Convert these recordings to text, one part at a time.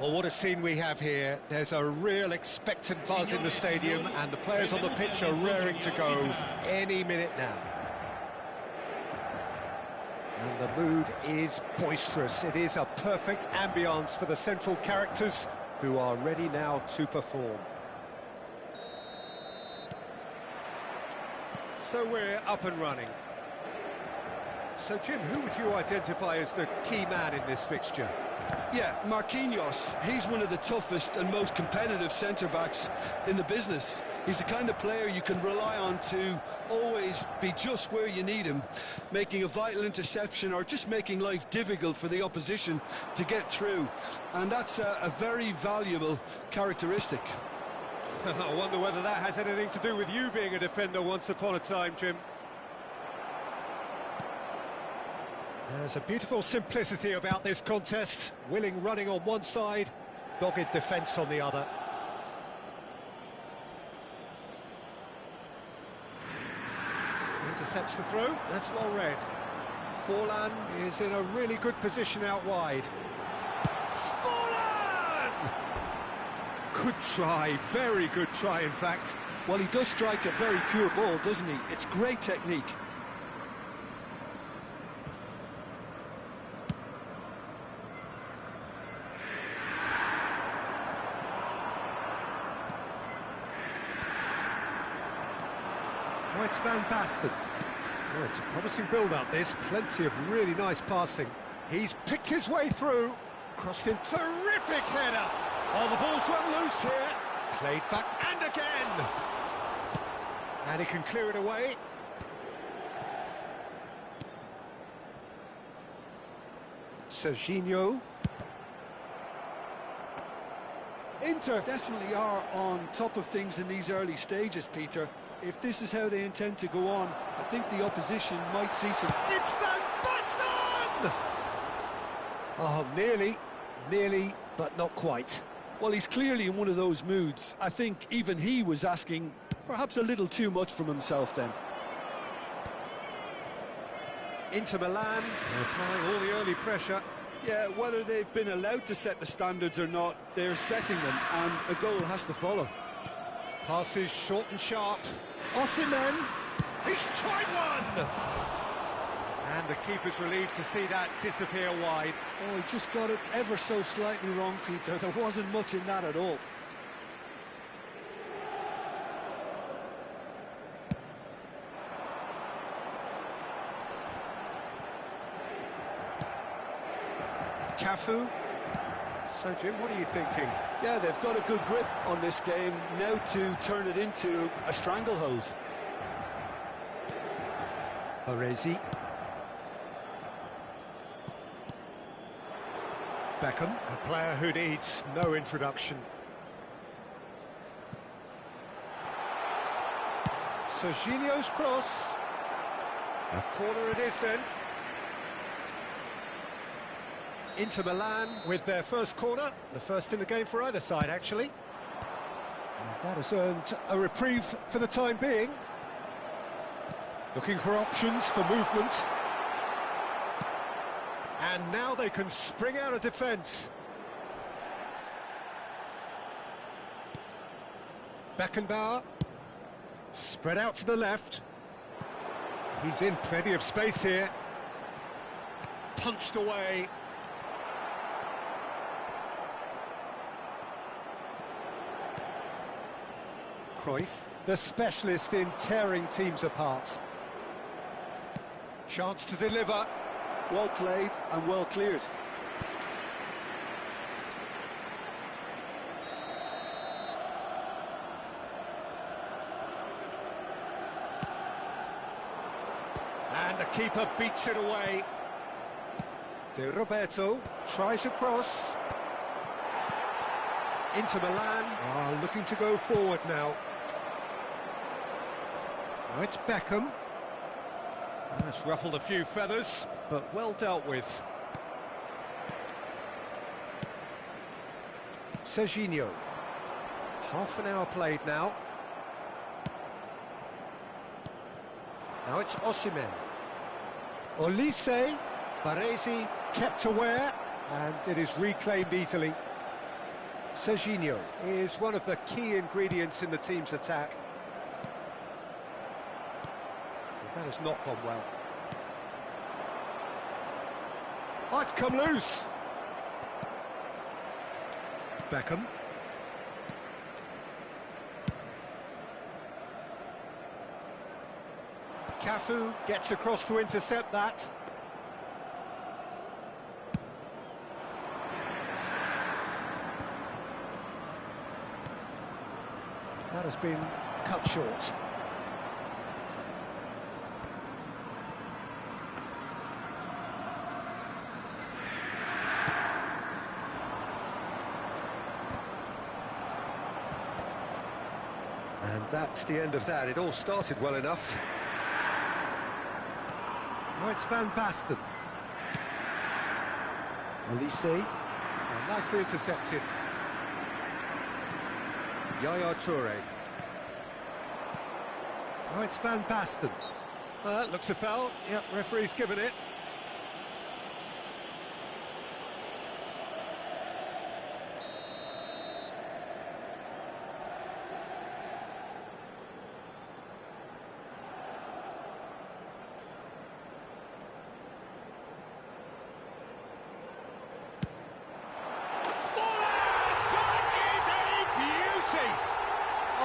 Well, what a scene we have here. There's a real expectant buzz in the stadium, and the players on the pitch are raring to go any minute now. And the mood is boisterous. It is a perfect ambience for the central characters who are ready now to perform. So we're up and running. So, Jim, who would you identify as the key man in this fixture? Yeah, Marquinhos. He's one of the toughest and most competitive centre-backs in the business. He's the kind of player you can rely on to always be just where you need him, making a vital interception or just making life difficult for the opposition to get through. And that's a very valuable characteristic. I wonder whether that has anything to do with you being a defender once upon a time, Jim. There's a beautiful simplicity about this contest. Willing running on one side, dogged defence on the other. Intercepts the throw, that's well read. Forlan is in a really good position out wide. Forlan! Good try, very good try in fact. Well, he does strike a very pure ball, doesn't he? It's great technique. Oh, it's Van Basten. Oh, it's a promising build-up, this. Plenty of really nice passing. He's picked his way through. Crossed in. Terrific header. Oh, the ball's run loose here. Played back and again. And he can clear it away. Serginho. Inter definitely are on top of things in these early stages, Peter. If this is how they intend to go on, I think the opposition might see some... It's Van Basten! Oh, nearly, but not quite. Well, he's clearly in one of those moods. I think even he was asking perhaps a little too much from himself then. Inter Milan, applying all the early pressure. Yeah, whether they've been allowed to set the standards or not, they're setting them, and a goal has to follow. Passes short and sharp. Osimhen, he's tried one! And the keeper's relieved to see that disappear wide. Oh, he just got it ever so slightly wrong, Peter. There wasn't much in that at all. Cafu. So, Jim, what are you thinking? Yeah, they've got a good grip on this game, now to turn it into a stranglehold. Baresi. Beckham, a player who needs no introduction. Serginho's cross. A corner it is then. Inter Milan with their first corner, the first in the game for either side, actually. And that has earned a reprieve for the time being. Looking for options for movement. And now they can spring out of defence. Beckenbauer, spread out to the left. He's in plenty of space here. Punched away. Cruyff, the specialist in tearing teams apart. Chance to deliver. Well played and well cleared. And the keeper beats it away. De Roberto tries a cross. Inter Milan are looking to go forward now. Now it's Beckham. That's ruffled a few feathers, but well dealt with. Serginho. Half an hour played now. Now it's Osimhen. Olise, Baresi kept aware, and it is reclaimed easily. Serginho is one of the key ingredients in the team's attack. That has not gone well. Oh, it's come loose. Beckham. Cafu gets across to intercept that. That has been cut short. And that's the end of that. It all started well enough. Now it's Van Basten. Olise. Oh, nicely intercepted. Yaya Toure. Now it's Van Basten. Looks a foul. Yep, referee's given it.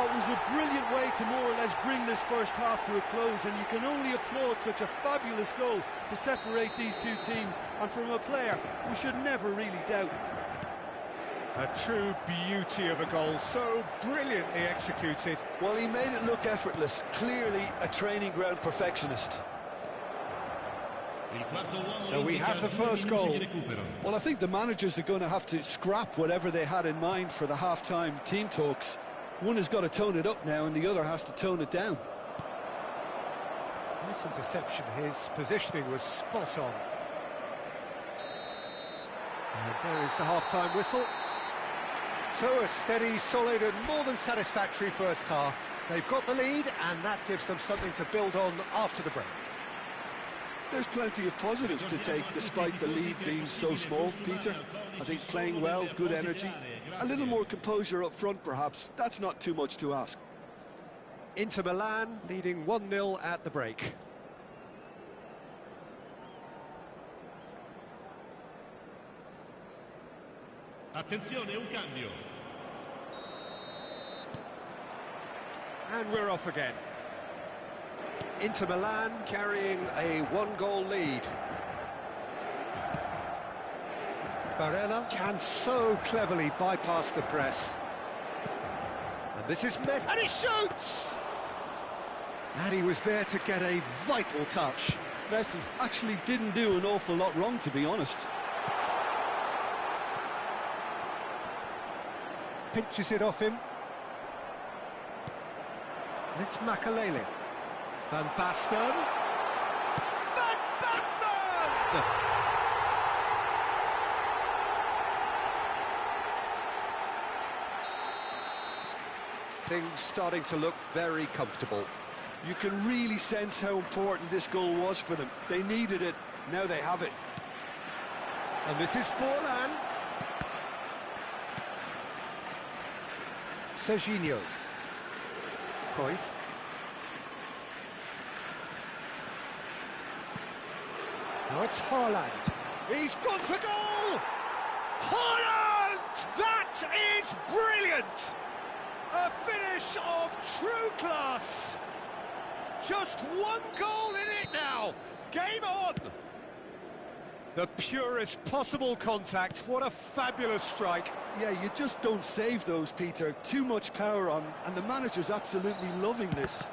It was a brilliant way to more or less bring this first half to a close, and you can only applaud such a fabulous goal to separate these two teams, and from a player we should never really doubt. A true beauty of a goal, so brilliantly executed. Well, he made it look effortless, clearly a training ground perfectionist. So we have the first goal. Well, I think the managers are going to have to scrap whatever they had in mind for the half-time team talks. One has got to tone it up now and the other has to tone it down. Nice interception, his positioning was spot on. And there is the half-time whistle. So a steady, solid and more than satisfactory first half. They've got the lead and that gives them something to build on after the break. There's plenty of positives to take despite the lead being so small, Peter. I think playing well, good energy, a little more composure up front perhaps, that's not too much to ask. Inter Milan leading 1-0 at the break. Attenzione, un cambio. And we're off again. Inter Milan carrying a one-goal lead. Barella can so cleverly bypass the press. And this is Messi, and he shoots! And he was there to get a vital touch. Messi actually didn't do an awful lot wrong, to be honest. Pinches it off him. And it's Makalele. Van Basten. Van Basten! Things starting to look very comfortable. You can really sense how important this goal was for them. They needed it, now they have it. And this is Forlan. Serginho. Cruyff. Now it's Haaland. He's gone for goal! Haaland! That is brilliant! A finish of true class. Just one goal in it now. Game on! The purest possible contact. What a fabulous strike. Yeah, you just don't save those, Peter. Too much power on, and the manager's absolutely loving this.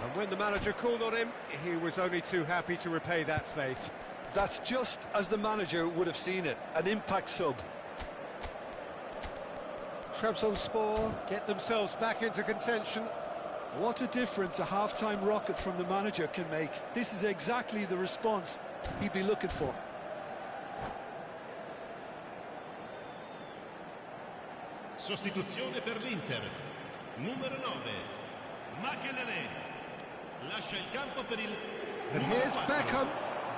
And when the manager called on him, he was only too happy to repay that faith. That's just as the manager would have seen it, an impact sub. Trabzonspor get themselves back into contention. What a difference a half-time rocket from the manager can make. This is exactly the response he'd be looking for. Sostituzione per l'Inter. Numero 9. Makelele. Lascia il campo per il And here's Beckham.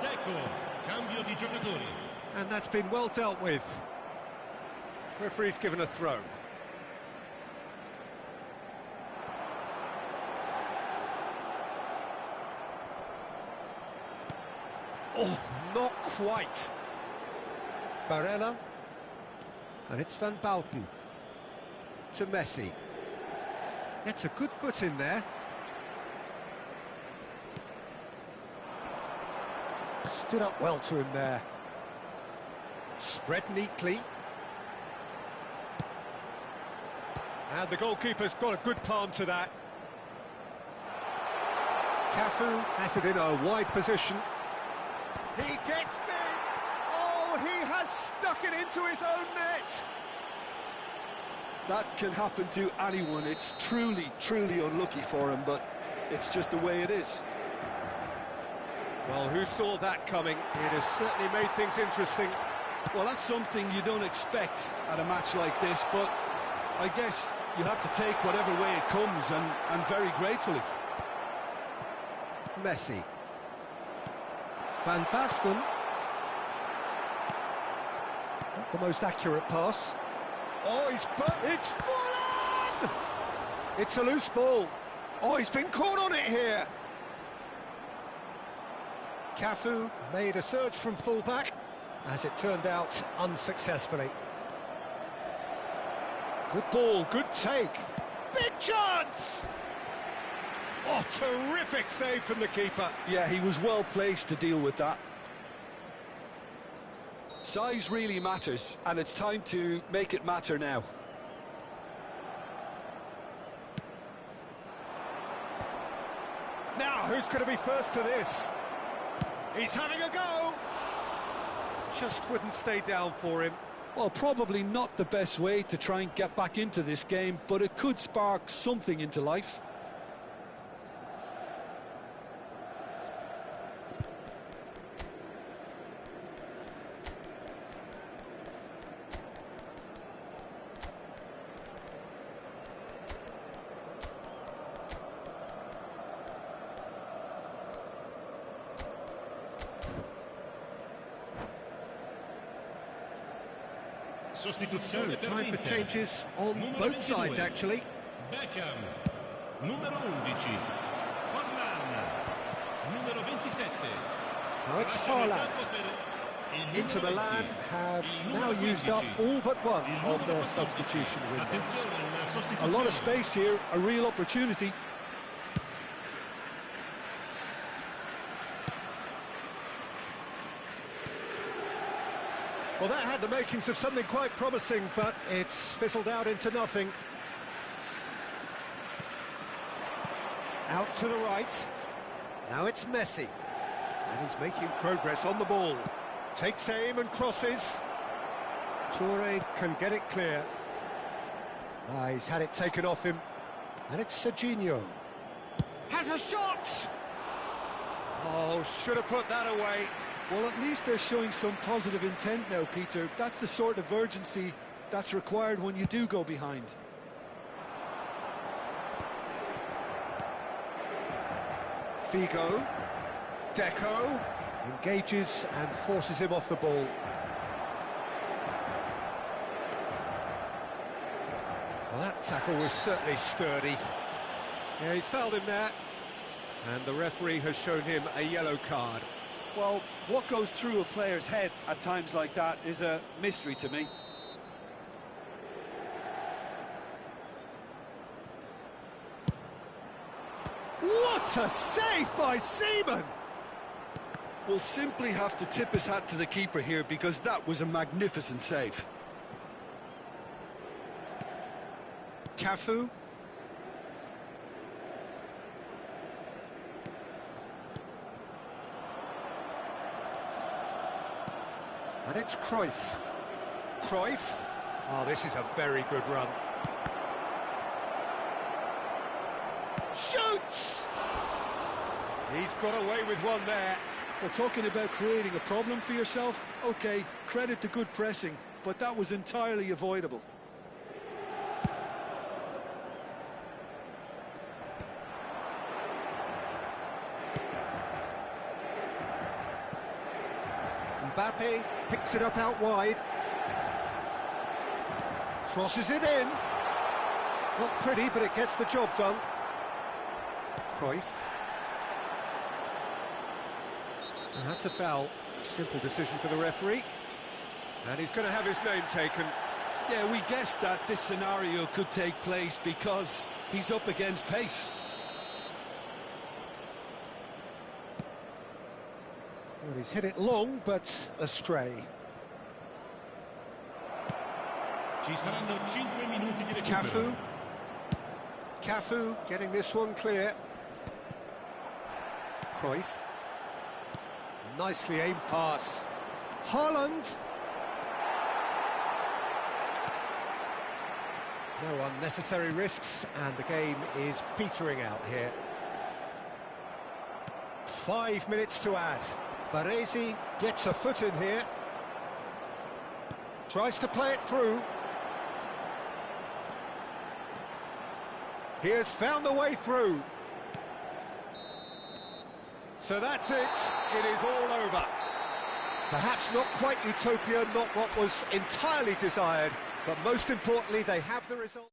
Deco. Cambio di giocatori. And that's been well dealt with. Referee's given a throw. Oh, not quite. Barella. And it's Van Bouten. To Messi. It's a good foot in there. Stood up well to him there. Spread neatly. And the goalkeeper's got a good palm to that. Cafu has it in a wide position. He gets big! Oh, he has stuck it into his own net! That can happen to anyone. It's truly, truly unlucky for him, but it's just the way it is. Well, who saw that coming? It has certainly made things interesting. Well, that's something you don't expect at a match like this, but I guess you have to take whatever way it comes, and very gratefully. Messi. Van Basten. Not the most accurate pass. Oh, it's full on! It's a loose ball. Oh, he's been caught on it here. Cafu made a surge from full-back, as it turned out unsuccessfully. Good ball, good take. Big chance! Oh, terrific save from the keeper. Yeah, he was well placed to deal with that. Size really matters, and it's time to make it matter now. Now, who's going to be first to this? He's having a go! Just wouldn't stay down for him. Well, probably not the best way to try and get back into this game, but it could spark something into life. So, time for changes on both sides, actually. Beckham, numero 11. Forlan, numero 27. Now it's Haaland. Inter Milan have now used up all but one of their substitution windows. A lot of space here, a real opportunity. Well, that had the makings of something quite promising, but it's fizzled out into nothing. Out to the right. Now it's Messi. And he's making progress on the ball. Takes aim and crosses. Toure can get it clear. He's had it taken off him. And it's Serginho. Has a shot! Oh, should have put that away. Well, at least they're showing some positive intent now, Peter. That's the sort of urgency that's required when you do go behind. Figo. Deco. Engages and forces him off the ball. Well, that tackle was certainly sturdy. Yeah, he's fouled him there. And the referee has shown him a yellow card. Well, what goes through a player's head at times like that is a mystery to me. What a save by Seaman! We'll simply have to tip his hat to the keeper here because that was a magnificent save. Cafu. And it's Cruyff. Cruyff. Oh, this is a very good run. Shoots! He's got away with one there. We're talking about creating a problem for yourself. OK, credit to good pressing, but that was entirely avoidable. Mbappe picks it up out wide. Crosses it in. Not pretty, but it gets the job done. Cruyff. And that's a foul. Simple decision for the referee. And he's going to have his name taken. Yeah, we guessed that this scenario could take place because he's up against pace. Well, he's hit it long, but astray. Ci saranno 5 minuti di recupero. Cafu getting this one clear. Cruyff. Nicely aimed pass. Haaland. No unnecessary risks, and the game is petering out here. 5 minutes to add. Baresi gets a foot in here. Tries to play it through. He has found the way through. So that's it. It is all over. Perhaps not quite utopia, not what was entirely desired, but most importantly, they have the result.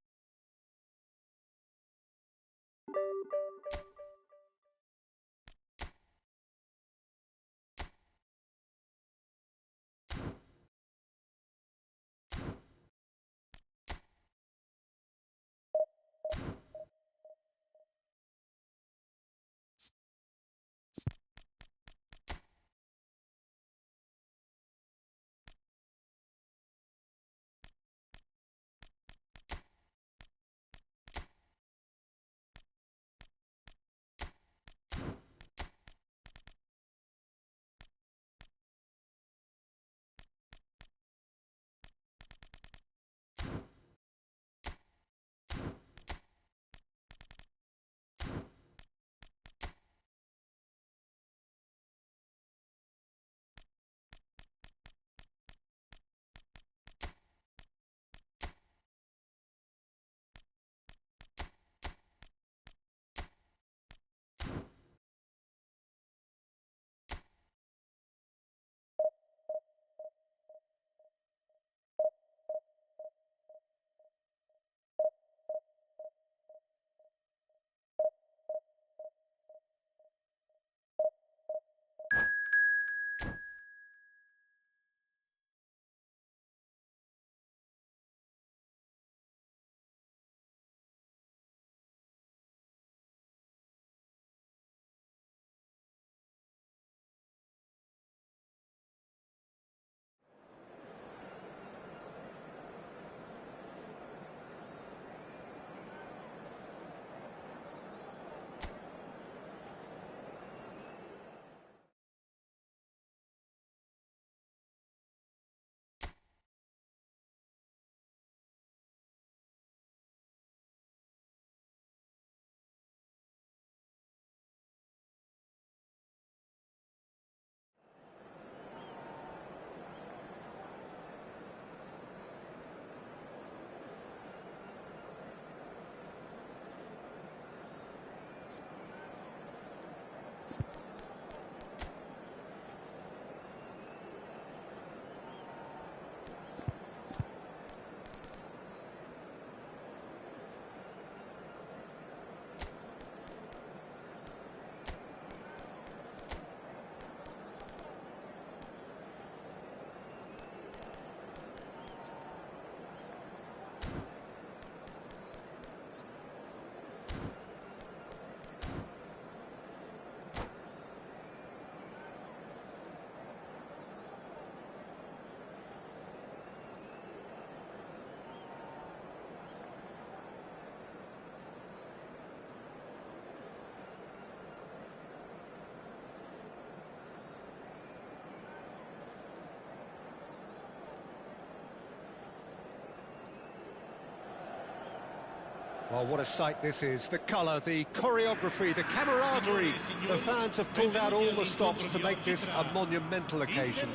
Well, what a sight this is. The colour, the choreography, the camaraderie. The fans have pulled out all the stops to make this a monumental occasion.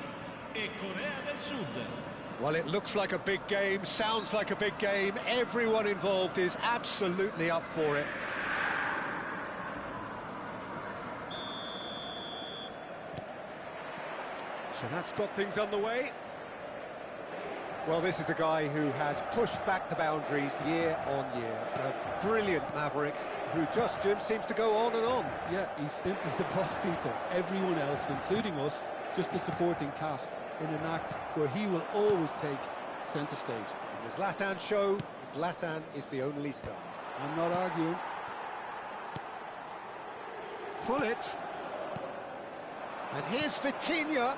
Well, it looks like a big game, sounds like a big game. Everyone involved is absolutely up for it. So that's got things underway. Well, this is a guy who has pushed back the boundaries year on year. A brilliant maverick who just, Jim, seems to go on and on. Yeah, he's simply the boss, Peter. Everyone else, including us, just the supporting cast in an act where he will always take centre stage. In the Zlatan show, Zlatan is the only star. I'm not arguing. Pull it. And here's Vitinha.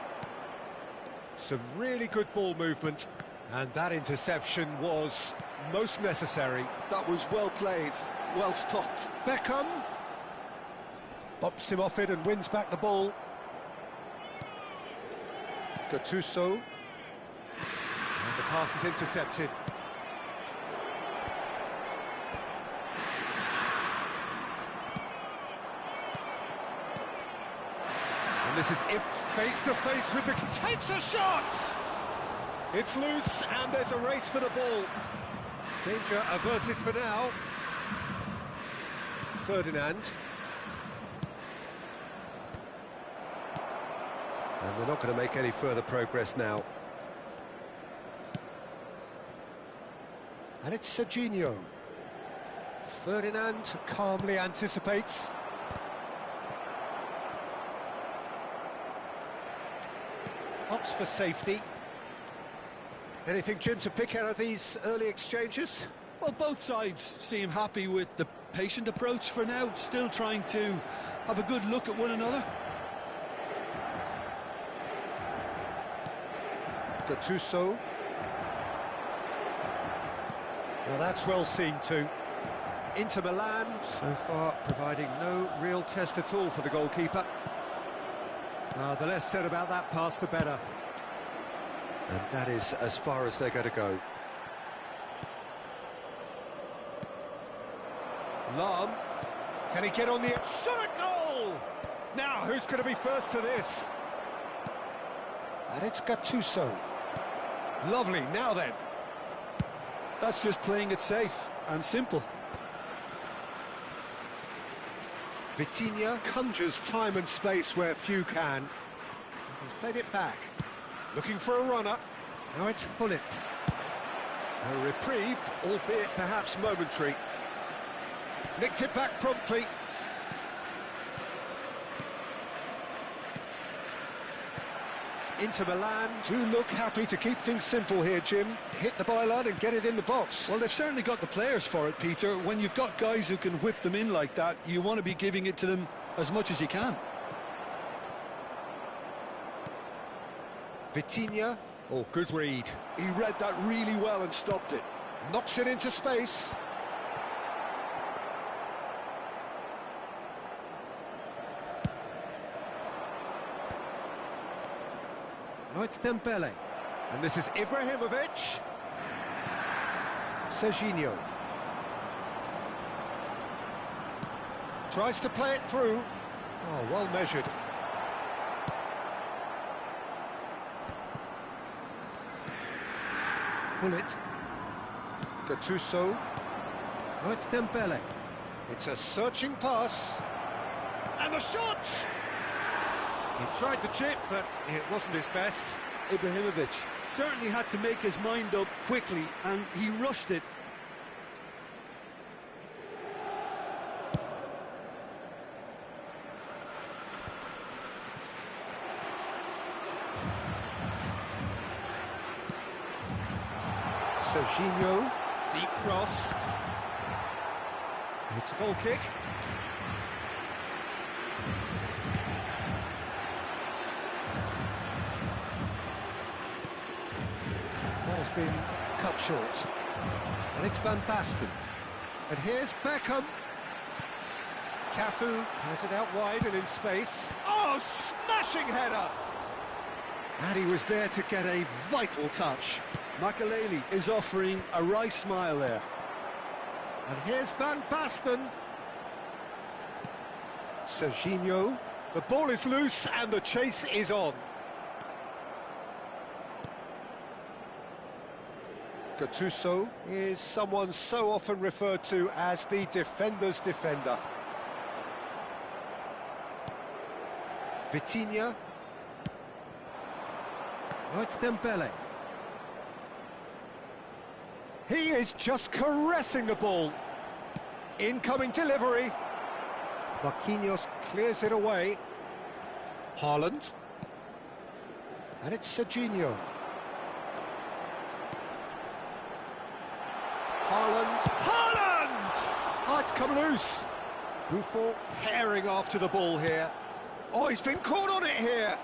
Some really good ball movement. And that interception was most necessary. That was well played, well stopped. Beckham bops him off it and wins back the ball. Gattuso. And the pass is intercepted. And this is it, face to face with the... Takes a shot! It's loose, and there's a race for the ball. Danger averted for now. Ferdinand. And they're not going to make any further progress now. And it's Serginho. Ferdinand calmly anticipates. Opts for safety. Anything, Jim, to pick out of these early exchanges? Well, both sides seem happy with the patient approach for now, still trying to have a good look at one another. Gattuso. Well, that's well seen too. Inter Milan, so far providing no real test at all for the goalkeeper. The less said about that pass, the better. And that is as far as they're going to go. Lahm, can he get on the... Shot a goal! Now, who's going to be first to this? And it's Gattuso. Lovely, now then. That's just playing it safe and simple. Vitinha conjures time and space where few can. He's played it back. Looking for a runner. Now it's Hullet. A reprieve, albeit perhaps momentary. Nicked it back promptly. Inter Milan do look happy to keep things simple here, Jim. Hit the byline and get it in the box. Well, they've certainly got the players for it, Peter. When you've got guys who can whip them in like that, you want to be giving it to them as much as you can. Vitinha, oh, good read. He read that really well and stopped it. Knocks it into space. Now it's Dembele. And this is Ibrahimovic. Serginho. Tries to play it through. Oh, well measured. Hullet. Gattuso. Now it's Dembele. It's a searching pass. And the shot! He tried the chip, but it wasn't his best. Ibrahimovic certainly had to make his mind up quickly, and he rushed it. Serginho, deep cross. It's a goal kick. Ball's been cut short. And it's Van Basten. And here's Beckham. Cafu has it out wide and in space. Oh, smashing header! And he was there to get a vital touch. Makelele is offering a wry smile there. And here's Van Basten. Serginho. The ball is loose and the chase is on. Gattuso is someone so often referred to as the defender's defender. Vitinha. Oh, it's Dembele. He is just caressing the ball. Incoming delivery. Marquinhos clears it away. Haaland. And it's Serginho. Haaland. Haaland! Oh, it's come loose. Buffon herring after the ball here. Oh, he's been caught on it here.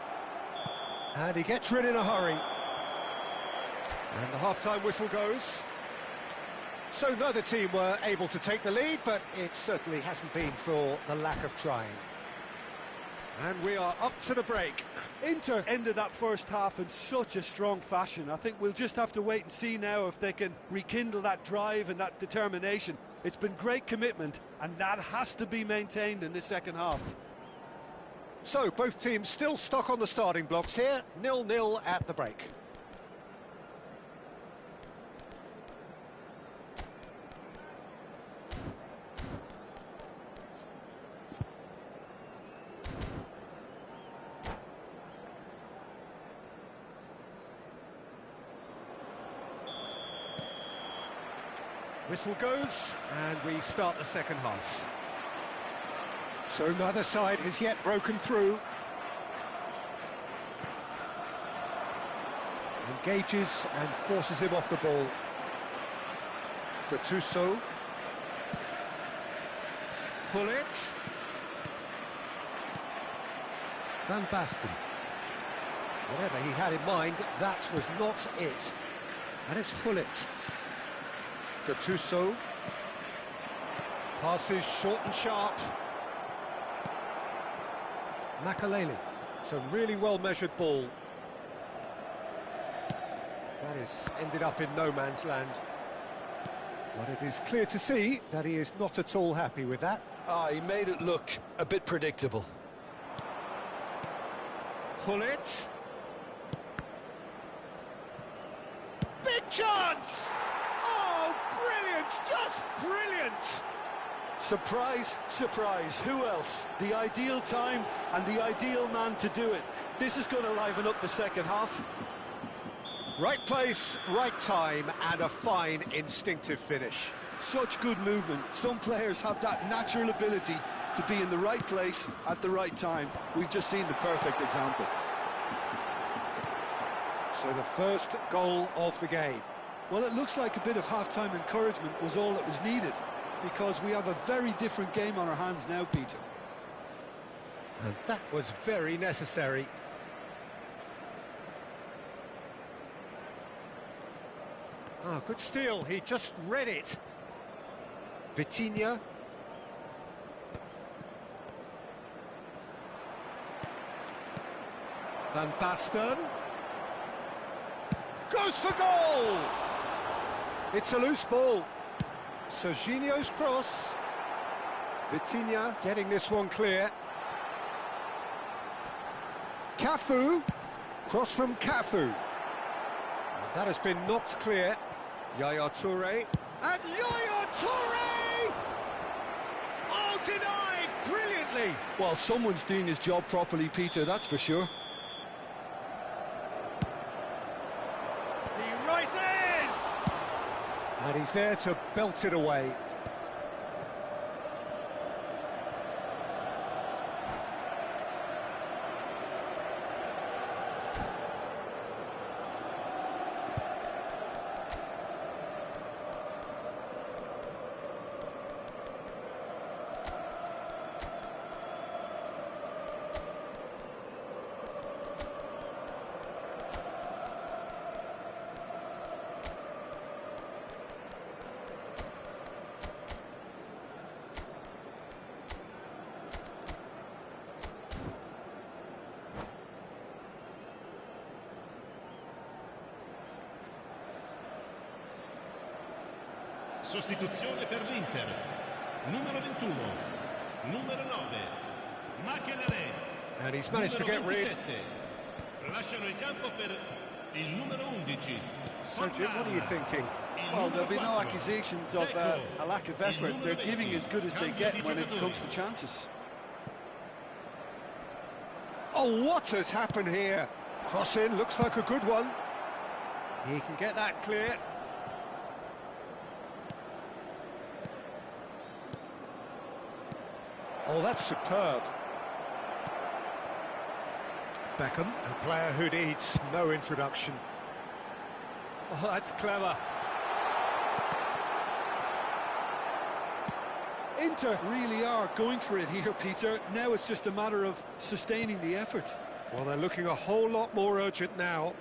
And he gets rid in a hurry. And the half-time whistle goes. So neither team were able to take the lead, but it certainly hasn't been for the lack of trying. And we are up to the break. Inter ended that first half in such a strong fashion. I think we'll just have to wait and see now if they can rekindle that drive and that determination. It's been great commitment, and that has to be maintained in this second half. So both teams still stuck on the starting blocks here, 0-0 at the break. Whistle goes, and we start the second half. So neither side has yet broken through. Engages and forces him off the ball. Gattuso. Gullit. Van Basten. Whatever he had in mind, that was not it. And it's Gullit. Gattuso. Passes short and sharp. Makaleli. It's a really well-measured ball. That is ended up in no man's land. But it is clear to see that he is not at all happy with that. He made it look a bit predictable. Gullit. Big chance! Oh, brilliant! Just brilliant! Surprise, surprise. Who else? The ideal time and the ideal man to do it. This is going to liven up the second half. Right place, right time, and a fine instinctive finish. Such good movement. Some players have that natural ability to be in the right place at the right time. We've just seen the perfect example. So the first goal of the game. Well, it looks like a bit of half-time encouragement was all that was needed, because we have a very different game on our hands now, Peter. And that was very necessary. Ah, good steal, he just read it. Vitinha. Van Basten. Goes for goal! It's a loose ball. Serginho's cross. Vitinha getting this one clear. Cafu. Cross from Cafu. And that has been knocked clear. Yaya Toure. And Yaya Toure! Oh, denied brilliantly! Well, someone's doing his job properly, Peter, that's for sure. He rises! And he's there to belt it away. Sostituzione per l'Inter. Numero 21, numero 9, maçları. And he's managed to get rid. Lasciano il campo per il numero 11. So, Jim, what are you thinking? Well, there'll be no accusations of a lack of effort. They're giving as good as they get when it comes to chances. Oh, what has happened here? Cross in, looks like a good one. He can get that clear. Oh, that's superb. Beckham, a player who needs no introduction. Oh, that's clever. Inter really are going for it here, Peter. Now it's just a matter of sustaining the effort. Well, they're looking a whole lot more urgent now.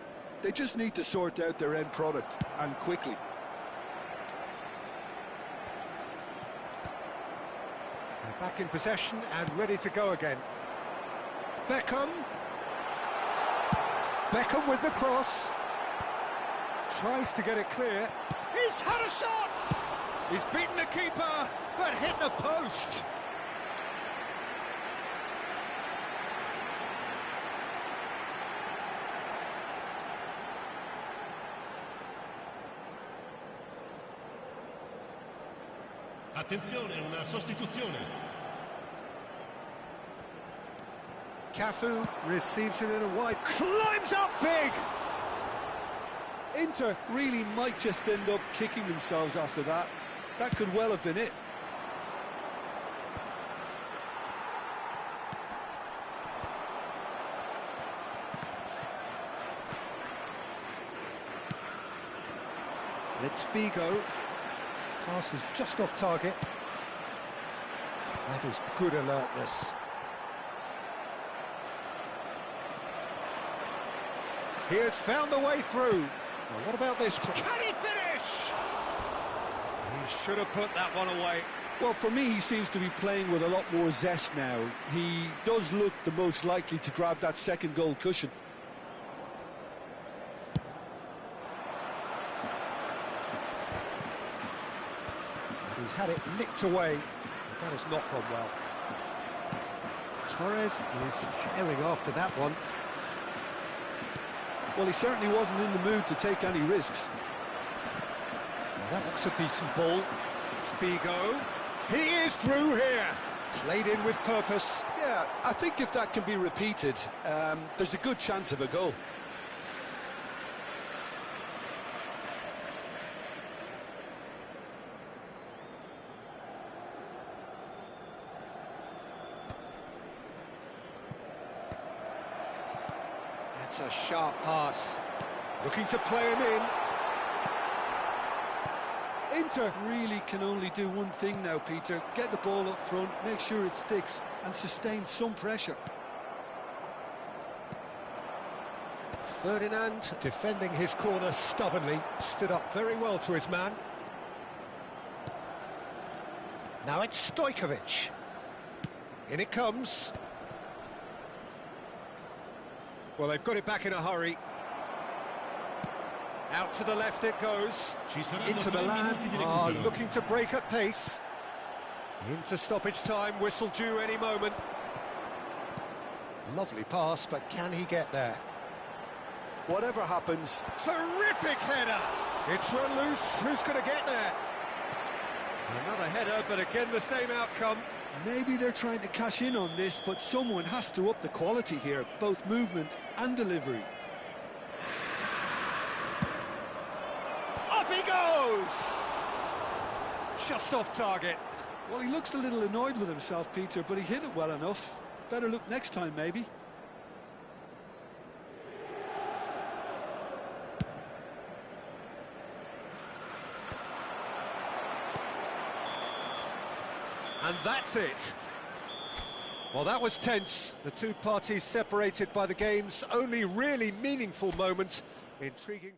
They just need to sort out their end product, and quickly. They're back in possession and ready to go again. Beckham. Beckham with the cross. Tries to get it clear. He's had a shot! He's beaten the keeper, but hit the post. Attenzione, una sostituzione. Cafu receives it in a wide, climbs up big! Inter really might just end up kicking themselves after that. That could well have been it. It's Figo. Pass is just off target. That is good alertness. He has found the way through. Now what about this? Can he finish? He should have put that one away. Well, for me, he seems to be playing with a lot more zest now. He does look the most likely to grab that second goal cushion. He's had it nicked away. That has not gone well. Torres is herring after that one. Well, he certainly wasn't in the mood to take any risks. Well, that looks a decent ball. Figo. He is through here. Played in with purpose. Yeah, I think if that can be repeated, there's a good chance of a goal. That's a sharp pass. Looking to play him in. Inter really can only do one thing now, Peter. Get the ball up front, make sure it sticks, and sustain some pressure. Ferdinand defending his corner stubbornly. Stood up very well to his man. Now it's Stojkovic. In it comes. Well, they've got it back in a hurry. Out to the left it goes. Into Milan, looking to break at pace. Into stoppage time, whistle due any moment. Lovely pass, but can he get there? Whatever happens... Terrific header! It's run loose, who's going to get there? Another header, but again the same outcome. Maybe they're trying to cash in on this, but someone has to up the quality here, both movement and delivery. Up he goes! Just off target. Well, he looks a little annoyed with himself, Peter, but he hit it well enough. Better look next time, maybe. And that's it. Well, that was tense. The two parties separated by the game's only really meaningful moment. Intriguing.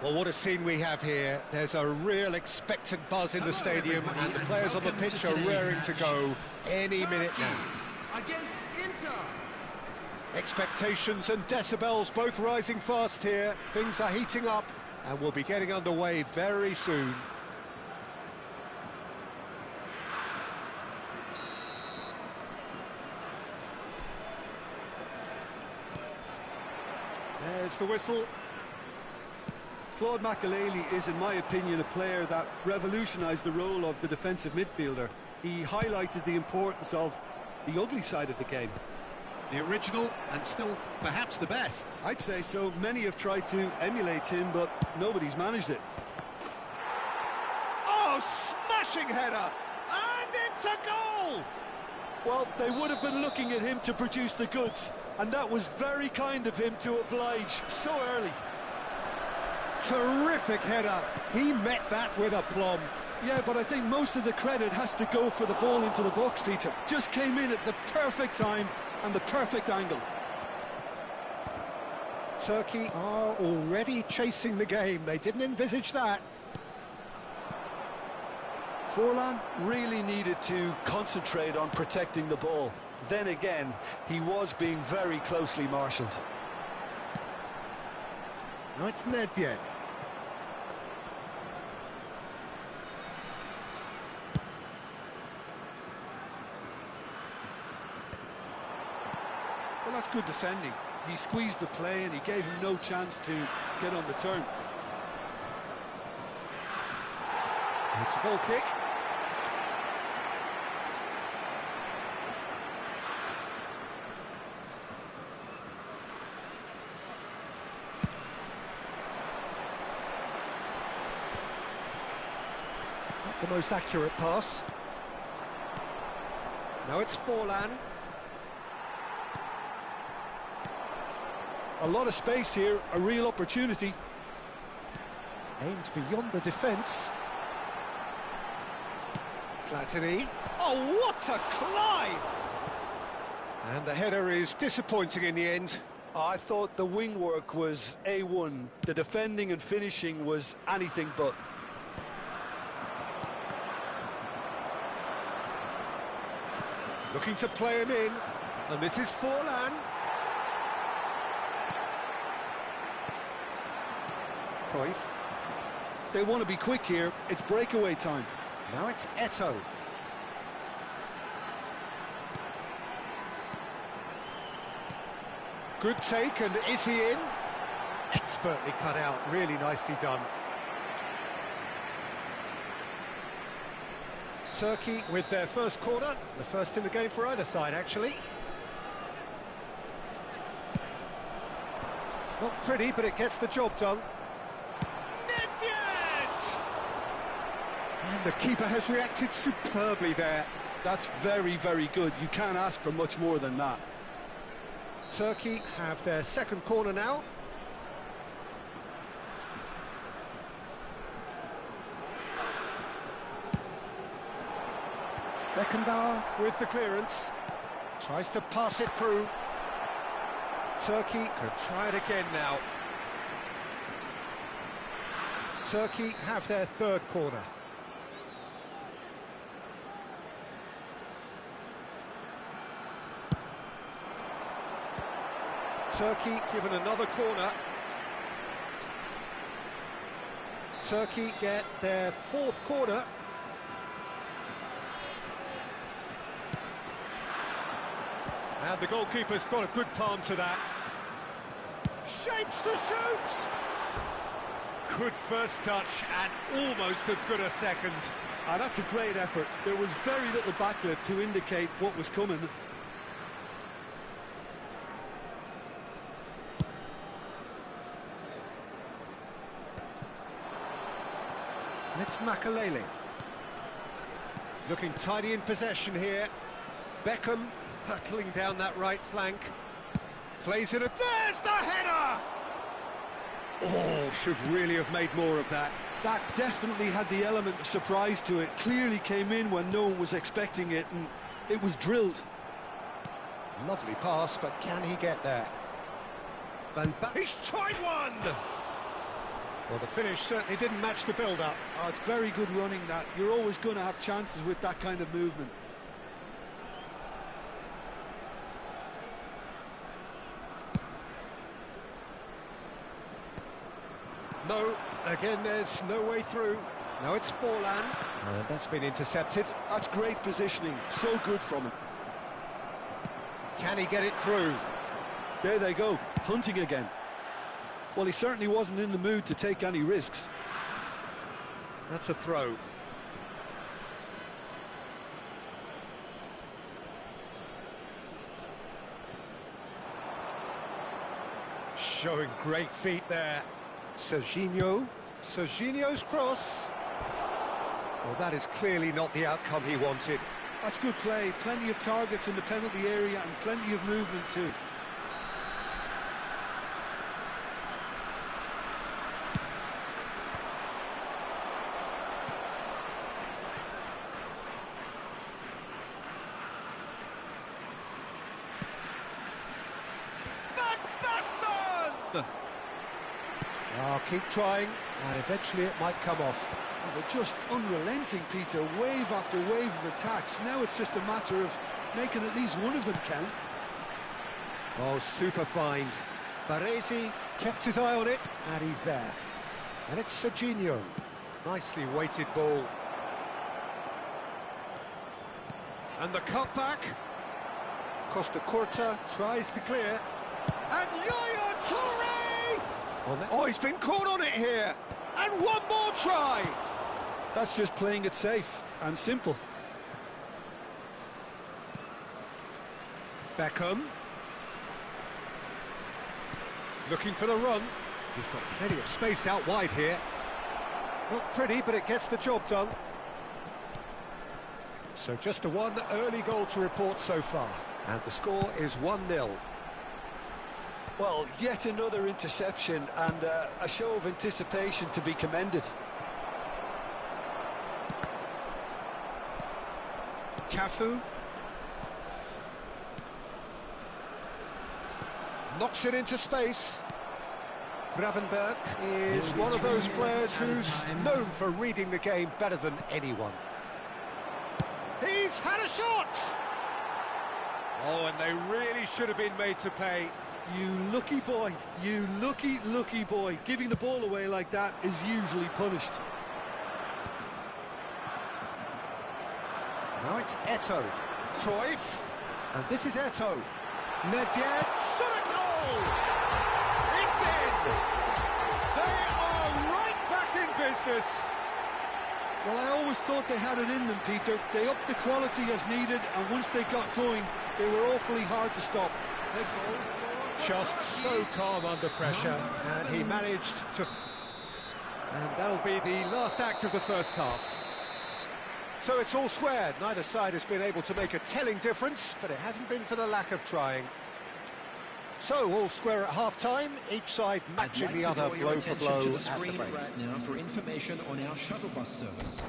Well, what a scene we have here. There's a real expectant buzz in the stadium, and the players on the pitch are raring to go any minute now. Against Inter. Expectations and decibels both rising fast here. Things are heating up, and we'll be getting underway very soon. There's the whistle. Claude Makelele is, in my opinion, a player that revolutionised the role of the defensive midfielder. He highlighted the importance of the ugly side of the game. The original, and still perhaps the best. I'd say so. Many have tried to emulate him, but nobody's managed it. Oh, smashing header! And it's a goal! Well, they would have been looking at him to produce the goods, and that was very kind of him to oblige so early. Terrific header. He met that with aplomb. Yeah, but I think most of the credit has to go for the ball into the box, Peter. Just came in at the perfect time and the perfect angle. Turkey are already chasing the game. They didn't envisage that. Forlan really needed to concentrate on protecting the ball. Then again, he was being very closely marshalled. Now it's Nedved. Well, that's good defending. He squeezed the play and he gave him no chance to get on the turn. It's a goal kick. Not the most accurate pass. Now it's Forlan. A lot of space here, a real opportunity. Aims beyond the defence. Platini. Oh, what a climb! And the header is disappointing in the end. I thought the wing work was A1. The defending and finishing was anything but. Looking to play him in. And this is Forlan. Cruyff. They want to be quick here. It's breakaway time. Now it's Eto'o. Good take, and is he in? Expertly cut out, really nicely done. Turkey with their first corner, the first in the game for either side, actually. Not pretty, but it gets the job done. And the keeper has reacted superbly there. That's very, very good. You can't ask for much more than that. Turkey have their second corner now. Beckenbauer with the clearance. Tries to pass it through. Turkey could try it again now. Turkey have their third corner. Turkey given another corner. Turkey get their fourth corner. And the goalkeeper's got a good palm to that. Shapes to shoot! Good first touch and almost as good a second. That's a great effort. There was very little backlift to indicate what was coming. It's Makelele. Looking tidy in possession here. Beckham hurtling down that right flank. Plays it. There's the header! Oh, should really have made more of that. That definitely had the element of surprise to it. Clearly came in when no one was expecting it, and it was drilled. Lovely pass, but can he get there? He's tried one! Well, the finish certainly didn't match the build-up. Oh, it's very good running, that. You're always going to have chances with that kind of movement. No, again, there's no way through. No, it's Forlan. And that's been intercepted. That's great positioning. So good from him. Can he get it through? There they go, hunting again. Well, he certainly wasn't in the mood to take any risks. That's a throw. Showing great feet there. Serginho's cross. Well, that is clearly not the outcome he wanted. That's good play. Plenty of targets in the penalty area and plenty of movement too. Oh, keep trying, and eventually it might come off. Oh, they're just unrelenting, Peter. Wave after wave of attacks. Now it's just a matter of making at least one of them count. Oh, super find. Baresi kept his eye on it, and he's there. And it's Serginho. Nicely weighted ball. And the cutback. Costa Curta tries to clear. And Yaya Toure! Oh, he's been caught on it here. And one more try. That's just playing it safe and simple. Beckham. Looking for the run. He's got plenty of space out wide here. Not pretty, but it gets the job done. So just a one early goal to report so far. And the score is 1-0. Well, yet another interception and a show of anticipation to be commended. Cafu. Knocks it into space. Gravenberg is one of those players who's known for reading the game better than anyone. He's had a shot! Oh, and they really should have been made to pay. You lucky boy, you lucky boy. Giving the ball away like that is usually punished. Now it's Eto'o. Cruyff. And this is Eto'o. Nedved. Shot at goal! It's in! They are right back in business. Well, I always thought they had it in them, Peter. They upped the quality as needed, and once they got going, they were awfully hard to stop. Just so calm under pressure, and he managed to... And that'll be the last act of the first half. So it's all squared. Neither side has been able to make a telling difference, but it hasn't been for the lack of trying. So all square at half-time, each side matching the other blow for blow at the break. Right now for information on our shuttle bus service.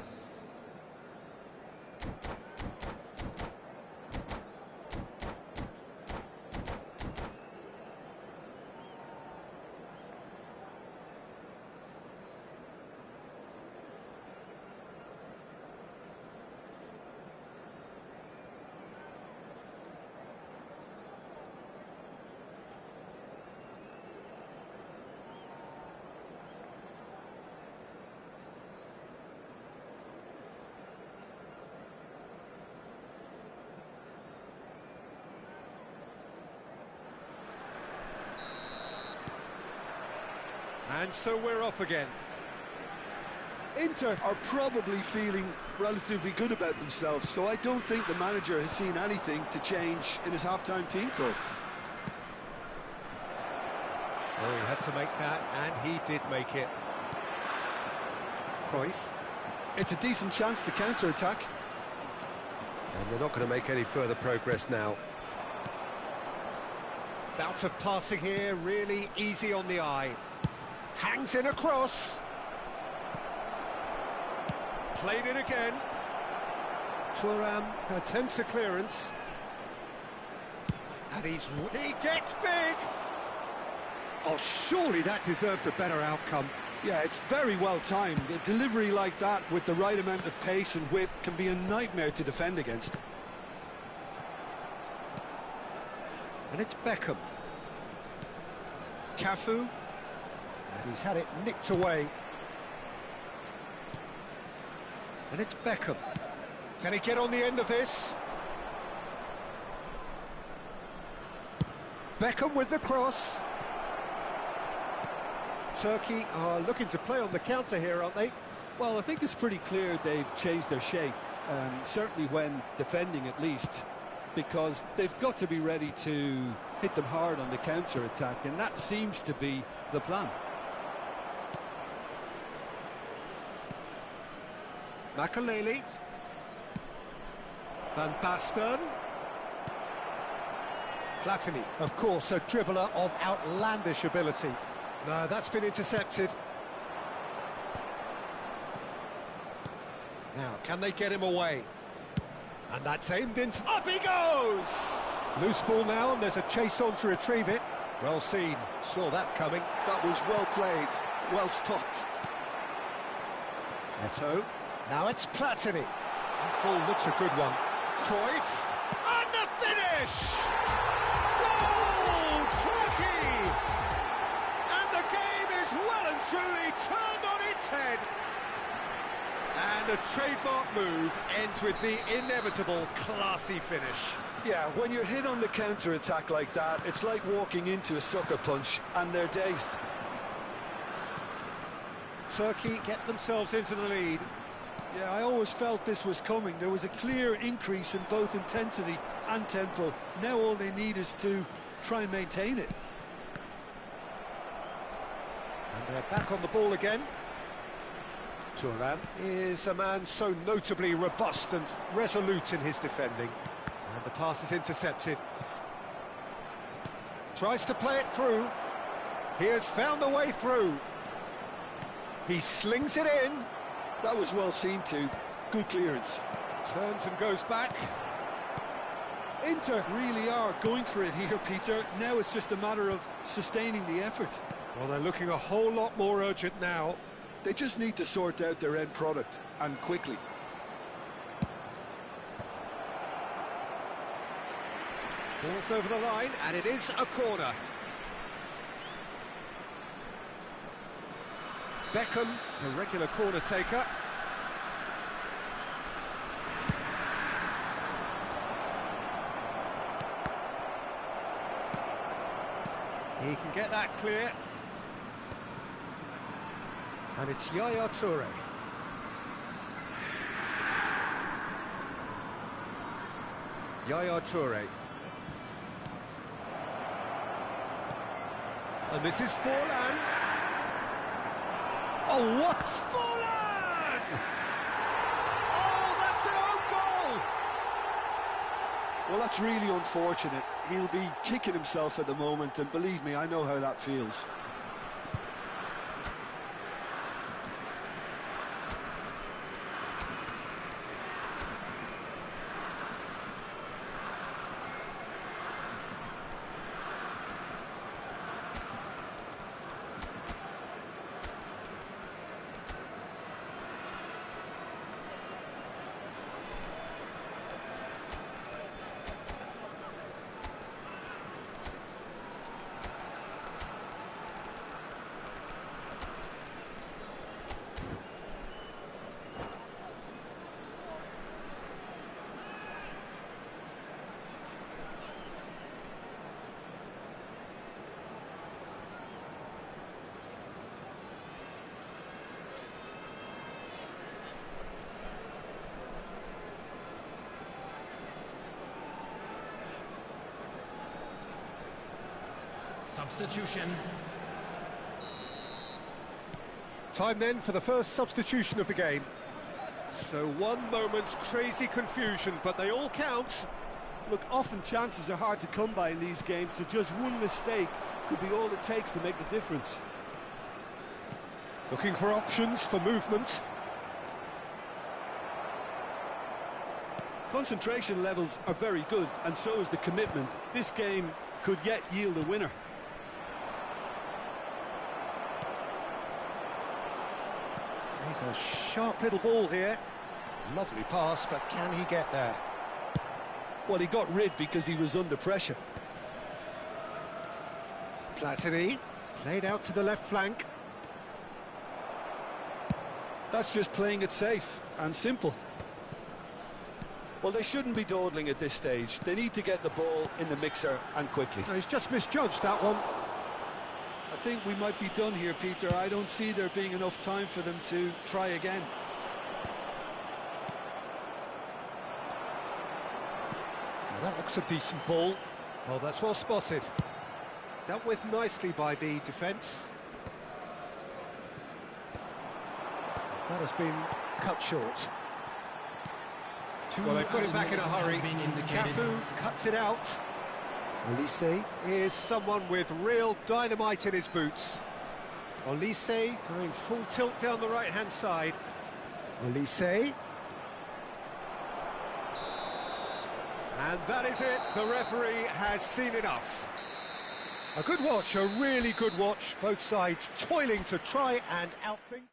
And so we're off again. Inter are probably feeling relatively good about themselves, so I don't think the manager has seen anything to change in his half-time team talk. Oh, he had to make that, and he did make it. Cruyff. It's a decent chance to counter-attack. And they're not going to make any further progress now. Bout of passing here, really easy on the eye. Hangs in across. Played it again. Thuram attempts a clearance. And he gets big. Oh, surely that deserved a better outcome. Yeah, it's very well timed. A delivery like that with the right amount of pace and whip can be a nightmare to defend against. And it's Beckham. Cafu. And he's had it nicked away. And it's Beckham. Can he get on the end of this? Beckham with the cross. Turkey are looking to play on the counter here, aren't they? Well, I think it's pretty clear they've changed their shape, certainly when defending at least, because they've got to be ready to hit them hard on the counter-attack, and that seems to be the plan. Makelele. Van Basten. Platini, of course, a dribbler of outlandish ability. No, that's been intercepted. Now, can they get him away? And that's aimed into... Up he goes! Loose ball now, and there's a chase on to retrieve it. Well seen, saw that coming. That was well played, well stopped. Neto. Now it's Platini. That ball looks a good one. Cruyff. And the finish! Goal! Turkey! And the game is well and truly turned on its head. And the trademark move ends with the inevitable classy finish. Yeah, when you're hit on the counter-attack like that, it's like walking into a sucker punch, and they're dazed. Turkey get themselves into the lead. Yeah, I always felt this was coming. There was a clear increase in both intensity and tempo. Now all they need is to try and maintain it. And they're back on the ball again. Thuram is a man so notably robust and resolute in his defending. And the pass is intercepted. Tries to play it through. He has found the way through. He slings it in. That was well seen too. Good clearance. Turns and goes back. Inter really are going for it here, Peter. Now it's just a matter of sustaining the effort. Well, they're looking a whole lot more urgent now. They just need to sort out their end product, and quickly. Ball's over the line, and it is a corner. Beckham, the regular corner taker. He can get that clear. And it's Yaya Toure. Yaya Toure. And this is Forlan. Oh, what? Forlan! Oh, that's an own goal! Well, that's really unfortunate. He'll be kicking himself at the moment, and believe me, I know how that feels. Substitution. Time then for the first substitution of the game. So one moment's crazy confusion, but they all count. Look, often chances are hard to come by in these games, so just one mistake could be all it takes to make the difference. Looking for options for movement. Concentration levels are very good, and so is the commitment. This game could yet yield a winner. He's a sharp little ball here. Lovely pass, but can he get there? Well, he got rid because he was under pressure. Platini, played out to the left flank. That's just playing it safe and simple. Well, they shouldn't be dawdling at this stage. They need to get the ball in the mixer and quickly. No, he's just misjudged that one. I think we might be done here, Peter. I don't see there being enough time for them to try again. Now that looks a decent ball. Oh, that's well spotted. Dealt with nicely by the defence. That has been cut short. Well, they've got it back in a hurry. Cafu cuts it out. Olise is someone with real dynamite in his boots. Olise going full tilt down the right-hand side. Olise. And that is it. The referee has seen enough. A good watch, a really good watch. Both sides toiling to try and outthink.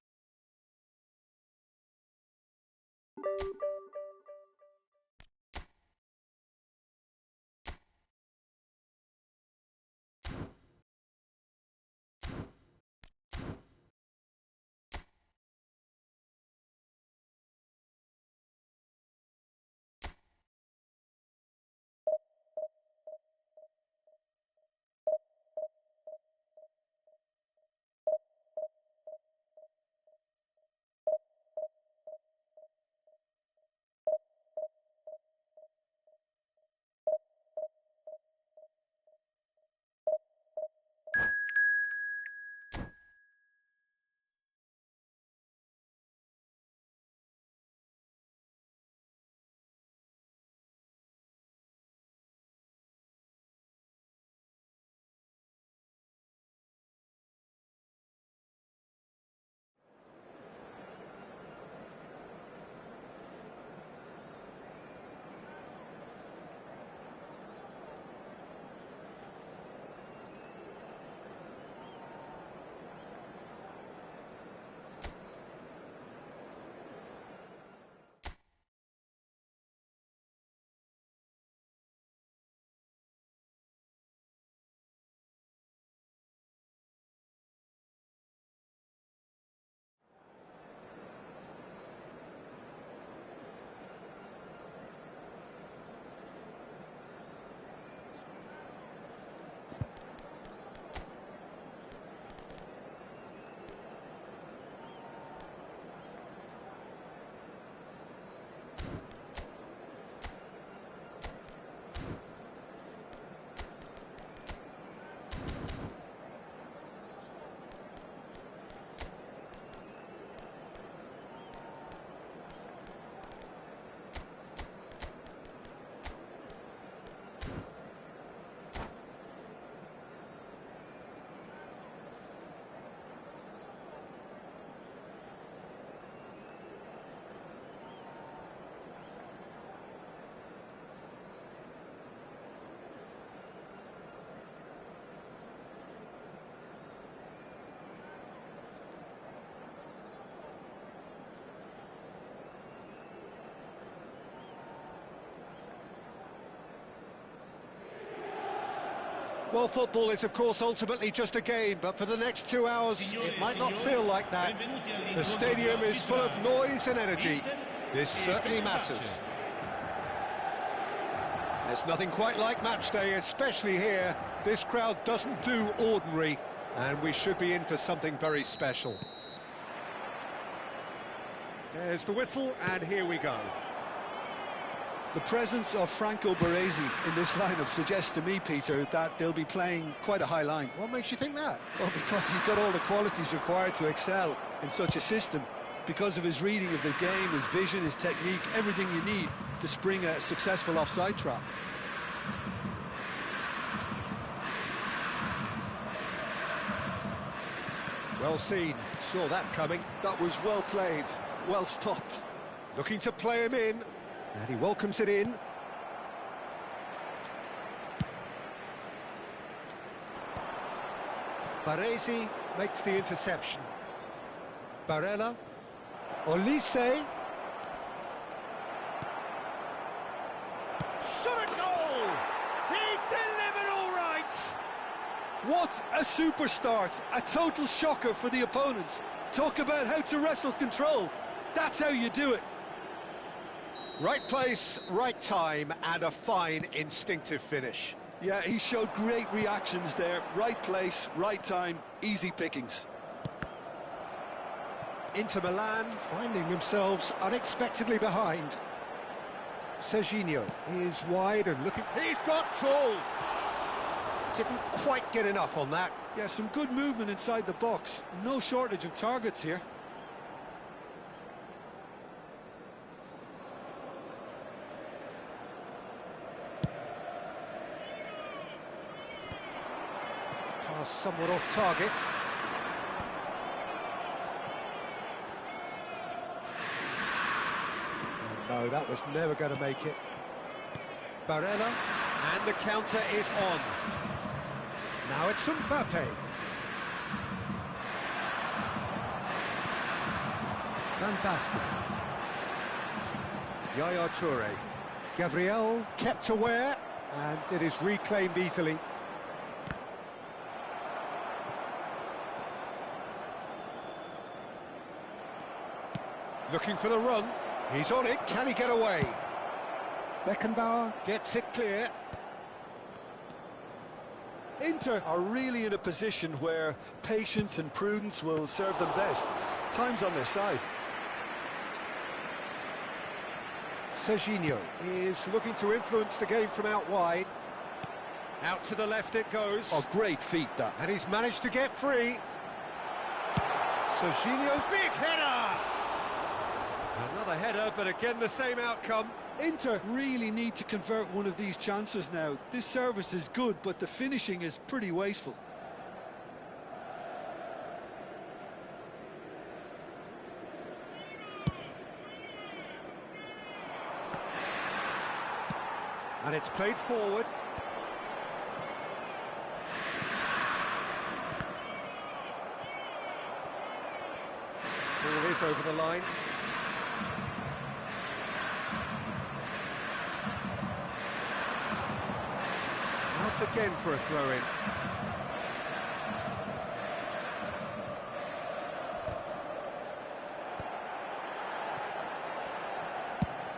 Well, football is, of course, ultimately just a game, but for the next 2 hours, it might not feel like that. The stadium is full of noise and energy. This certainly matters. There's nothing quite like match day, especially here. This crowd doesn't do ordinary, and we should be in for something very special. There's the whistle, and here we go. The presence of Franco Baresi in this lineup suggests to me, Peter, that they'll be playing quite a high line. What makes you think that? Well, because he's got all the qualities required to excel in such a system. Because of his reading of the game, his vision, his technique, everything you need to spring a successful offside trap. Well seen, saw that coming. That was well played, well stopped. Looking to play him in, and he welcomes it in. Baresi makes the interception. Barella, Olise. Shot a goal! He's delivered all right! What a super start! A total shocker for the opponents. Talk about how to wrestle control. That's how you do it. Right place, right time, and a fine instinctive finish. Yeah, he showed great reactions there. Right place, right time, easy pickings. Inter Milan finding themselves unexpectedly behind. Serginho is wide and looking... He's got full! Didn't quite get enough on that. Yeah, some good movement inside the box. No shortage of targets here. Pass somewhat off target. Oh, no, that was never going to make it. Barella, and the counter is on. Now it's Mbappe. Van Basten. Yaya Toure. Gabriel kept aware, and it is reclaimed easily. Looking for the run. He's on it. Can he get away? Beckenbauer gets it clear. Inter are really in a position where patience and prudence will serve them best. Time's on their side. Serginho is looking to influence the game from out wide. Out to the left it goes. Oh, great feat, that. And he's managed to get free. Serginho's big header! Another header, but again the same outcome. Inter really need to convert one of these chances now. This service is good, but the finishing is pretty wasteful. And it's played forward. Ball is over the line. Out again for a throw-in.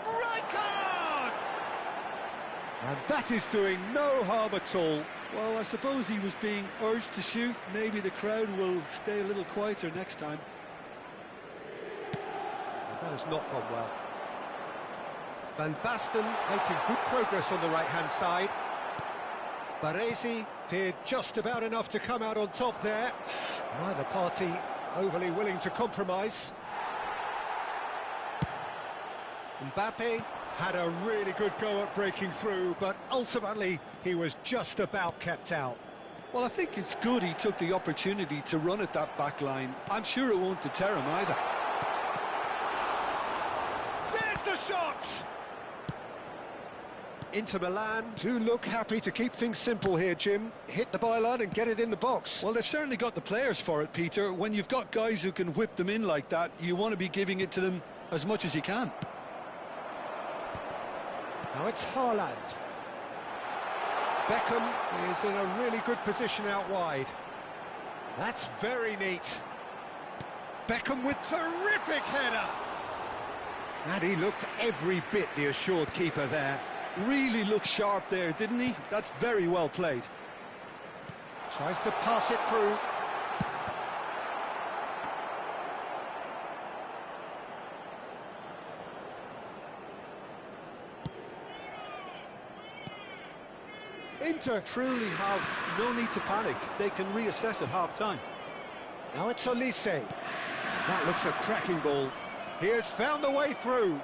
Rijkaard! And that is doing no harm at all. Well, I suppose he was being urged to shoot. Maybe the crowd will stay a little quieter next time. That has not gone well. Van Basten making good progress on the right-hand side. Baresi did just about enough to come out on top there. Neither party overly willing to compromise. Mbappe had a really good go at breaking through, but ultimately he was just about kept out. Well, I think it's good he took the opportunity to run at that back line. I'm sure it won't deter him either. There's the shot! Inter Milan do look happy to keep things simple here, Jim. Hit the byline and get it in the box. Well, they've certainly got the players for it, Peter. When you've got guys who can whip them in like that, you want to be giving it to them as much as you can. Now it's Haaland. Beckham is in a really good position out wide. That's very neat. Beckham with terrific header. And he looked every bit the assured keeper there. Really looked sharp there, didn't he? That's very well played. Tries to pass it through. Inter truly have no need to panic. They can reassess at half-time. Now it's Olise. That looks a cracking ball. He has found a way through.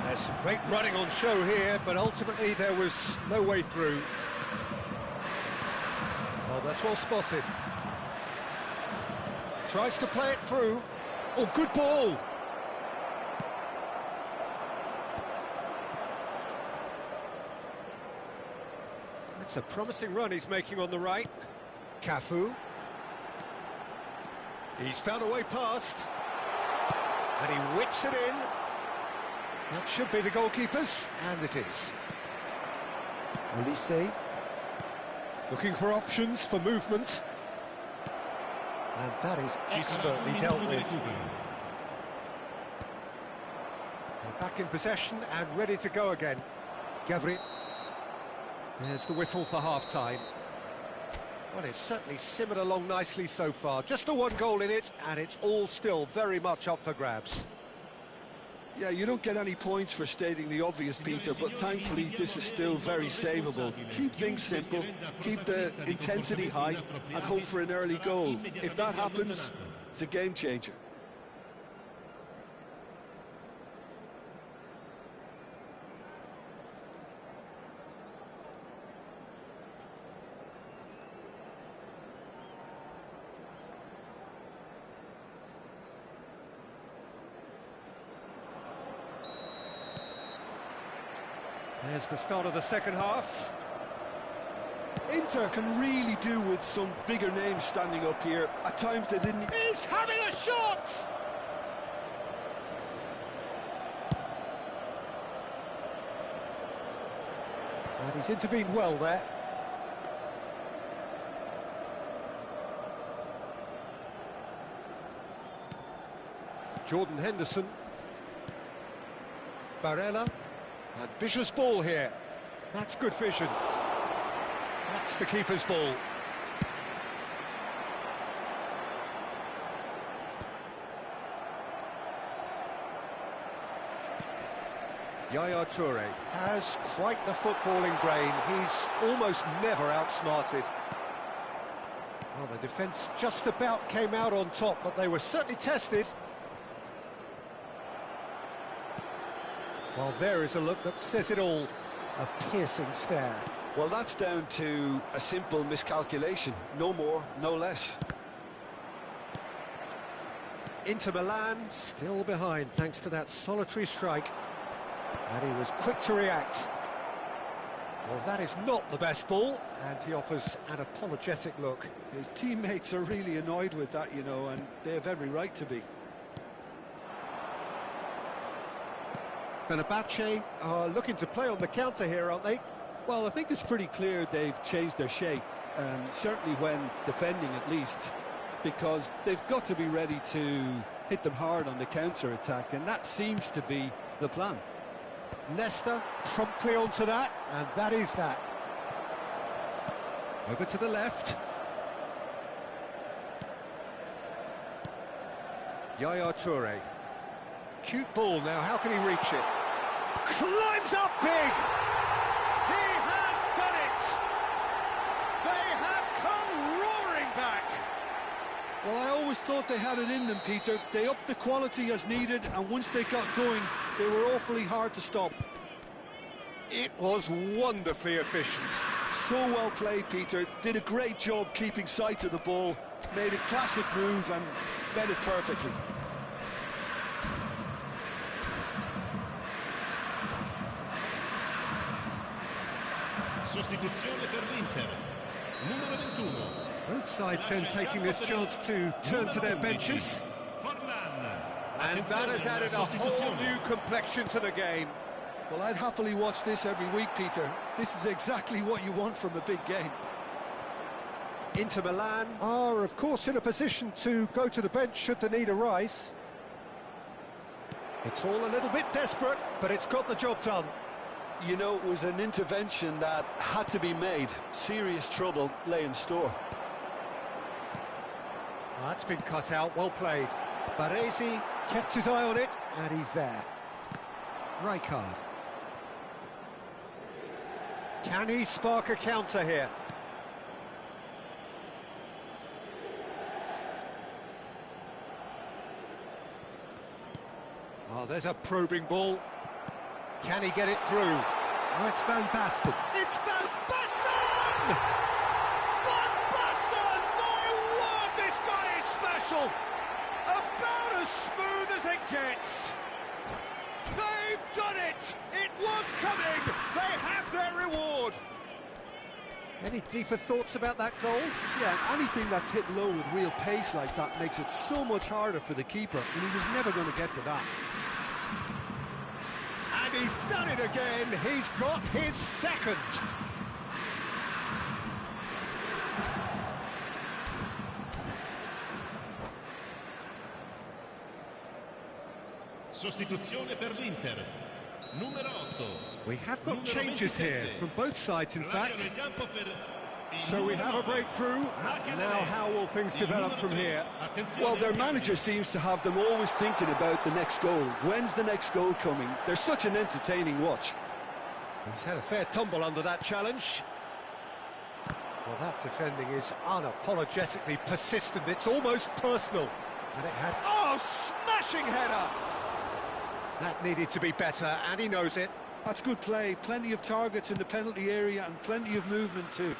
There's some great running on show here, but ultimately there was no way through. Oh, that's well spotted. Tries to play it through. Oh, good ball. That's a promising run he's making on the right. Cafu. He's found a way past. And he whips it in. That should be the goalkeeper's, and it is. Olise. Looking for options for movement. And that is expertly dealt with. They're back in possession and ready to go again. Gabriel. There's the whistle for half-time. Well, it's certainly simmered along nicely so far. Just the one goal in it, and it's all still very much up for grabs. Yeah, you don't get any points for stating the obvious, Peter, but thankfully this is still very savable. Keep things simple, keep the intensity high, and hope for an early goal. If that happens, it's a game changer. There's the start of the second half. Inter can really do with some bigger names standing up here. At times they didn't... He's having a shot! And he's intervened well there. Jordan Henderson. Barella. Ambitious ball here. That's good vision. That's the keeper's ball. Yaya Toure has quite the footballing brain. He's almost never outsmarted. Well, the defence just about came out on top, but they were certainly tested. Well, there is a look that says it all. A piercing stare. Well, that's down to a simple miscalculation. No more, no less. Inter Milan still behind thanks to that solitary strike. And he was quick to react. Well, that is not the best ball, and he offers an apologetic look. His teammates are really annoyed with that, you know, and they have every right to be. Fenerbahce are looking to play on the counter here, aren't they? Well, I think it's pretty clear they've changed their shape, certainly when defending at least, because they've got to be ready to hit them hard on the counter-attack, and that seems to be the plan. Nesta promptly onto that, and that is that. Over to the left. Yaya Toure. Cute ball now, how can he reach it? Climbs up big! He has done it! They have come roaring back! Well, I always thought they had it in them, Peter. They upped the quality as needed, and once they got going, they were awfully hard to stop. It was wonderfully efficient. So well played, Peter. Did a great job keeping sight of the ball, made a classic move and read it perfectly. Sostituzione per l'Inter. Numero 21. Both sides then taking this chance to turn to their benches. And that has added a whole new complexion to the game. Well, I'd happily watch this every week, Peter. This is exactly what you want from a big game. Inter Milan are, of course, in a position to go to the bench should the need arise. It's all a little bit desperate, but it's got the job done. You know, it was an intervention that had to be made. Serious trouble lay in store. That's been cut out, well played. Baresi kept his eye on it, and he's there. Rijkaard. Can he spark a counter here? Oh, there's a probing ball. Can he get it through? Oh, it's Van Basten. It's Van Basten! Van Basten! My word, this guy is special! About as smooth as it gets. They've done it! It was coming! They have their reward! Any deeper thoughts about that goal? Yeah, anything that's hit low with real pace like that makes it so much harder for the keeper, and he was never going to get to that. And he's done it again. He's got his second. Sostituzione per l'Inter. Numero 8. We have got Numero changes 27. here from both sides, in fact. Lasciano il campo per il So we have a numero 9. breakthrough. Now how will things Il develop numero from 3. here? Attenzione, Well, their cambio. manager seems to have them always thinking about the next goal. When's the next goal coming? They're such an entertaining watch. He's had a fair tumble under that challenge. Well, that defending is unapologetically persistent. It's almost personal. And it had... Oh, smashing header! That needed to be better, and he knows it. That's good play. Plenty of targets in the penalty area and plenty of movement too.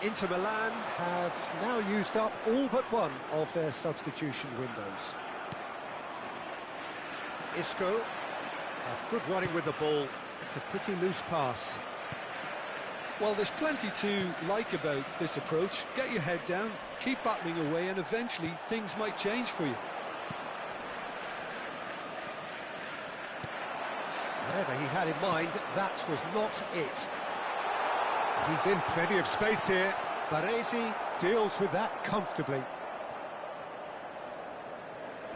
Inter Milan have now used up all but one of their substitution windows. Isco has good running with the ball. It's a pretty loose pass. Well, there's plenty to like about this approach. Get your head down, keep battling away, and eventually things might change for you. Whatever he had in mind, that was not it. He's in plenty of space here. Baresi deals with that comfortably.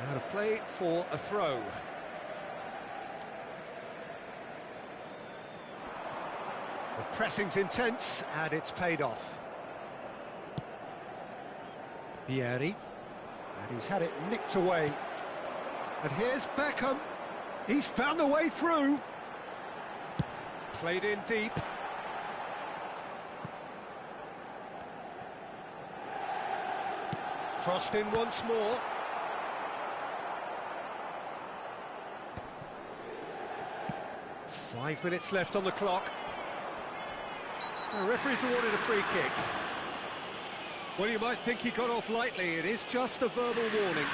Out of play for a throw. The pressing's intense, and it's paid off. Vieri. And he's had it nicked away. And here's Beckham. He's found the way through. Played in deep. Crossed in once more. Five minutes left on the clock. The referee's awarded a free kick. Well, you might think he got off lightly. It is just a verbal warning.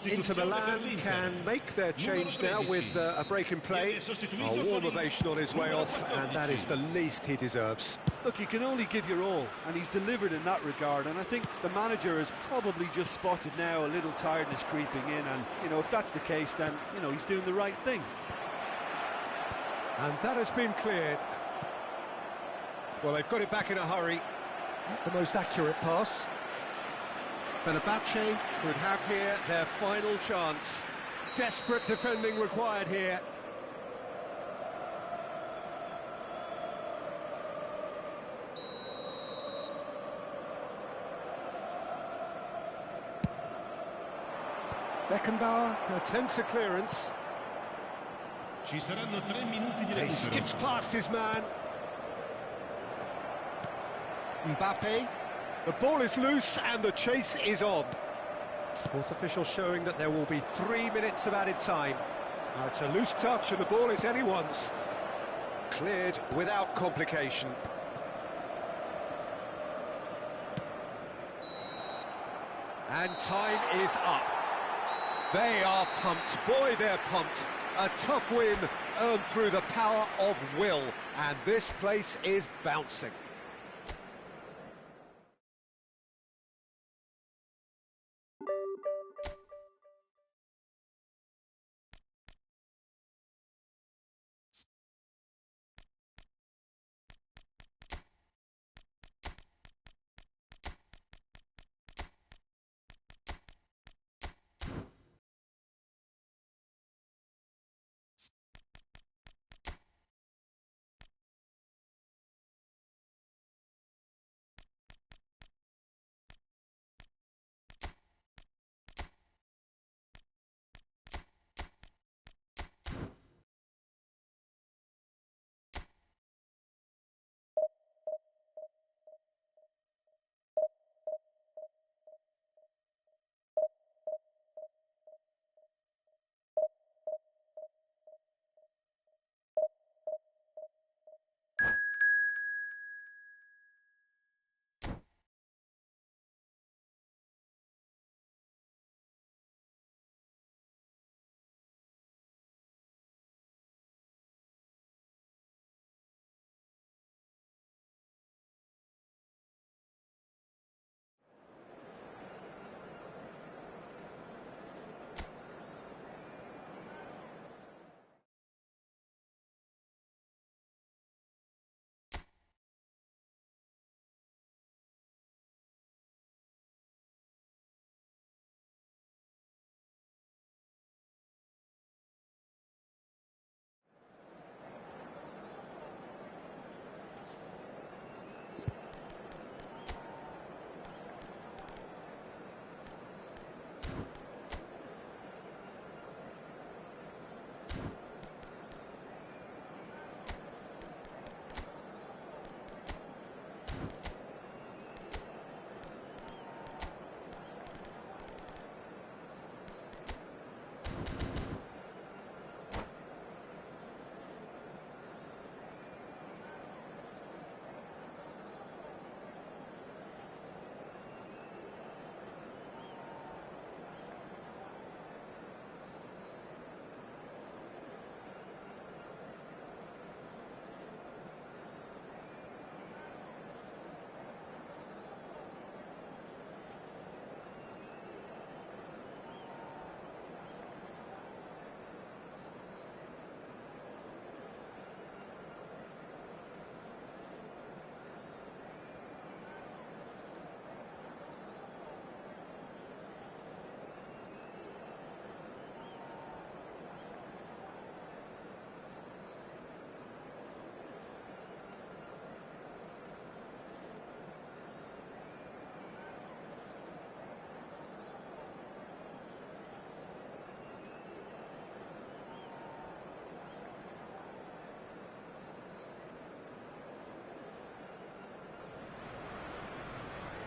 Inter Milan can make their change now with a break in play. A warm ovation on his way off, and that is the least he deserves. Look, you can only give your all, and he's delivered in that regard, and I think the manager has probably just spotted now a little tiredness creeping in, and, you know, if that's the case, then, you know, he's doing the right thing. And that has been cleared. Well, they've got it back in a hurry. Not the most accurate pass. Fenerbahce could have here their final chance. Desperate defending required here. Beckenbauer attempts a clearance. Ci saranno 3 minuti di He recupero. skips past his man. Mbappe. The ball is loose and the chase is on. Fourth official showing that there will be 3 minutes of added time. Now it's a loose touch and the ball is anyone's. Cleared without complication. And time is up. They are pumped. Boy, they're pumped. A tough win earned through the power of will. And this place is bouncing.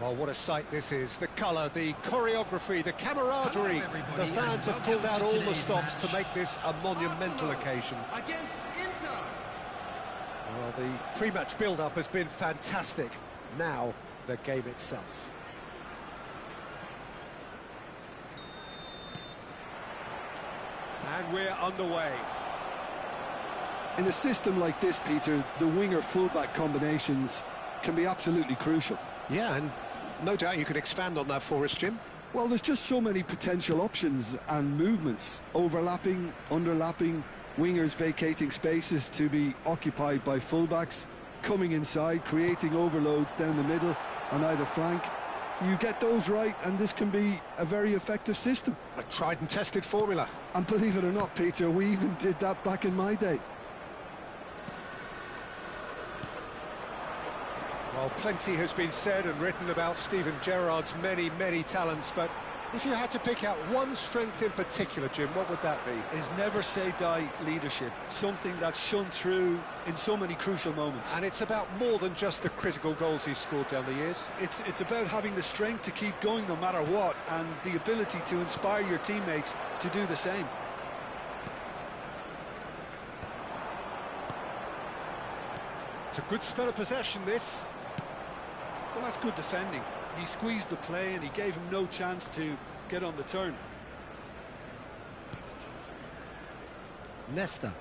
Well, what a sight this is. The colour, the choreography, the camaraderie. Hello, everybody, The fans and have pulled out welcome to all the today's stops to match. make this a monumental Arsenal occasion. Against Inter. Well, the pre-match build-up has been fantastic. Now, the game itself. And we're underway. In a system like this, Peter, the winger-fullback combinations can be absolutely crucial. Yeah, and no doubt you can expand on that for us, Jim. Well, there's just so many potential options and movements, overlapping, underlapping, wingers vacating spaces to be occupied by fullbacks, coming inside, creating overloads down the middle on either flank. You get those right, and this can be a very effective system. A tried and tested formula. And believe it or not, Peter, we even did that back in my day. Well, plenty has been said and written about Steven Gerrard's many, many talents, but if you had to pick out one strength in particular, Jim, what would that be? Is never say die leadership, something that's shone through in so many crucial moments. And it's about more than just the critical goals he's scored down the years. It's about having the strength to keep going no matter what, and the ability to inspire your teammates to do the same. It's a good spell of possession, this. Well, that's good defending. He squeezed the play and he gave him no chance to get on the turn. Nesta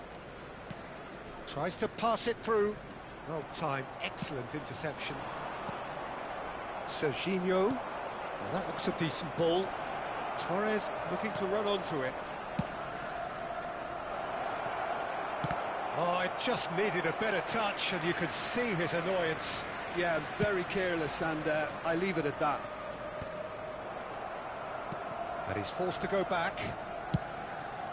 tries to pass it through. Well timed, excellent interception. Serginho. Well, that looks a decent ball. Torres looking to run onto it. Oh, it just needed a better touch, and you could see his annoyance. Yeah, very careless, and I leave it at that. And he's forced to go back.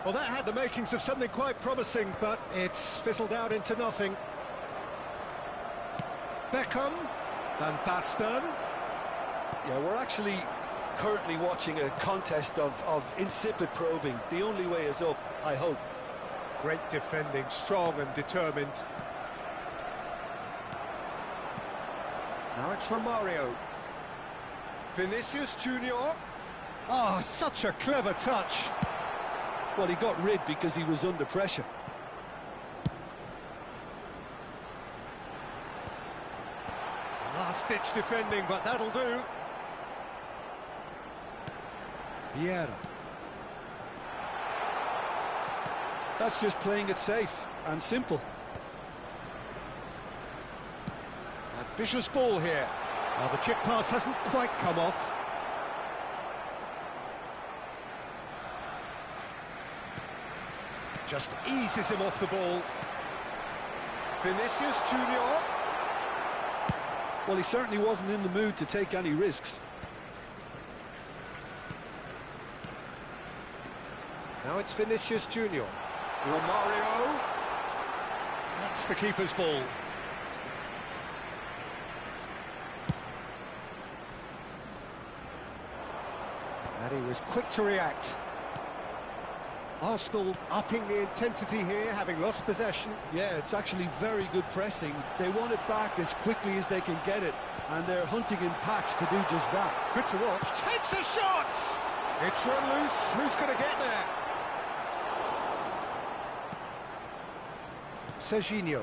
Well, that had the makings of something quite promising, but it's fizzled out into nothing. Beckham, Van Basten. Yeah, we're actually currently watching a contest of insipid probing. The only way is up, I hope. Great defending, strong and determined. Now it's Romario. Vinicius Junior. Oh, such a clever touch. Well, he got rid because he was under pressure. Last-ditch defending, but that'll do. Vieira. That's just playing it safe and simple. Ambitious ball here. Now the chip pass hasn't quite come off. Just eases him off the ball. Vinicius Junior. Well, he certainly wasn't in the mood to take any risks. Now it's Vinicius Junior. Romario. That's the keeper's ball. And he was quick to react. Arsenal upping the intensity here, having lost possession. Yeah, it's actually very good pressing. They want it back as quickly as they can get it, and they're hunting in packs to do just that. Good to watch. Takes a shot! It's run loose. Who's going to get there? Serginho.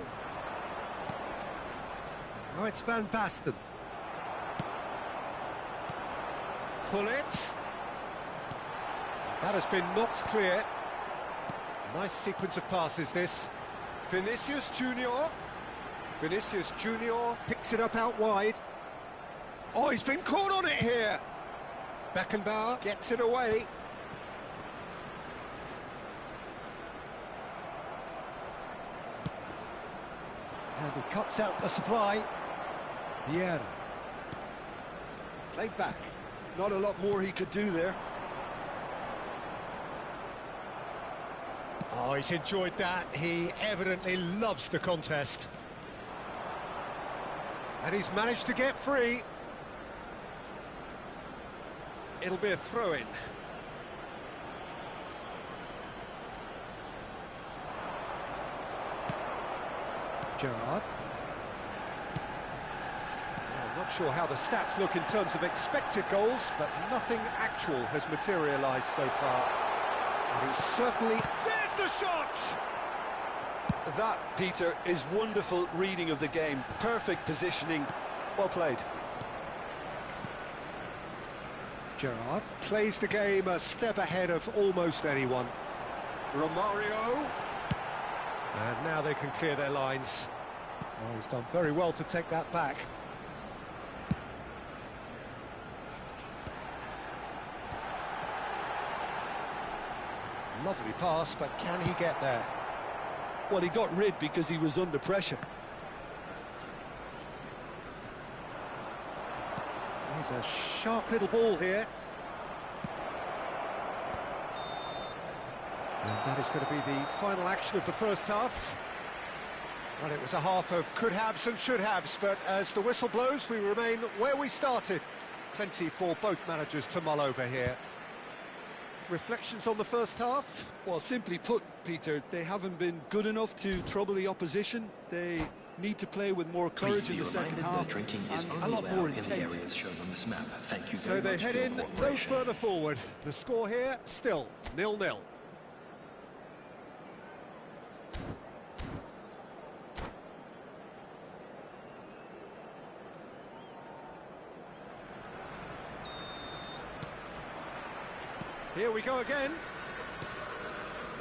Now it's Van Basten. Gullit. That has been knocked clear. Nice sequence of passes, this. Vinicius Junior. Vinicius Junior picks it up out wide. Oh, he's been caught on it here. Beckenbauer gets it away. And he cuts out the supply. Vieira. Played back. Not a lot more he could do there. Oh, he's enjoyed that. He evidently loves the contest. And he's managed to get free. It'll be a throw-in. Gerrard. Oh, Not sure how the stats look in terms of expected goals, but nothing actual has materialised so far. And he's certainly... There's the shot! That, Peter, is wonderful reading of the game. Perfect positioning. Well played. Gerrard plays the game a step ahead of almost anyone. Romario. And now they can clear their lines. Oh, he's done very well to take that back. Lovely pass, but can he get there? Well, he got rid because he was under pressure. He's a sharp little ball here. And that is going to be the final action of the first half. Well, it was a half of could-haves and should-haves, but as the whistle blows, we remain where we started. Plenty for both managers to mull over here. Reflections on the first half? Well, simply put, Peter, they haven't been good enough to trouble the opposition. They need to play with more courage in the second half and a lot more intent. So they head in no further forward. The score here, still 0-0. Here we go again.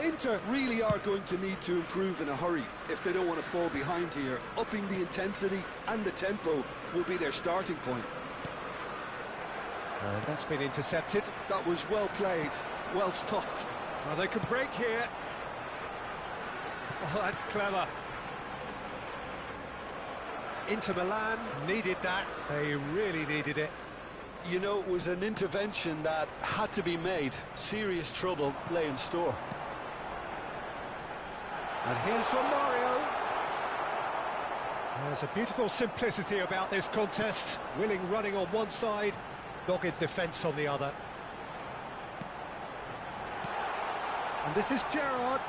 Inter really are going to need to improve in a hurry if they don't want to fall behind here. Upping the intensity and the tempo will be their starting point. And that's been intercepted. That was well played, well stopped. Well, they can break here. Oh, that's clever. Inter Milan needed that. They really needed it. You know, it was an intervention that had to be made. Serious trouble lay in store. And here's Romario. There's a beautiful simplicity about this contest. Willing running on one side, dogged defence on the other. And this is Gerrard.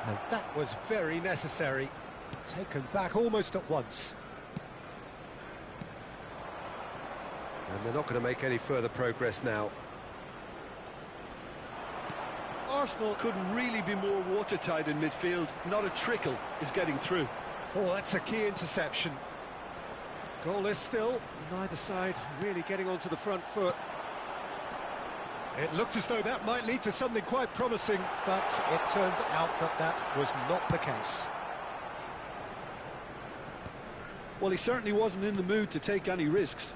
And that was very necessary. Taken back almost at once. And they're not going to make any further progress now. Arsenal couldn't really be more watertight in midfield. Not a trickle is getting through. Oh, that's a key interception. Goalless still. Neither side really getting onto the front foot. It looked as though that might lead to something quite promising, but it turned out that that was not the case. Well, he certainly wasn't in the mood to take any risks.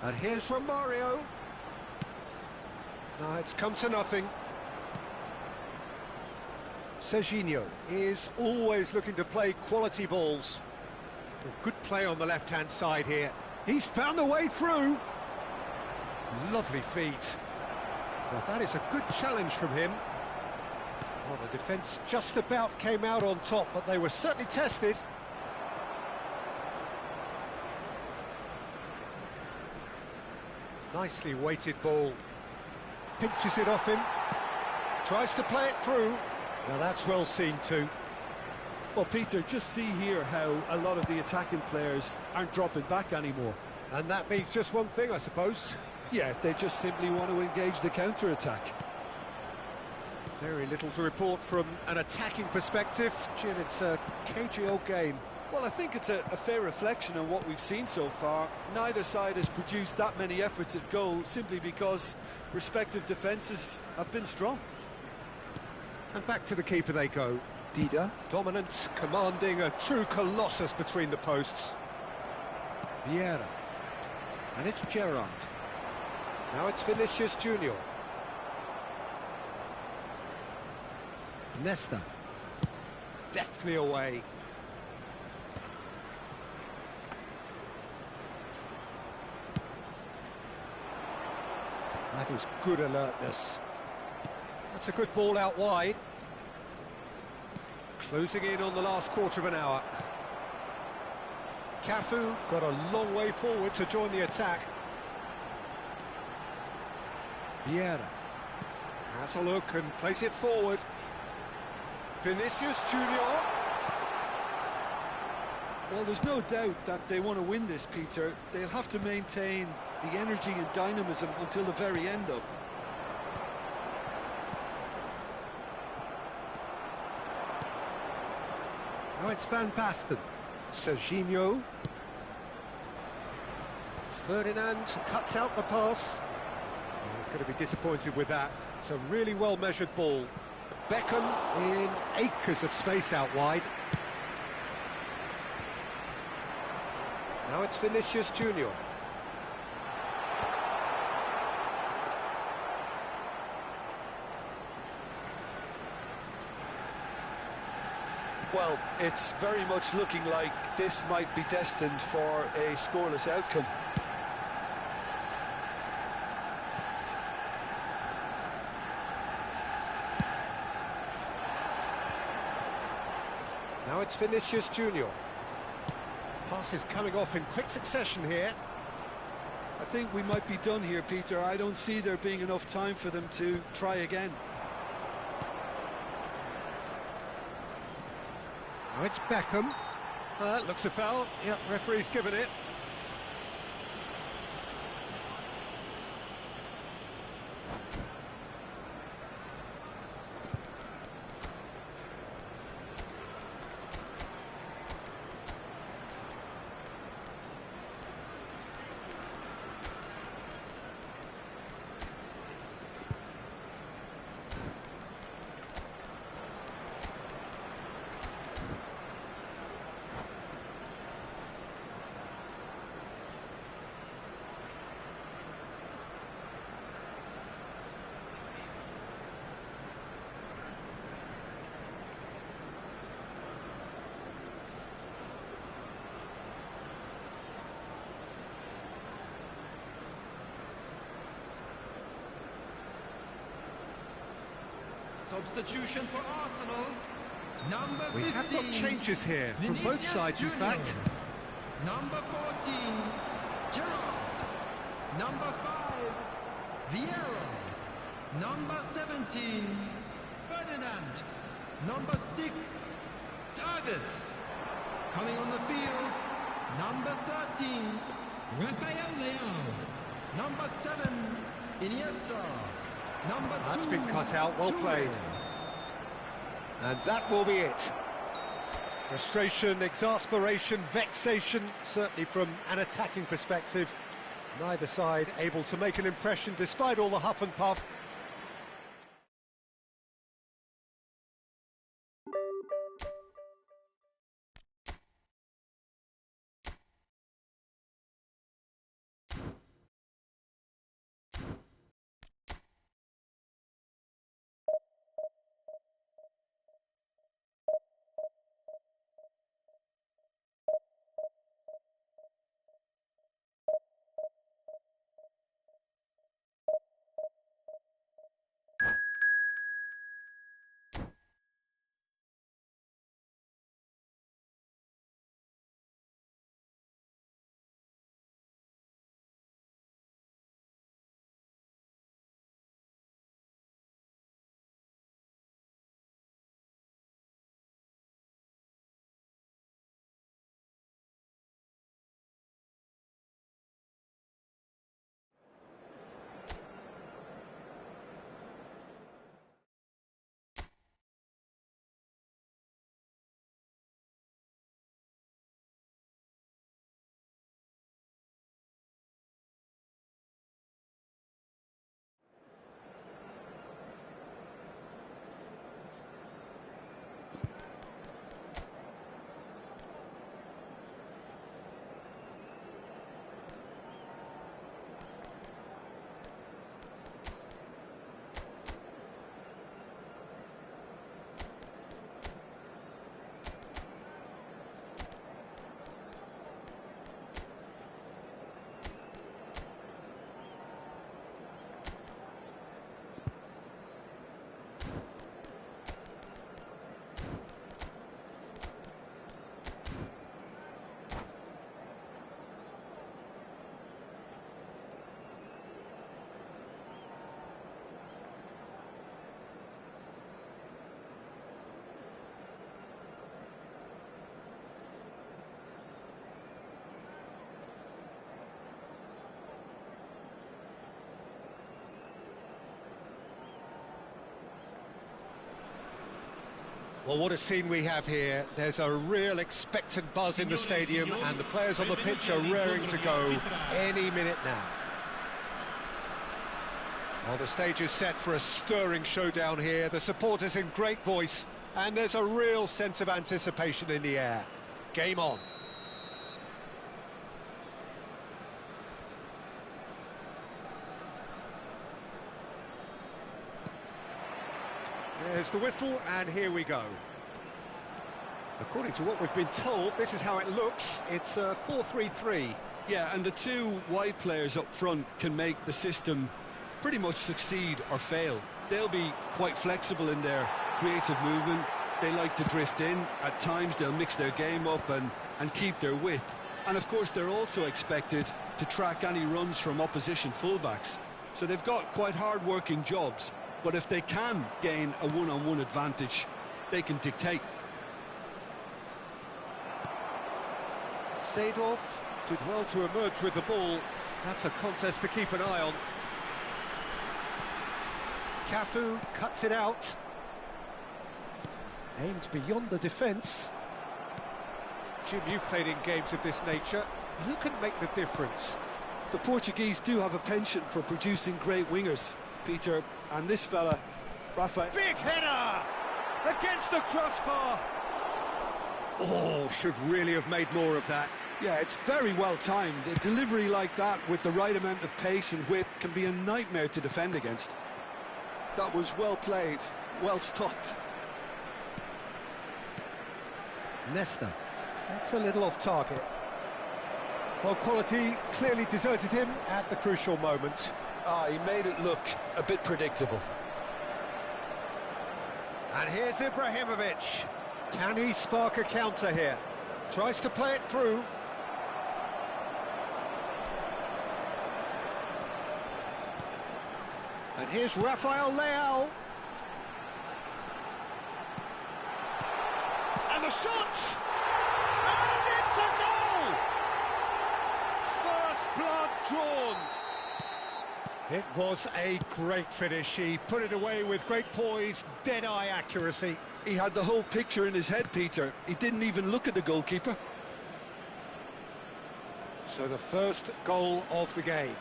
And here's Romario. No, it's come to nothing. Serginho is always looking to play quality balls. Good play on the left-hand side here. He's found a way through. Lovely feet. Well, that is a good challenge from him. Well, the defence just about came out on top, but they were certainly tested. Nicely weighted ball. Pinches it off him. Tries to play it through. Now that's well seen too. Well, Peter, just see here how a lot of the attacking players aren't dropping back anymore. And that means just one thing, I suppose. Yeah, they just simply want to engage the counter-attack. Very little to report from an attacking perspective. Jim, it's a cagey old game. Well, I think it's a fair reflection on what we've seen so far. Neither side has produced that many efforts at goal simply because respective defences have been strong. And back to the keeper they go. Dida, dominant, commanding, a true colossus between the posts. Vieira. And it's Gerrard. Now it's Vinicius Junior. Nesta. Deftly away. That is good alertness. That's a good ball out wide. Closing in on the last quarter of an hour. Cafu got a long way forward to join the attack. Vieira has a look and plays it forward. Vinicius Junior. Well, there's no doubt that they want to win this, Peter. They'll have to maintain the energy and dynamism until the very end, though. Now it's Van Basten. Serginho. Ferdinand cuts out the pass. Oh, he's going to be disappointed with that. It's a really well-measured ball. Beckham in acres of space out wide. Now it's Vinicius Junior. Well, it's very much looking like this might be destined for a scoreless outcome. Now it's Vinicius Junior. Passes coming off in quick succession here. I think we might be done here, Peter. I don't see there being enough time for them to try again. Now it's Beckham. Looks a foul. Yeah, referee's given it. Substitution for Arsenal. Number 15. We have got changes here from both sides, in fact. Number 14, Gerrard. Number 5, Vieira. Number 17, Ferdinand. Number 6, Targets. Coming on the field, number 13, Rafael Leao. Number 7, Iniesta. Number 2, That's been cut out, well played. And that will be it. Frustration, exasperation, vexation, certainly from an attacking perspective. Neither side able to make an impression despite all the huff and puff. Well, what a scene we have here. There's a real expectant buzz in the stadium, and the players on the pitch are raring to go any minute now. Well, the stage is set for a stirring showdown here. The supporters in great voice, and there's a real sense of anticipation in the air. Game on. There's the whistle, and here we go. According to what we've been told, this is how it looks. It's a 4-3-3. Yeah, and the two wide players up front can make the system pretty much succeed or fail. They'll be quite flexible in their creative movement. They like to drift in. At times they'll mix their game up and keep their width. And of course they're also expected to track any runs from opposition fullbacks. So they've got quite hard-working jobs. But if they can gain a one-on-one advantage, they can dictate. Seedorf did well to emerge with the ball. That's a contest to keep an eye on. Cafu cuts it out. Aimed beyond the defence. Jim, you've played in games of this nature. Who can make the difference? The Portuguese do have a penchant for producing great wingers, Peter, and this fella, Rafael... Big header! Against the crossbar! Oh, should really have made more of that. Yeah, it's very well timed. A delivery like that with the right amount of pace and whip can be a nightmare to defend against. That was well played, well stopped. Nesta, that's a little off target. Well, quality clearly deserted him at the crucial moment. He made it look a bit predictable. And here's Ibrahimovic. Can he spark a counter here? Tries to play it through. And here's Rafael Leao. And the shot! And it's a goal! First blood drawn. It was a great finish. He put it away with great poise, dead-eye accuracy. He had the whole picture in his head, Peter. He didn't even look at the goalkeeper. So the first goal of the game.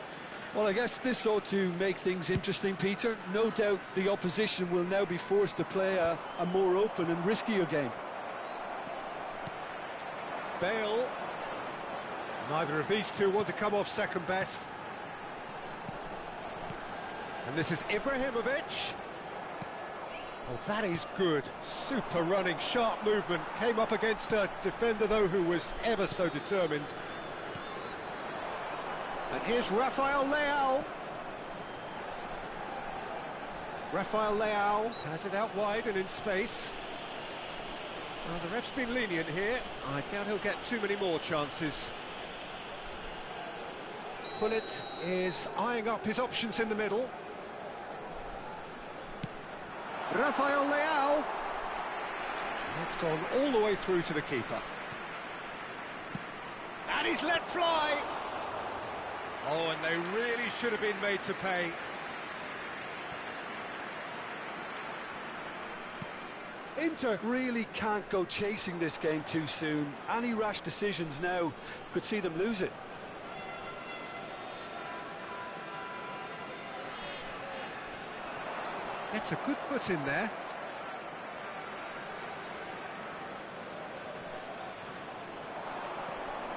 Well, I guess this ought to make things interesting, Peter. No doubt the opposition will now be forced to play a more open and riskier game. Bale. Neither of these two want to come off second best. And this is Ibrahimovic. Oh, that is good. Super running, sharp movement. Came up against a defender, though, who was ever so determined. And here's Rafael Leao. Rafael Leao has it out wide and in space. Well, the ref's been lenient here. I doubt he'll get too many more chances. Gullit is eyeing up his options in the middle. Rafael Leao. It's gone all the way through to the keeper. And he's let fly. Oh, and they really should have been made to pay. Inter really can't go chasing this game too soon. Any rash decisions now could see them lose it. It's a good foot in there.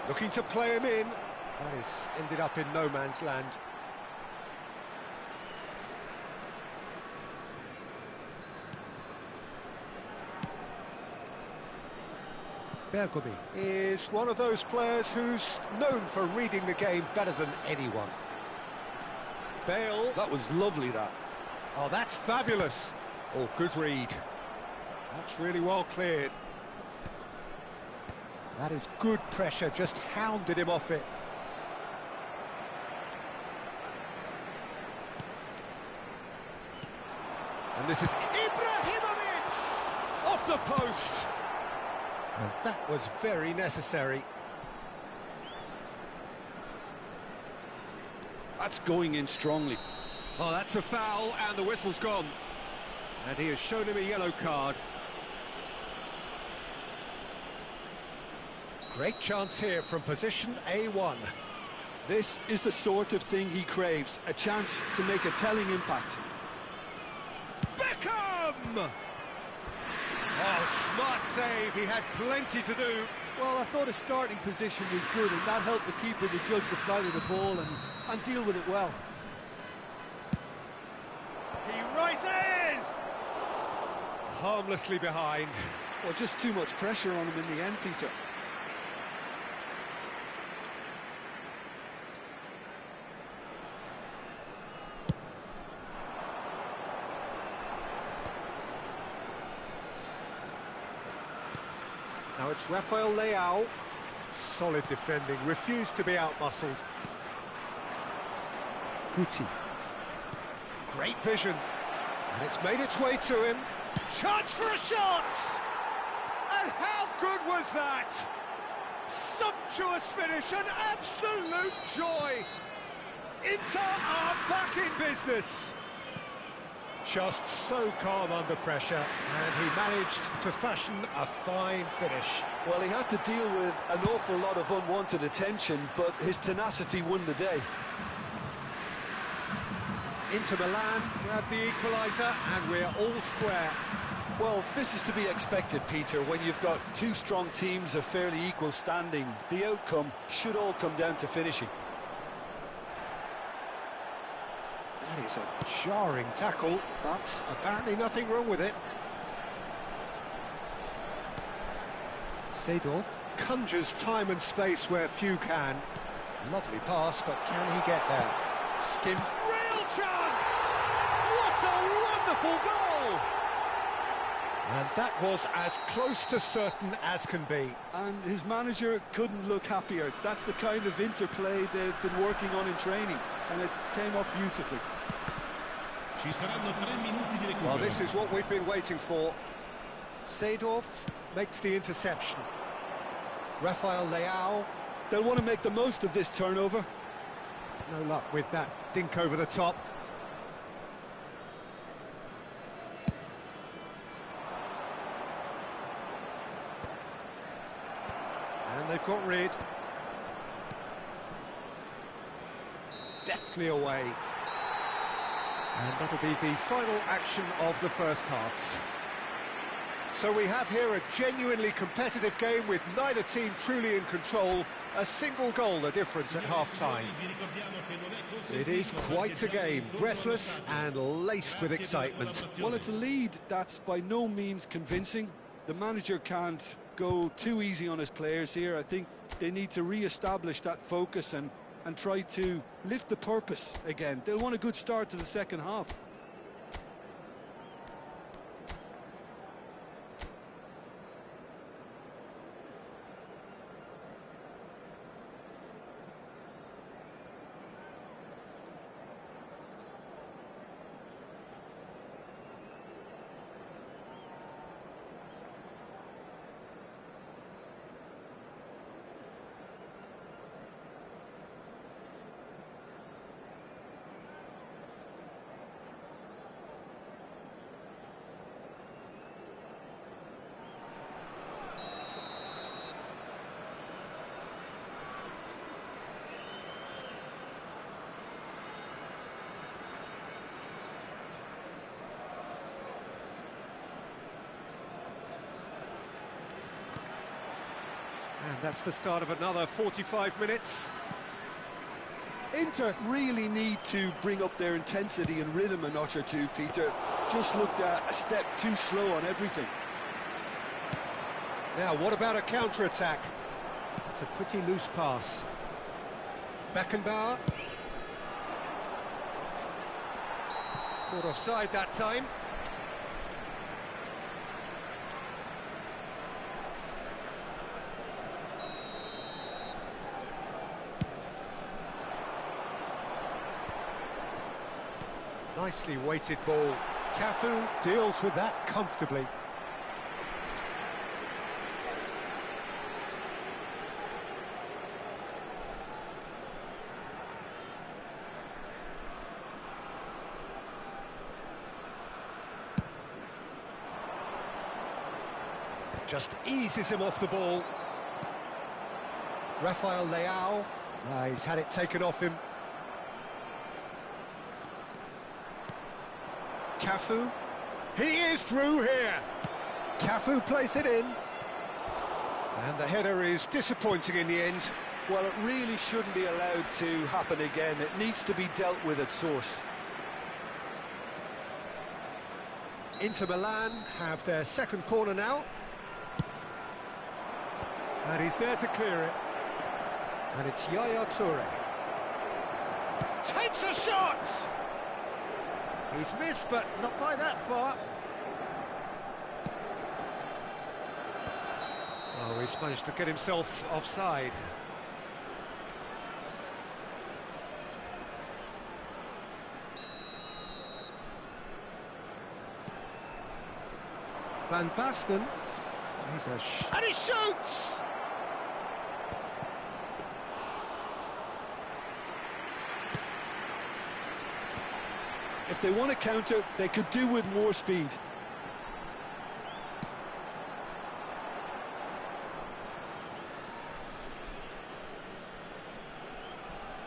Looking to play him in. That is ended up in no man's land. Bergomi is one of those players who's known for reading the game better than anyone. Bale. That was lovely, that. Oh, that's fabulous. Oh, good read. That's really well cleared. That is good pressure, just hounded him off it. And this is Ibrahimovic! Off the post! And that was very necessary. That's going in strongly. Oh, that's a foul, and the whistle's gone. And he has shown him a yellow card. Great chance here from position A1. This is the sort of thing he craves, a chance to make a telling impact. Beckham! Oh, smart save, he had plenty to do. Well, I thought his starting position was good, and that helped the keeper to judge the flight of the ball and deal with it well. He rises! Harmlessly behind. Well, just too much pressure on him in the end, Peter. Now it's Rafael Leao. Solid defending, refused to be outmuscled. Guti. Great vision. And it's made its way to him. Chance for a shot! And how good was that? Sumptuous finish, an absolute joy. Inter are back in business. Just so calm under pressure, and he managed to fashion a fine finish. Well, he had to deal with an awful lot of unwanted attention, but his tenacity won the day. Inter Milan grabbed the equaliser, and we're all square. Well, this is to be expected, Peter. When you've got two strong teams of fairly equal standing, the outcome should all come down to finishing. That is a jarring tackle, but apparently nothing wrong with it. Seedorf conjures time and space where few can. Lovely pass, but can he get there? Skims. Real chance! What a wonderful goal! And that was as close to certain as can be. And his manager couldn't look happier. That's the kind of interplay they've been working on in training, and it came off beautifully. Well, this is what we've been waiting for. Seedorf makes the interception. Rafael Leao. They'll want to make the most of this turnover. No luck with that dink over the top. And they've got rid. Deftly away. And that'll be the final action of the first half. So we have here a genuinely competitive game with neither team truly in control. A single goal the difference at half-time. It is quite a game, breathless and laced with excitement. Well, it's a lead that's by no means convincing. The manager can't go too easy on his players here. I think they need to re-establish that focus and try to lift the purpose again. They'll want a good start to the second half. And that's the start of another 45 minutes. Inter really need to bring up their intensity and rhythm a notch or two, Peter. Just looked a step too slow on everything. Now, what about a counter-attack? It's a pretty loose pass. Beckenbauer. Caught offside that time. Nicely weighted ball. Cafu deals with that comfortably. Just eases him off the ball. Rafael Leao. He's had it taken off him. Cafu. He is through here. Cafu plays it in. And the header is disappointing in the end. Well, it really shouldn't be allowed to happen again. It needs to be dealt with at source. Inter Milan have their second corner now. And he's there to clear it. And it's Yaya Toure. Takes a shot! He's missed, but not by that far. Oh, he's managed to get himself offside. Van Basten. He's and he shoots! If they want to counter, they could do with more speed.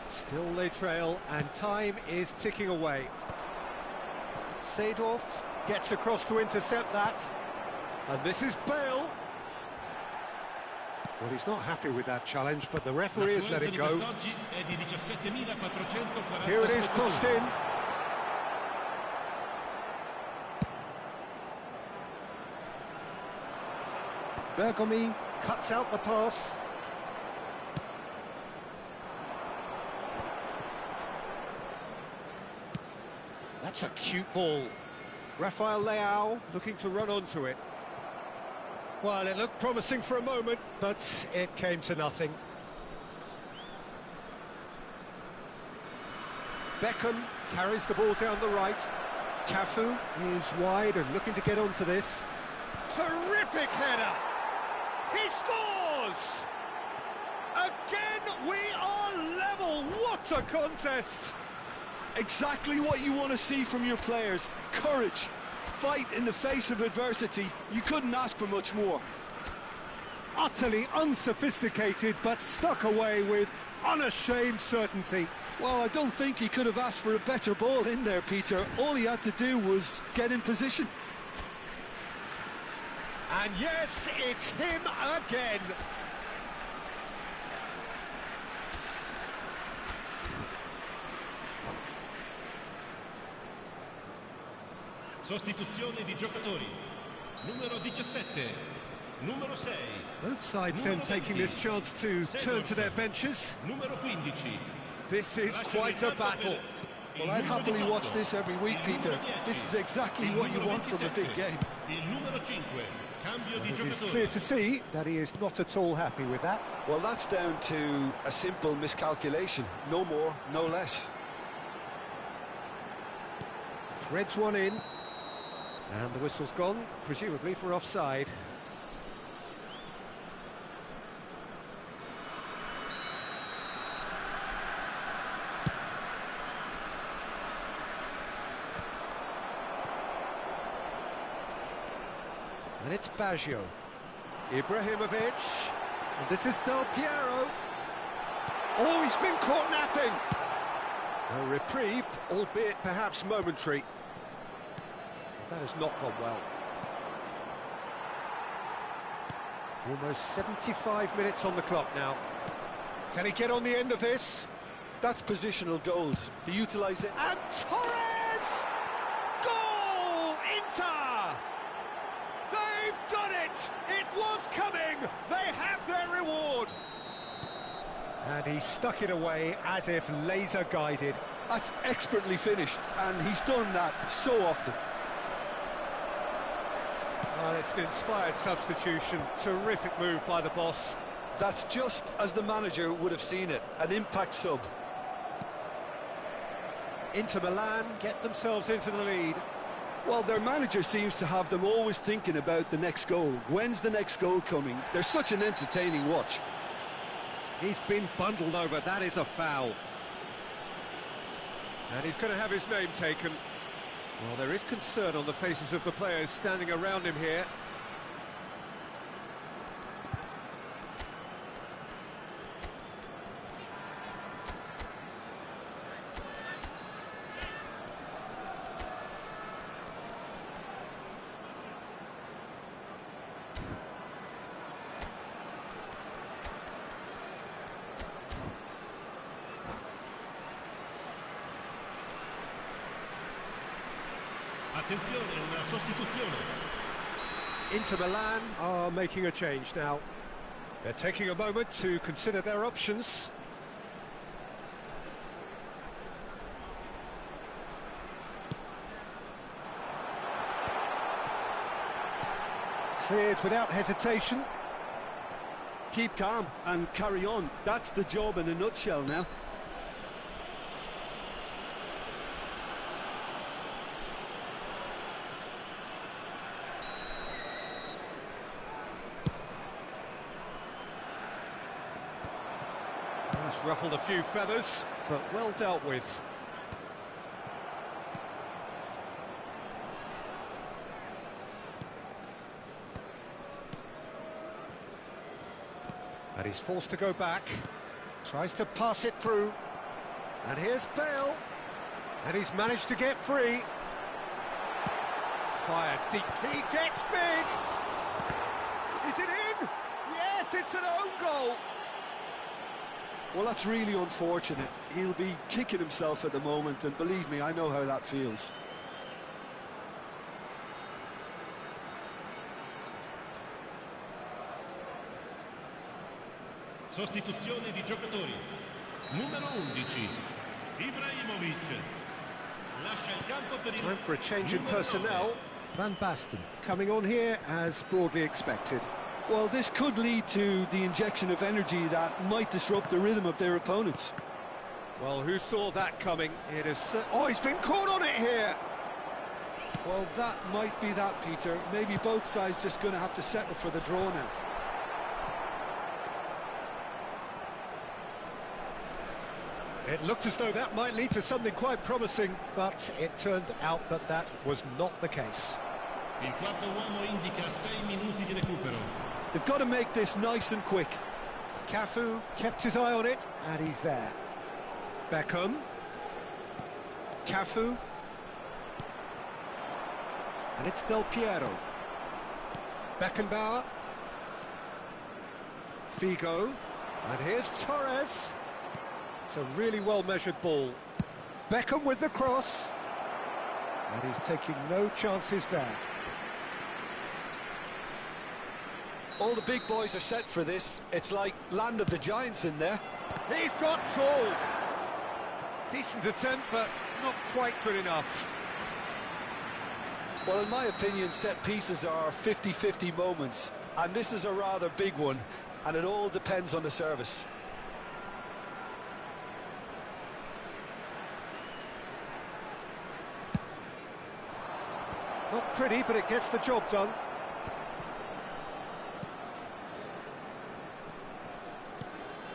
Still they trail, and time is ticking away. Seedorf gets across to intercept that. And this is Bale. Well, he's not happy with that challenge, but the referee has let it go. Here it is, crossed in. Bergomi cuts out the pass. That's a cute ball. Rafael Leao looking to run onto it. Well, it looked promising for a moment, but it came to nothing. Beckham carries the ball down the right. Cafu is wide and looking to get onto this. Terrific header! He scores! Again, we are level! What a contest! Exactly what you want to see from your players. Courage, fight in the face of adversity. You couldn't ask for much more. Utterly unsophisticated, but stuck away with unashamed certainty. Well, I don't think he could have asked for a better ball in there, Peter. All he had to do was get in position. And yes, it's him again. Sostituzione di giocatori. Numero 17, numero 6. Both sides then taking this chance to turn to their benches. Numero 15. This is quite a battle. Well, I'd happily watch this every week, Peter. This is exactly what you want from a big game. Il numero 5, cambio di It is giocatori. clear to see that he is not at all happy with that. Well, that's down to a simple miscalculation. No more, no less. Threads one in. And the whistle's gone, presumably for offside. And it's Baggio. Ibrahimovic. And this is Del Piero. Oh, he's been caught napping. A reprieve, albeit perhaps momentary. That has not gone well. Almost 75 minutes on the clock now. Can he get on the end of this? That's positional gold. The utilising. And Torres! Goal! Inter! They've done it! It was coming! They have their reward! And he stuck it away as if laser-guided. That's expertly finished, and he's done that so often. Well, it's an inspired substitution. Terrific move by the boss. That's just as the manager would have seen it, an impact sub. Inter Milan get themselves into the lead. Well, their manager seems to have them always thinking about the next goal. When's the next goal coming? They're such an entertaining watch. He's been bundled over, that is a foul. And he's going to have his name taken. Well, there is concern on the faces of the players standing around him here. Attenzione, una sostituzione. Inter Milan are making a change now. They're taking a moment to consider their options. Cleared without hesitation. Keep calm and carry on. That's the job in a nutshell now. That's ruffled a few feathers, but well dealt with. And he's forced to go back. Tries to pass it through. And here's Bale. And he's managed to get free. Fired deep. He gets big. Is it in? Yes, it's an own goal. Well, that's really unfortunate. He'll be kicking himself at the moment, and believe me, I know how that feels. Sostituzione di giocatori. Numero 11, Ibrahimovic. Lascia il campo per il Time for a change in numero personnel. 9. Van Basten coming on here as broadly expected. Well, this could lead to the injection of energy that might disrupt the rhythm of their opponents. Well, who saw that coming? It is. Oh, he's been caught on it here. Well, that might be that, Peter. Maybe both sides just going to have to settle for the draw now. It looked as though that might lead to something quite promising, but it turned out that that was not the case. Il quarto uomo indica 6 minuti di recupero. They've got to make this nice and quick. Cafu kept his eye on it, and he's there. Beckham. Cafu. And it's Del Piero. Beckenbauer. Figo. And here's Torres. It's a really well-measured ball. Beckham with the cross. And he's taking no chances there. All the big boys are set for this. It's like land of the giants in there. He's got tall. Decent attempt, but not quite good enough. Well, in my opinion, set pieces are 50-50 moments, and this is a rather big one, and it all depends on the service. Not pretty, but it gets the job done.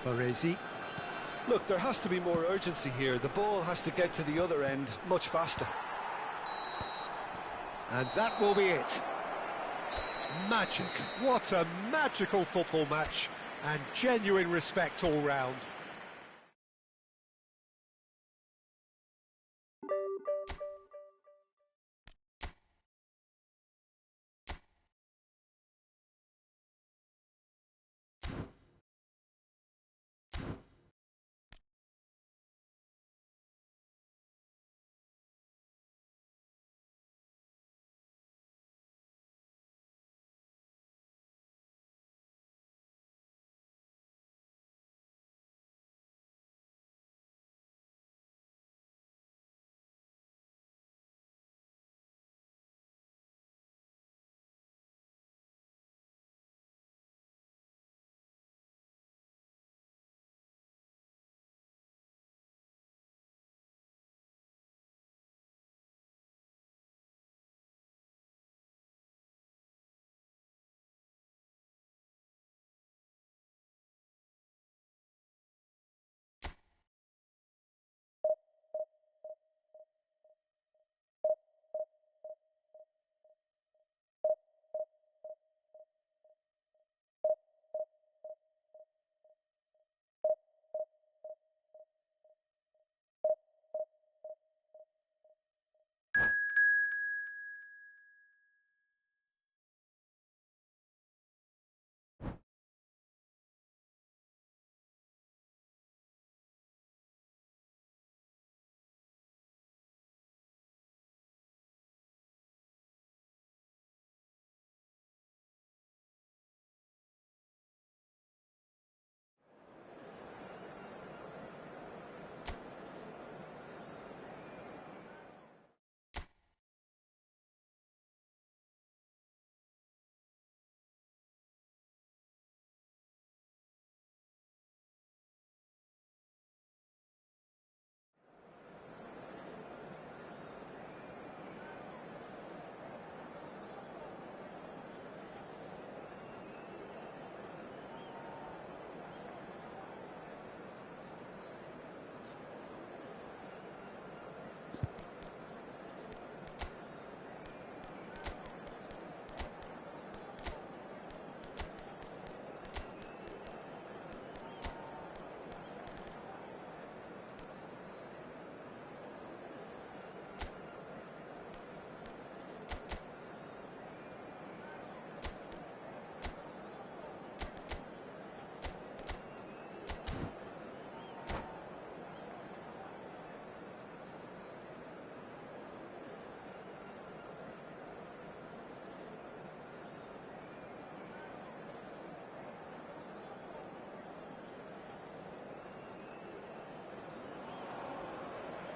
Baresi. Look, there has to be more urgency here. The ball has to get to the other end much faster. And that will be it. Magic. What a magical football match. And genuine respect all round.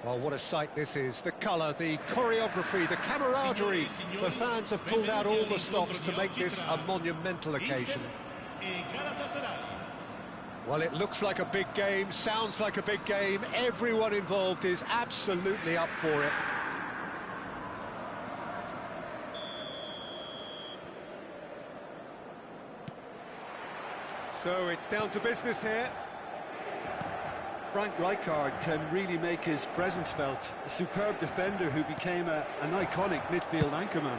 Well, what a sight this is. The colour, the choreography, the camaraderie. The fans have pulled out all the stops to make this a monumental occasion. Well, it looks like a big game, sounds like a big game. Everyone involved is absolutely up for it. So it's down to business here. Frank Rijkaard can really make his presence felt. A superb defender who became an iconic midfield anchorman.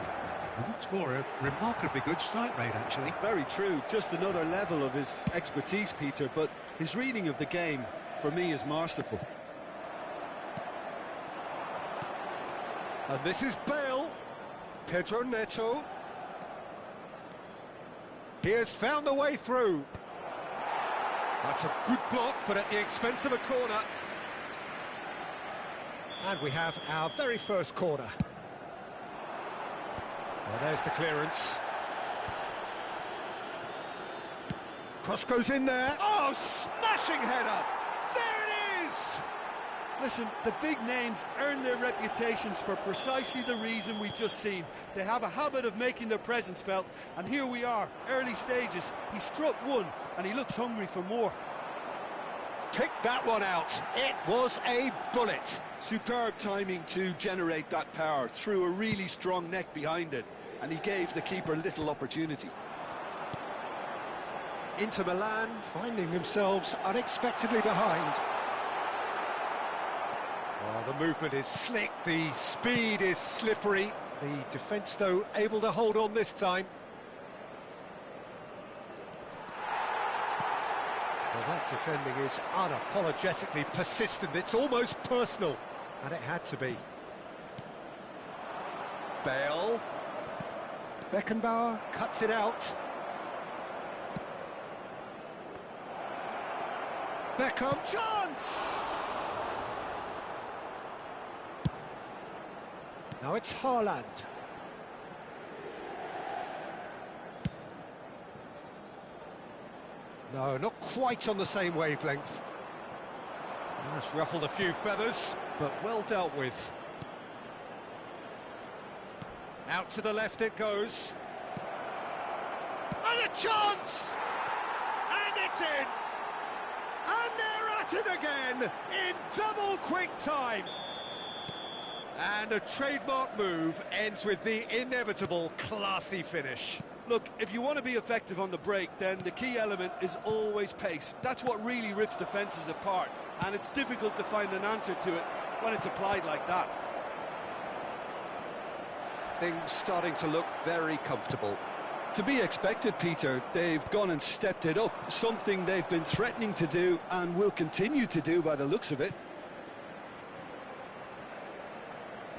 And what's more, a remarkably good strike rate, actually. Very true, just another level of his expertise, Peter, but his reading of the game, for me, is masterful. And this is Bale. Pedro Neto. He has found the way through. That's a good block, but at the expense of a corner. And we have our very first corner. Well, there's the clearance. Cross goes in there. Oh, smashing header! There it is! Listen, the big names earn their reputations for precisely the reason we've just seen. They have a habit of making their presence felt, and here we are, early stages. He struck one, and he looks hungry for more. Pick that one out. It was a bullet. Superb timing to generate that power, threw a really strong neck behind it, and he gave the keeper little opportunity. Inter Milan finding themselves unexpectedly behind. Oh, the movement is slick, the speed is slippery. The defence, though, able to hold on this time. Well, that defending is unapologetically persistent. It's almost personal, and it had to be. Bale. Beckenbauer cuts it out. Beckham, chance! Now it's Haaland. No, not quite on the same wavelength. That's ruffled a few feathers, but well dealt with. Out to the left it goes. And a chance! And it's in! And they're at it again, in double quick time! And a trademark move ends with the inevitable classy finish. Look, if you want to be effective on the break, then the key element is always pace. That's what really rips defences apart, and it's difficult to find an answer to it when it's applied like that. Things starting to look very comfortable. To be expected, Peter. They've gone and stepped it up, something they've been threatening to do and will continue to do by the looks of it.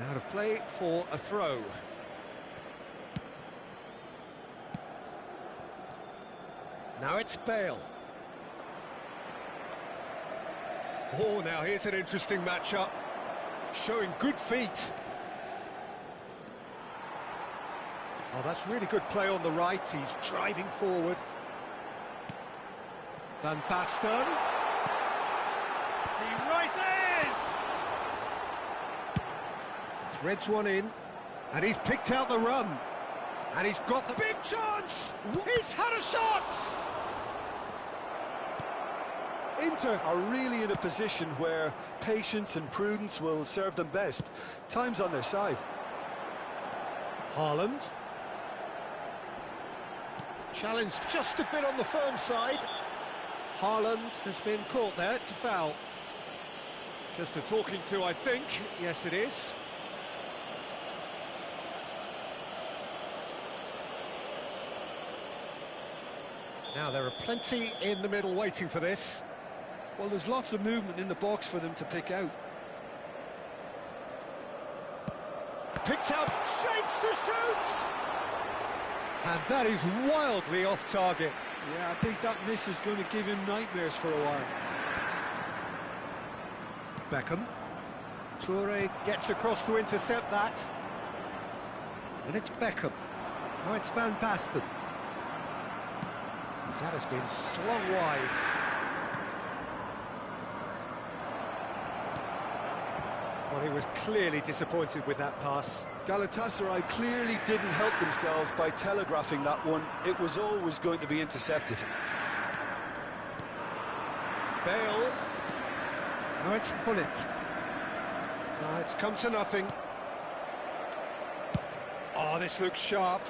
Out of play for a throw. Now it's Bale. Oh, now here's an interesting matchup. Showing good feet. Oh, that's really good play on the right. He's driving forward. Van Basten. He rises! Threads one in. And he's picked out the run. And he's got the big chance! He's had a shot! Inter are really in a position where patience and prudence will serve them best. Time's on their side. Haaland. Challenged just a bit on the firm side. Haaland has been caught there, it's a foul. Just a talking to, I think. Yes, it is. Now, there are plenty in the middle waiting for this. Well, there's lots of movement in the box for them to pick out. Picked out, shapes to shoot! And that is wildly off target. Yeah, I think that miss is going to give him nightmares for a while. Beckham. Toure gets across to intercept that. And it's Beckham. Now it's Van Basten. That has been slung wide. Well, he was clearly disappointed with that pass. Galatasaray clearly didn't help themselves by telegraphing that one. It was always going to be intercepted. Bale. Now it's Hullet. Now it's come to nothing. Oh, this looks sharp.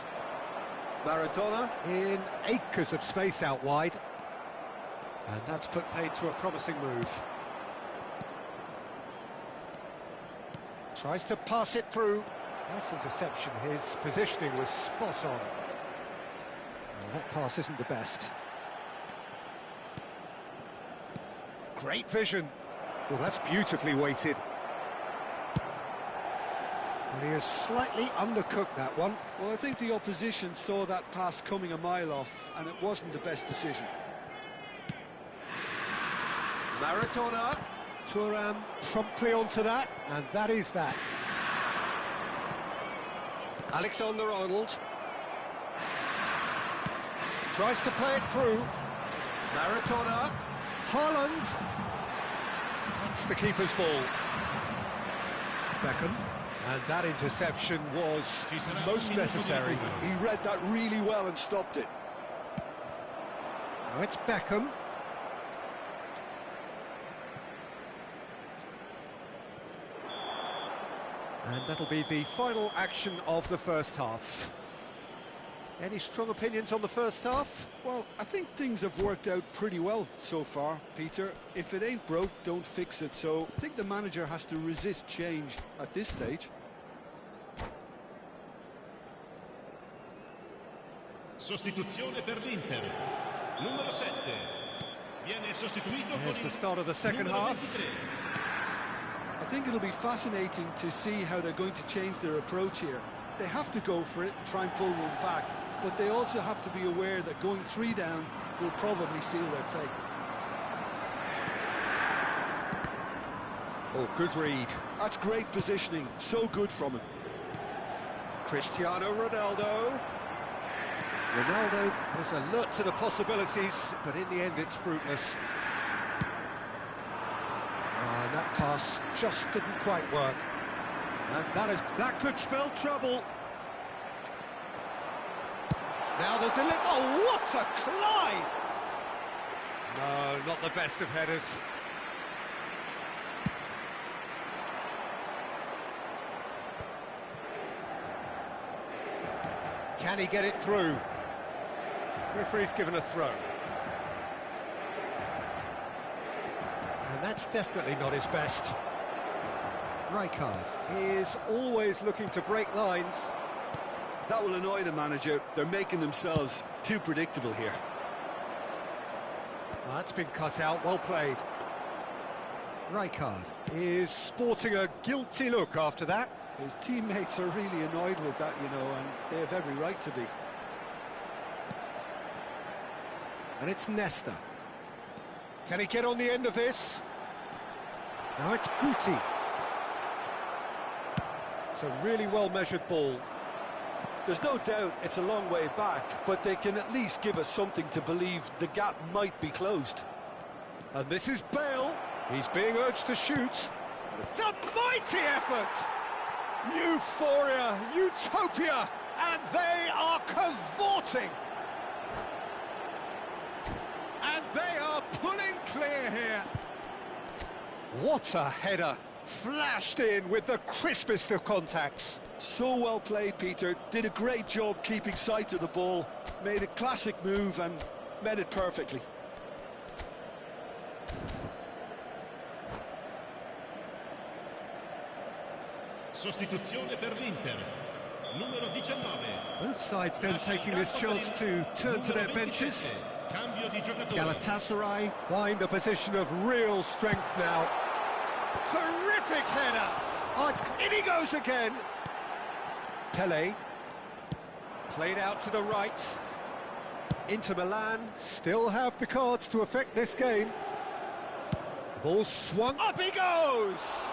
Maradona in acres of space out wide. And that's put paid to a promising move. Tries to pass it through. Nice interception. His positioning was spot on. Well, that pass isn't the best. Great vision. Well, that's beautifully weighted. And he has slightly undercooked that one. Well, I think the opposition saw that pass coming a mile off, and it wasn't the best decision. Maradona. Thuram promptly onto that, and that is that. Alexander-Arnold. Tries to play it through. Maradona. Haaland. That's the keeper's ball. Beckham. And that interception was most necessary. He read that really well and stopped it. Now it's Beckham. And that'll be the final action of the first half. Any strong opinions on the first half? Well, I think things have worked out pretty well so far, Peter. If it ain't broke, don't fix it. So I think the manager has to resist change at this stage. Sostituzione per l'Inter. Numero 7. Viene sostituito con Here's the start of the second numero half. 23. I think it'll be fascinating to see how they're going to change their approach here. They have to go for it, try and pull one back, but they also have to be aware that going 3 down will probably seal their fate. Oh, good read. That's great positioning, so good from him. Cristiano Ronaldo. Ronaldo was alert to the possibilities, but in the end it's fruitless. And that pass just didn't quite work. And that could spell trouble. Now the delivery. Oh, what a climb! No, not the best of headers. Can he get it through? Referee's given a throw. And that's definitely not his best. Rijkaard is always looking to break lines. That will annoy the manager. They're making themselves too predictable here. That's been cut out, well played. Rijkaard is sporting a guilty look after that. His teammates are really annoyed with that, you know, and they have every right to be. And it's Nesta. Can he get on the end of this? Now it's Guti. It's a really well-measured ball. There's no doubt it's a long way back, but they can at least give us something to believe the gap might be closed. And this is Bale. He's being urged to shoot. It's a mighty effort! Euphoria, utopia, and they are cavorting. And they are pulling clear here. What a header. Flashed in with the crispest of contacts. So well played, Peter. Did a great job keeping sight of the ball. Made a classic move and met it perfectly. Sostituzione per l'Inter. Numero 19. Both sides then taking this chance to turn to their benches. Cambio di giocatore. Galatasaray find a position of real strength now. Terrific header! Oh, in he goes again! Pele. Played out to the right. Inter Milan still have the cards to affect this game. Ball swung, up he goes!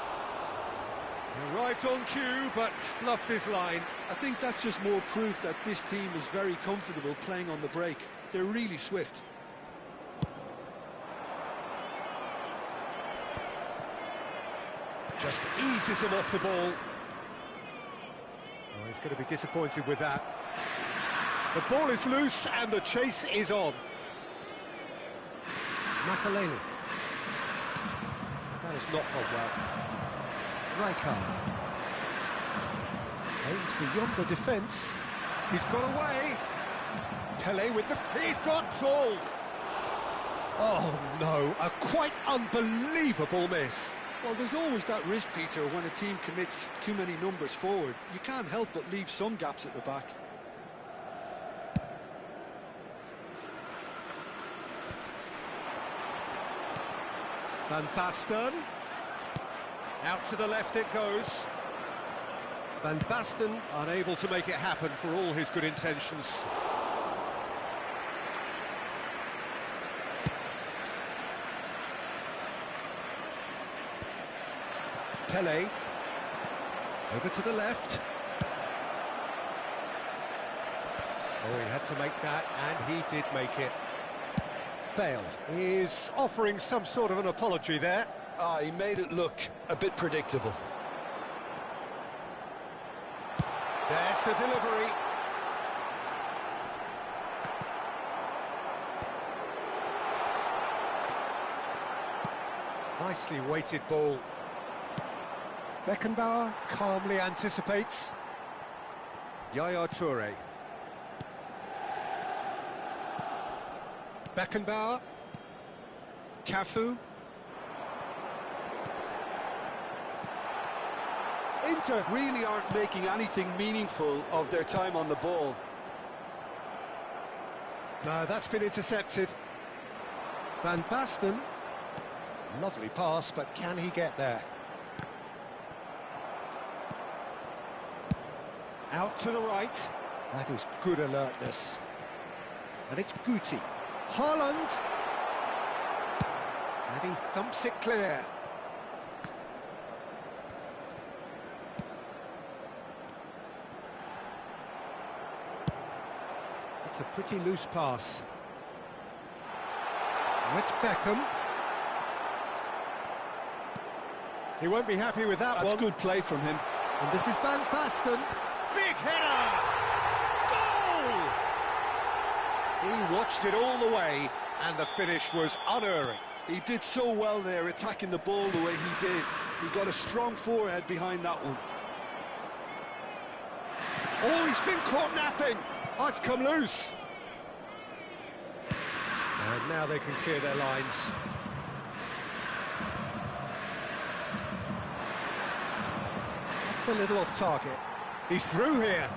He arrived on cue, but fluffed his line. I think that's just more proof that this team is very comfortable playing on the break. They're really swift. Just eases him off the ball. Oh, he's going to be disappointed with that. The ball is loose and the chase is on. Makaleli. That has not gone well. Rijkaard. Aims beyond the defence. He's got away. Pele with the... He's got full. Oh, no. A quite unbelievable miss. Well, there's always that risk, Peter, when a team commits too many numbers forward. You can't help but leave some gaps at the back. Van Basten. Out to the left it goes. Van Basten unable to make it happen for all his good intentions. Pele. Over to the left. Oh, he had to make that, and he did make it. Bale is offering some sort of an apology there. He made it look a bit predictable. There's the delivery. Nicely weighted ball. Beckenbauer calmly anticipates. Yaya Toure. Beckenbauer. Cafu. Inter really aren't making anything meaningful of their time on the ball. No, that's been intercepted. Van Basten. Lovely pass, but can he get there? Out to the right. That is good alertness. And it's Guti. Haaland. And he thumps it clear. It's a pretty loose pass. Now it's Beckham. He won't be happy with that one. That's good play from him. And this is Van Basten. Big header! Goal! He watched it all the way, and the finish was unerring. He did so well there, attacking the ball the way he did. He got a strong forehead behind that one. Oh, he's been caught napping. Oh, it's come loose. And now they can clear their lines. That's a little off target. He's through here.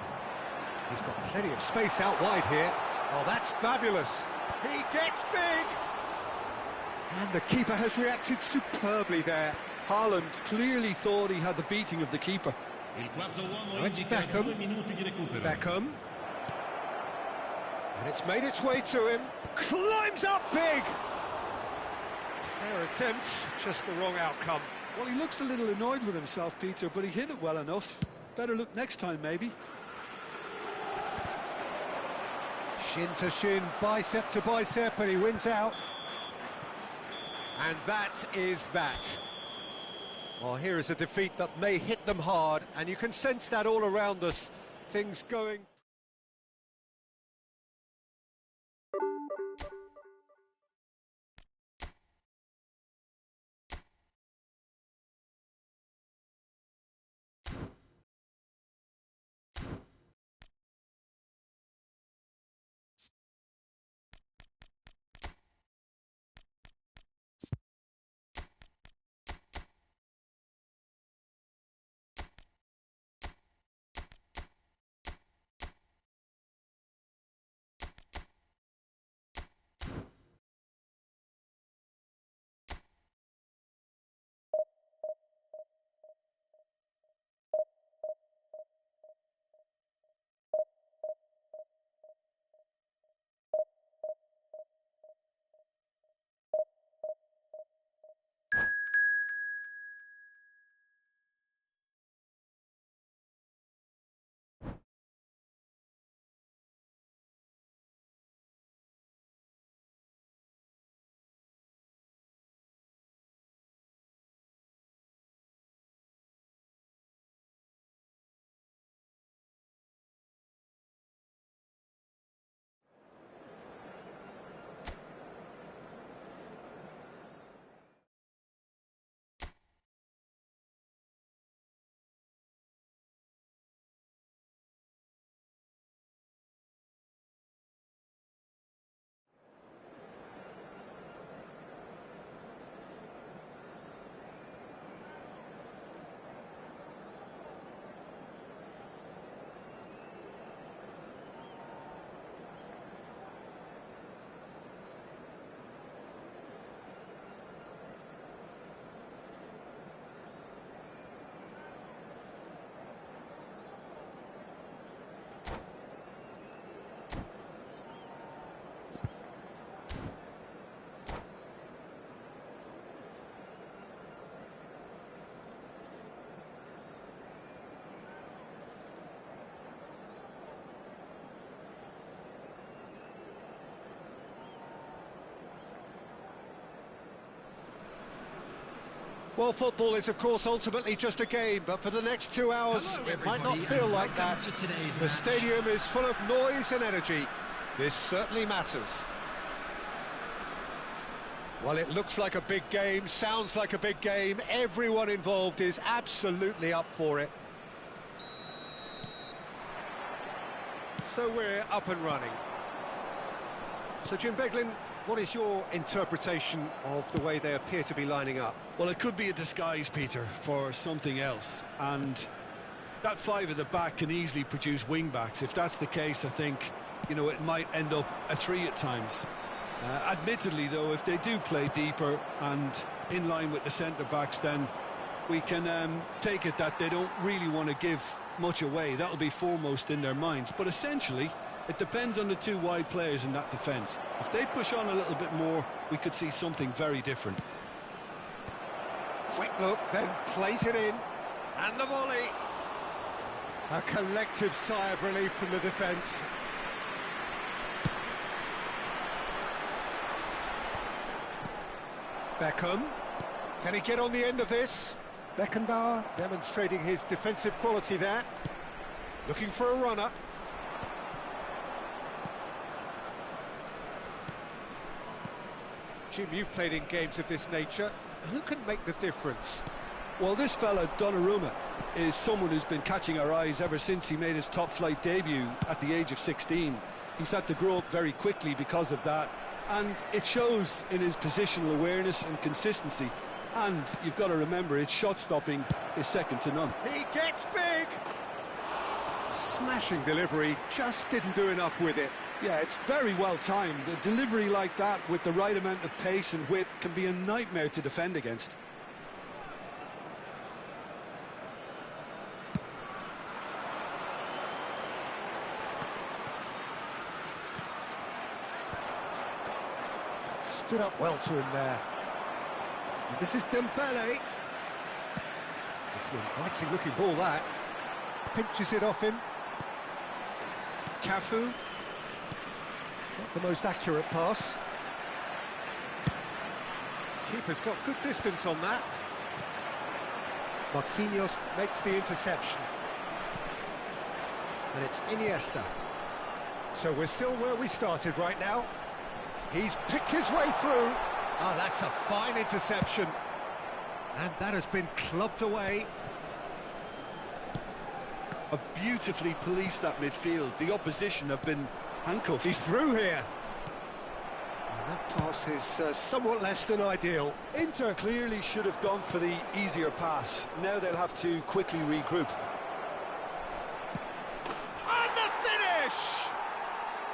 He's got plenty of space out wide here. Oh, that's fabulous. He gets big. And the keeper has reacted superbly there. Haaland clearly thought he had the beating of the keeper. Now it's Beckham. Beckham. And it's made its way to him. Climbs up big. Fair attempt, just the wrong outcome. Well, he looks a little annoyed with himself, Peter, but he hit it well enough. Better look next time, maybe. Shin to shin, bicep to bicep, and he wins out. And that is that. Well, here is a defeat that may hit them hard, and you can sense that all around us. Things going... Well, football is, of course, ultimately just a game, but for the next 2 hours, Hello, it might not everybody, feel and like that. welcome to today's The match. stadium is full of noise and energy. This certainly matters. Well, it looks like a big game, sounds like a big game. Everyone involved is absolutely up for it. So we're up and running. So, Jim Beglin, what is your interpretation of the way they appear to be lining up? Well, it could be a disguise, Peter, for something else. And that five at the back can easily produce wing-backs. If that's the case, I think, you know, it might end up a three at times. Admittedly, though, if they do play deeper and in line with the centre-backs, then we can take it that they don't really want to give much away. That'll be foremost in their minds. But essentially, it depends on the two wide players in that defence. If they push on a little bit more, we could see something very different. Quick look, then plays it in. And the volley. A collective sigh of relief from the defence. Beckham. Can he get on the end of this? Beckenbauer demonstrating his defensive quality there. Looking for a runner. Jim, you've played in games of this nature. Who can make the difference? Well, this fella, Donnarumma, is someone who's been catching our eyes ever since he made his top-flight debut at the age of 16. He's had to grow up very quickly because of that, and it shows in his positional awareness and consistency. And you've got to remember, his shot-stopping is second to none. He gets big! Smashing delivery, just didn't do enough with it. Yeah, it's very well timed. A delivery like that with the right amount of pace and width can be a nightmare to defend against. Stood up well to him there. And this is Dembele. It's an inviting looking ball, that. Pinches it off him. Cafu. Not the most accurate pass. Keeper's got good distance on that. Marquinhos makes the interception. And it's Iniesta. So we're still where we started right now. He's picked his way through. Oh, that's a fine interception. And that has been clubbed away. Have beautifully policed that midfield. The opposition have been handcuffed. He's through here. And that pass is somewhat less than ideal. Inter clearly should have gone for the easier pass. Now they'll have to quickly regroup. And the finish!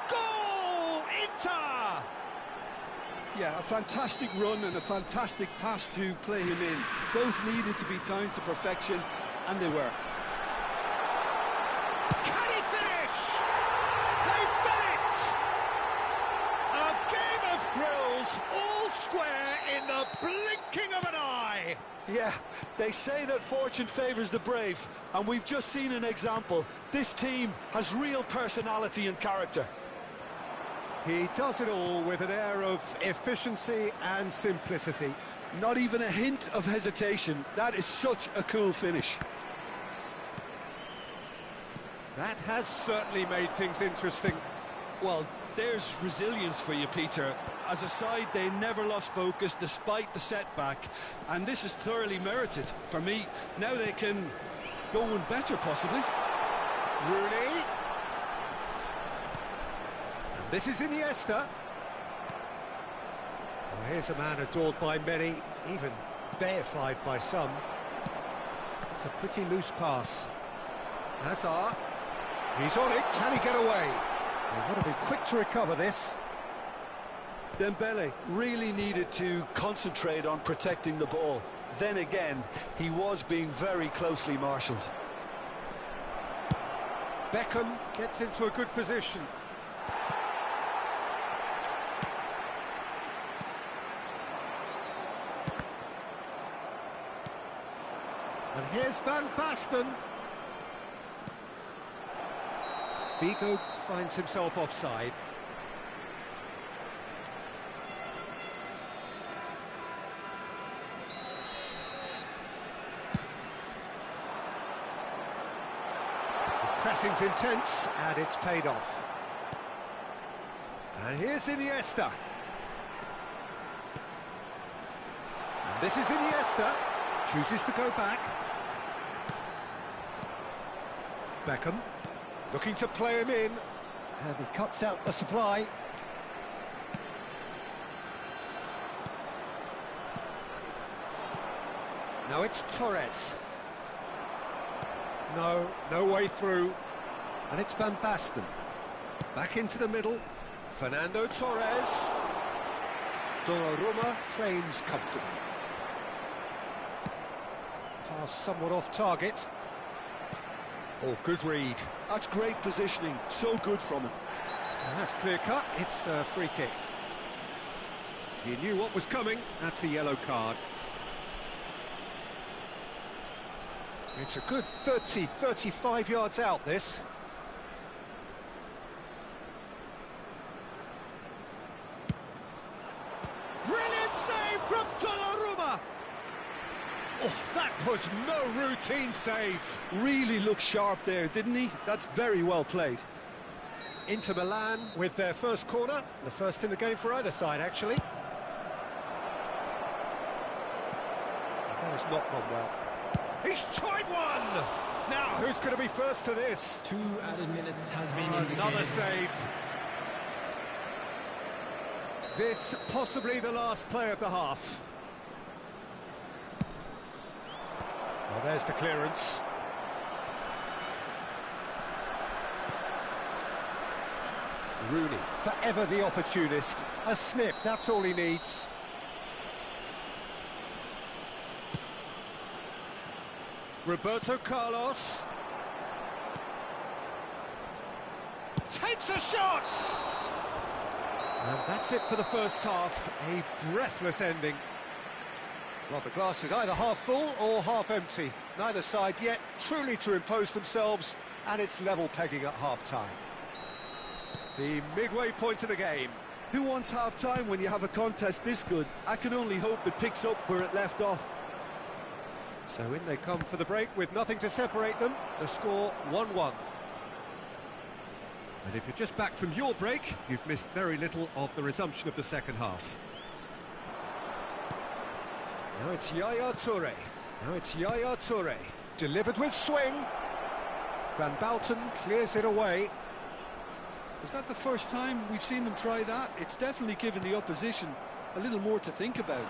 Goal! Inter! Yeah, a fantastic run and a fantastic pass to play him in. Both needed to be timed to perfection, and they were. Can he finish? They've done it! A game of thrills, all square in the blinking of an eye. Yeah, they say that fortune favours the brave, and we've just seen an example. This team has real personality and character. He does it all with an air of efficiency and simplicity. Not even a hint of hesitation. That is such a cool finish. That has certainly made things interesting. Well, there's resilience for you, Peter. As a side, they never lost focus despite the setback, and this is thoroughly merited. For me, now they can go one better, possibly. Rooney. And this is Iniesta. Well, here's a man adored by many, even deified by some. It's a pretty loose pass. Hazard. He's on it. Can he get away? They've got to be quick to recover this. Dembele really needed to concentrate on protecting the ball. Then again, he was being very closely marshalled. Beckham gets into a good position. And here's Van Basten. Vigo finds himself offside. pressing's intense, and it's paid off. And here's Iniesta. And this is Iniesta. Chooses to go back. Beckham, looking to play him in. And he cuts out the supply. Now it's Torres. No way through. And it's Van Basten. Back into the middle. Fernando Torres. Donnarumma claims comfortably. Pass somewhat off target. Oh, good read. That's great positioning, so good from him. And that's clear cut, it's a free kick. He knew what was coming, that's a yellow card. It's a good 30, 35 yards out, this. Brilliant save from Donnarumma! Oh, that was no routine save. Really looked sharp there, didn't he? That's very well played. Inter Milan with their first corner, the first in the game for either side, actually. That has not gone well. He's tried one! Now, who's going to be first to this? 2 added minutes has been in the Another game. save. This possibly the last play of the half. Well, there's the clearance. Rooney, forever the opportunist. A sniff, that's all he needs. Roberto Carlos. Takes a shot! And that's it for the first half. A breathless ending. Well, the glass is either half full or half empty. Neither side yet truly to impose themselves, and it's level pegging at half-time. The midway point of the game. Who wants half-time when you have a contest this good? I can only hope it picks up where it left off. So in they come for the break with nothing to separate them. The score 1-1. And if you're just back from your break, you've missed very little of the resumption of the second half. Now it's Yaya Toure. Now it's Yaya Toure. Delivered with swing. Van Basten clears it away. Is that the first time we've seen them try that? It's definitely given the opposition a little more to think about.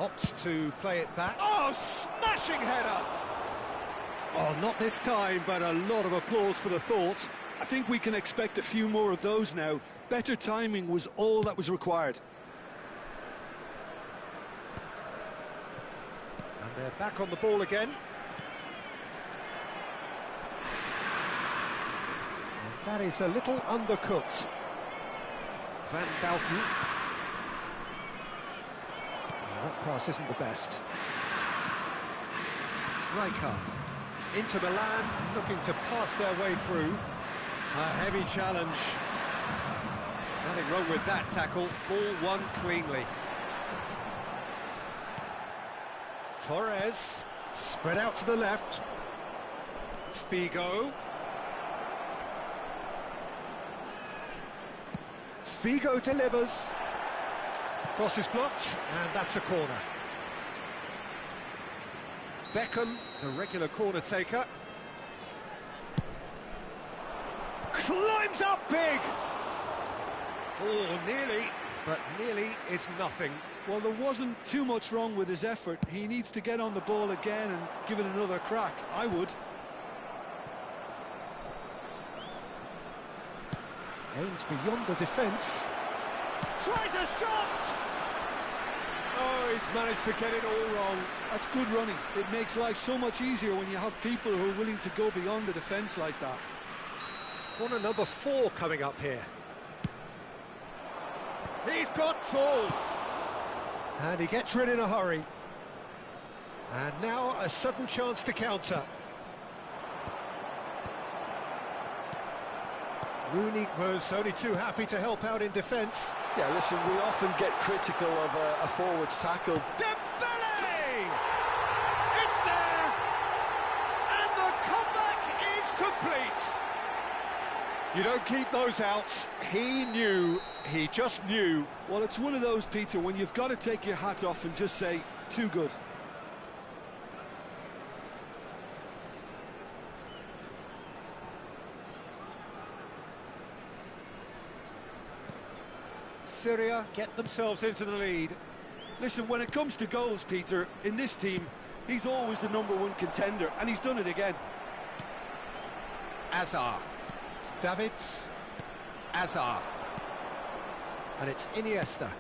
Opts to play it back. Oh, smashing header! Oh, not this time, but a lot of applause for the thought. I think we can expect a few more of those now. Better timing was all that was required. And they're back on the ball again. And that is a little undercooked. Van Basten. That pass isn't the best. Rijkaard. Inter Milan looking to pass their way through. A heavy challenge. Nothing wrong with that tackle. Ball won cleanly. Torres. Spread out to the left. Figo. Figo delivers. Cross is blocked, and that's a corner. Beckham, the regular corner taker. Climbs up big! Oh, nearly, but nearly is nothing. Well, there wasn't too much wrong with his effort. He needs to get on the ball again and give it another crack. I would. Aims beyond the defence. Tries a shot! Oh, he's managed to get it all wrong. That's good running. It makes life so much easier when you have people who are willing to go beyond the defence like that. Corner number 4 coming up here. He's got tall. And he gets rid in a hurry. And now a sudden chance to counter. Rooney was only too happy to help out in defence. Yeah, listen, we often get critical of a forward's tackle. Dembele! It's there! You don't keep those outs. He knew, he just knew. Well, it's one of those, Peter, when you've got to take your hat off and just say, too good. Syria get themselves into the lead. Listen, when it comes to goals, Peter, in this team, he's always the #1 contender, and he's done it again. Azar. Davids. Azar. And it's Iniesta.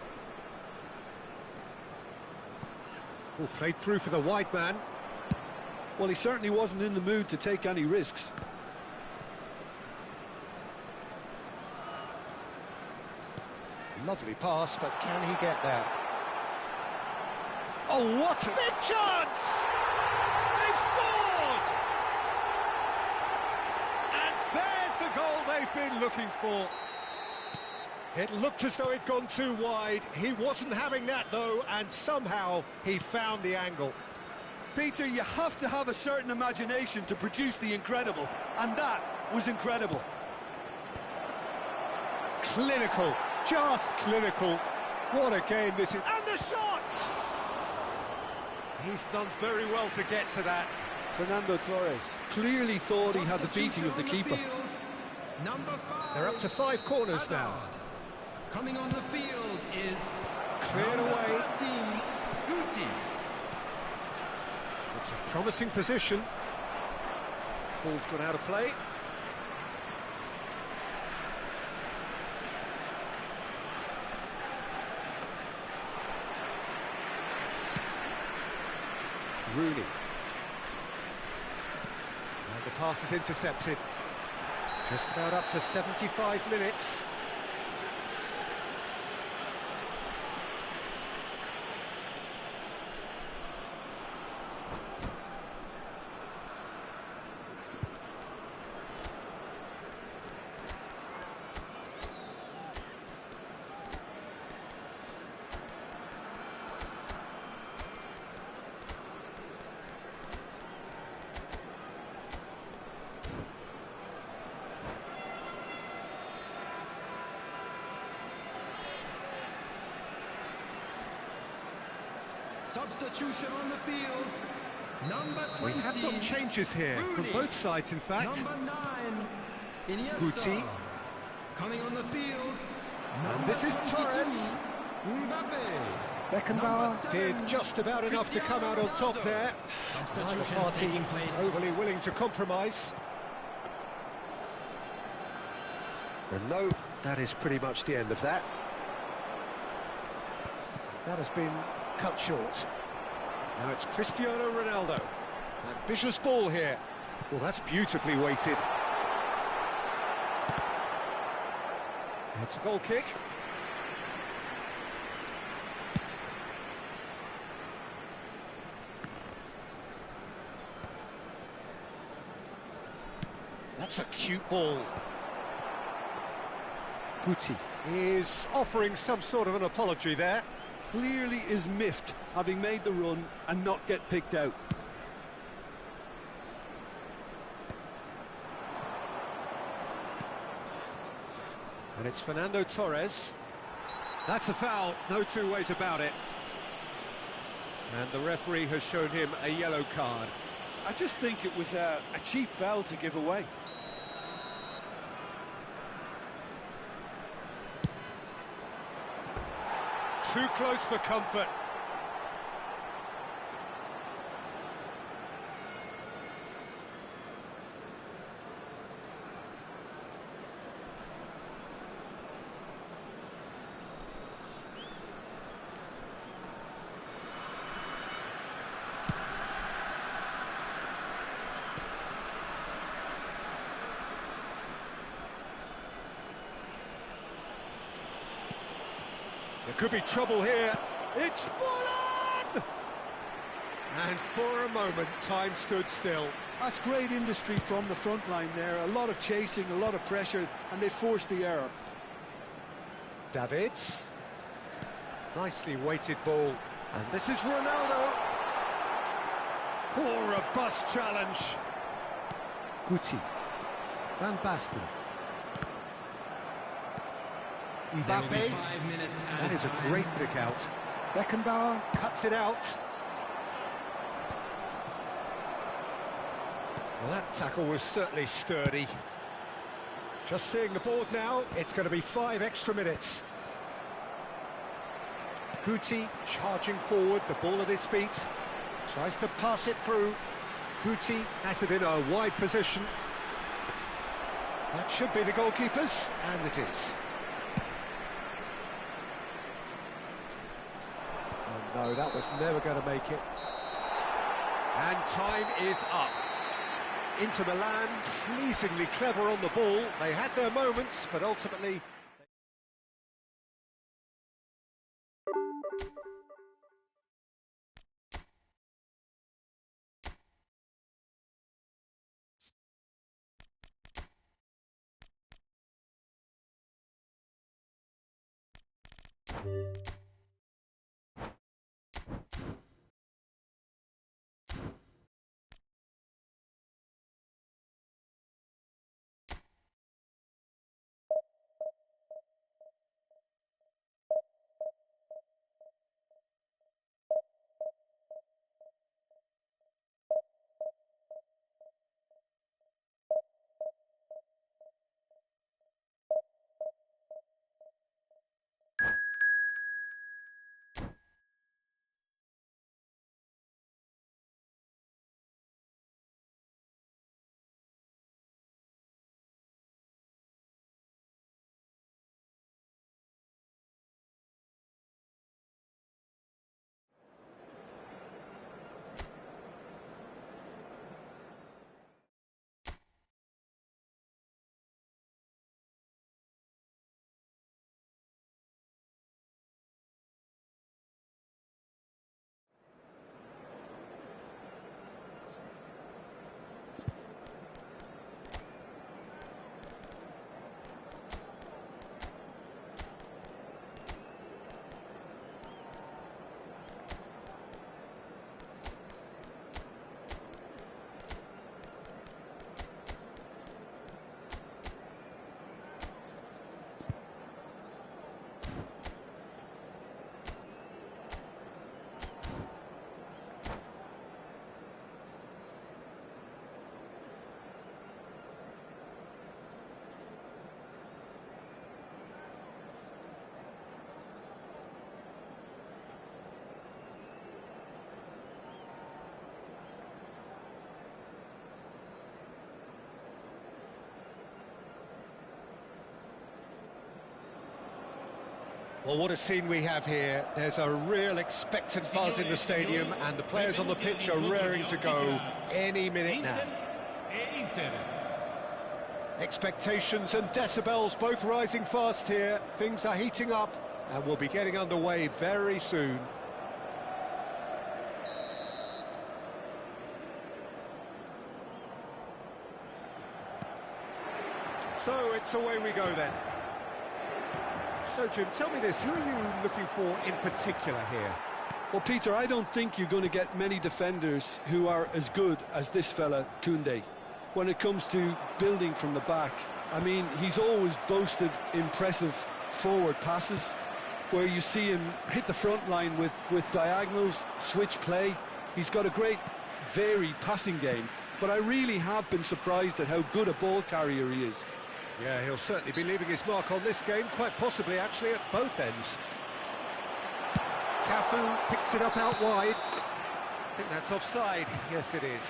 Oh, played through for the wide man. Well, he certainly wasn't in the mood to take any risks. Lovely pass, but can he get there? Oh, what a big chance! They've scored! And there's the goal they've been looking for. It looked as though it'd gone too wide. He wasn't having that, though, and somehow he found the angle. Peter, you have to have a certain imagination to produce the incredible, and that was incredible. Clinical, just clinical. What a game this is. And the shot! He's done very well to get to that. Fernando Torres clearly thought he had the beating of the keeper. Number 5. They're up to 5 corners now. Coming on the field is Cleared away. 13, Guti. It's a promising position. Ball's gone out of play. Rooney. And the pass is intercepted. Just about up to 75 minutes. Substitution on the field. Number 20. We have got changes here from Rooney. both sides, in fact. Number 9, Iniesta. Guti. Coming on the field. And this is 22, Torres. Mbappe. Beckenbauer Number 7, did just about enough to come out on top there. Neither Substitutions party taking place. overly willing to compromise. And no, that is pretty much the end of that. That has been cut short. Now it's Cristiano Ronaldo. Ambitious ball here. Well, that's beautifully weighted. It's a goal kick. That's a cute ball. Guti is offering some sort of an apology there. Clearly is miffed, having made the run and not get picked out. And it's Fernando Torres. That's a foul, no two ways about it. And the referee has shown him a yellow card. I just think it was a cheap foul to give away. Too close for comfort. There could be trouble here. It's full on! And for a moment, time stood still. That's great industry from the front line there. A lot of chasing, a lot of pressure, and they forced the error. Davids. Nicely weighted ball. And this is Ronaldo. Oh, robust challenge. Guti. Van Basten. There will be Mbappe. 5 minutes That added is a time. great pick out. Beckenbauer cuts it out. Well, that tackle was certainly sturdy. Just seeing the board now, it's going to be 5 extra minutes. Guti charging forward, the ball at his feet. Tries to pass it through. Guti has it in a wide position. That should be the goalkeeper's, and it is. Oh no, that was never going to make it. And time is up. Into Milan, pleasingly clever on the ball. They had their moments, but ultimately... Well, what a scene we have here. There's a real expectant buzz in the stadium, and the players on the pitch are raring to go any minute now. Expectations and decibels both rising fast here. Things are heating up, and we'll be getting underway very soon. So it's away we go then. So, Jim, tell me this, who are you looking for in particular here? Well, Peter, I don't think you're going to get many defenders who are as good as this fella, Koundé, when it comes to building from the back. I mean, he's always boasted impressive forward passes, where you see him hit the front line with diagonals, switch play. He's got a great, varied passing game, but I really have been surprised at how good a ball carrier he is. Yeah, he'll certainly be leaving his mark on this game, quite possibly actually at both ends. Cafu picks it up out wide. I think that's offside. Yes, it is.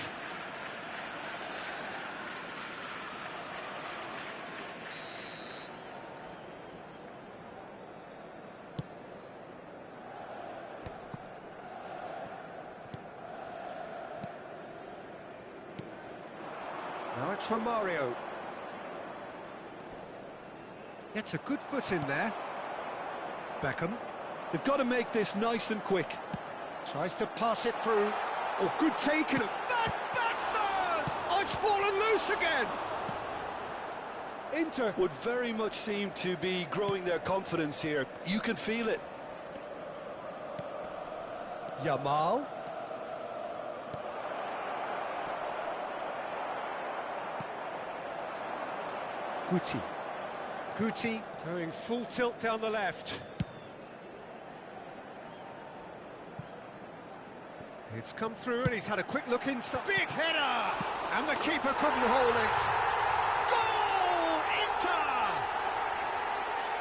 Now it's from Mario. Gets a good foot in there. Beckham. They've got to make this nice and quick. Tries to pass it through. Oh, good taking it. Van Basten! Oh, it's fallen loose again! Inter would very much seem to be growing their confidence here. You can feel it. Yamal. Guti. Guti going full tilt down the left. It's come through and he's had a quick look inside. Big header! And the keeper couldn't hold it. Goal! Inter!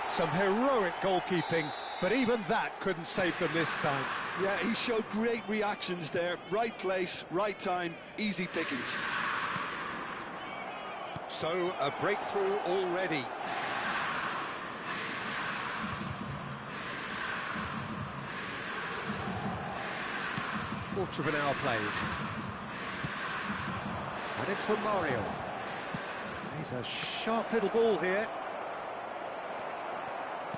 Some heroic goalkeeping, but even that couldn't save them this time. Yeah, he showed great reactions there. Right place, right time, easy pickings. So, a breakthrough already. Quarter of an hour played. And it's from Mario. He's a sharp little ball here.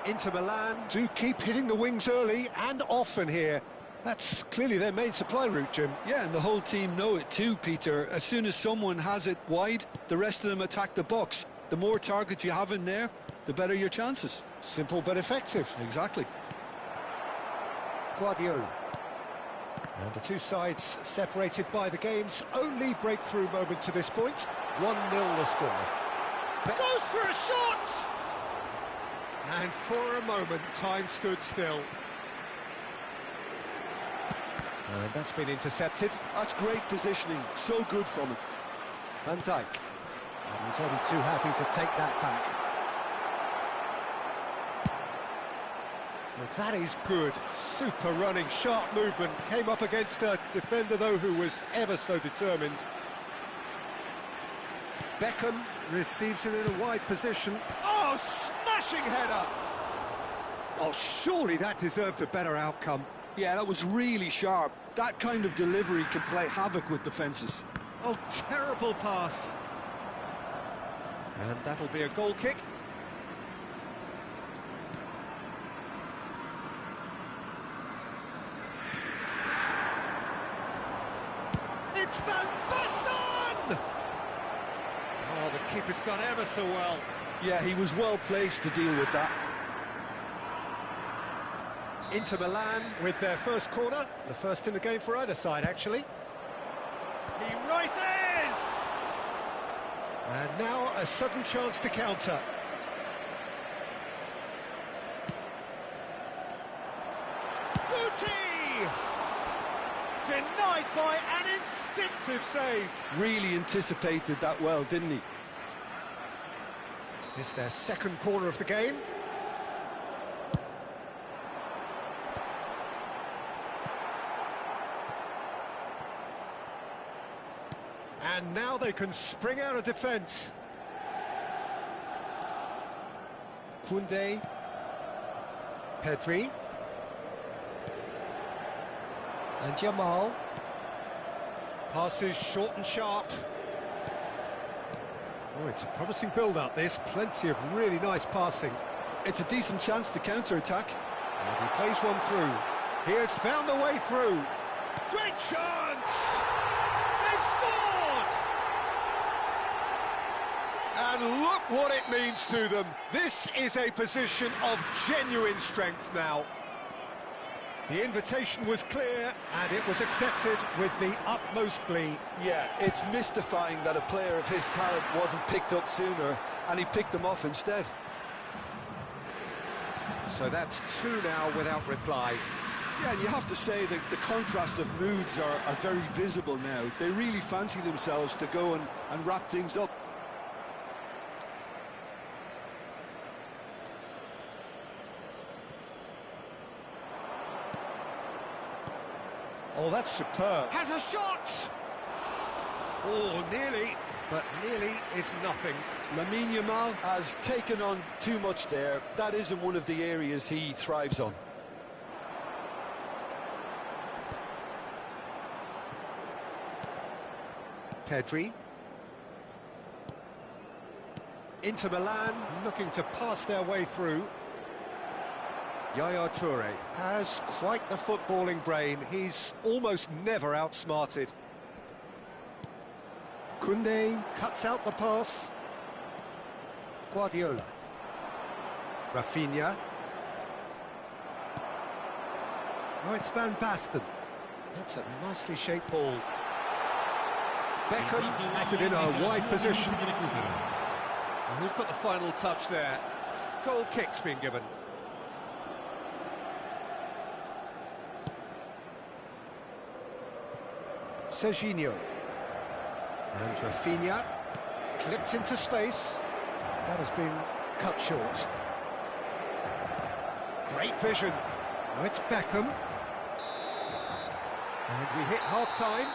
Inter Milan do keep hitting the wings early and often here. That's clearly their main supply route, Jim. Yeah, and the whole team know it too, Peter. As soon as someone has it wide, the rest of them attack the box. The more targets you have in there, the better your chances. Simple but effective. Exactly. Guardiola. And the two sides separated by the game's only breakthrough moment to this point. 1-0 the score. Goes for a shot! And for a moment, time stood still. And that's been intercepted. That's great positioning, so good from him. Van Dijk. And he's only too happy to take that back. Well, that is good. Super running, sharp movement. Came up against a defender, though, who was ever so determined. Beckham receives it in a wide position. Oh, smashing header! Oh, surely that deserved a better outcome. Yeah, that was really sharp. That kind of delivery can play havoc with defences. Oh, terrible pass. And that'll be a goal kick. It's Van Basten! Oh, the keeper's done ever so well. Yeah, he was well placed to deal with that. Inter Milan with their first corner, the first in the game for either side, actually. He rises! And now a sudden chance to counter. Guti! Denied by an instinctive save. Really anticipated that well, didn't he? It's their second corner of the game. And now they can spring out of defence. Koundé. Pedri. And Jamal. Passes short and sharp. Oh, it's a promising build-up, this. Plenty of really nice passing. It's a decent chance to counter-attack. And he plays one through. He has found the way through. Great chance! They've scored! And look what it means to them. This is a position of genuine strength now. The invitation was clear, and it was accepted with the utmost glee. Yeah, it's mystifying that a player of his talent wasn't picked up sooner, and he picked them off instead. So that's two now without reply. Yeah, and you have to say that the contrast of moods are very visible now. They really fancy themselves to go and wrap things up. Oh, that's superb. Has a shot! Oh, nearly, but nearly is nothing. Lamine Yamal has taken on too much there. That isn't one of the areas he thrives on. Pedri. Inter Milan looking to pass their way through. Yaya Toure has quite the footballing brain. He's almost never outsmarted. Koundé cuts out the pass. Guardiola. Rafinha. Oh, it's Van Basten. That's a nicely shaped ball. Beckham has it in a wide position. And who's got the final touch there? Goal kick's been given. Serginho. And Rafinha. Clipped into space. That has been cut short. Great vision. Now it's Beckham. And we hit half-time.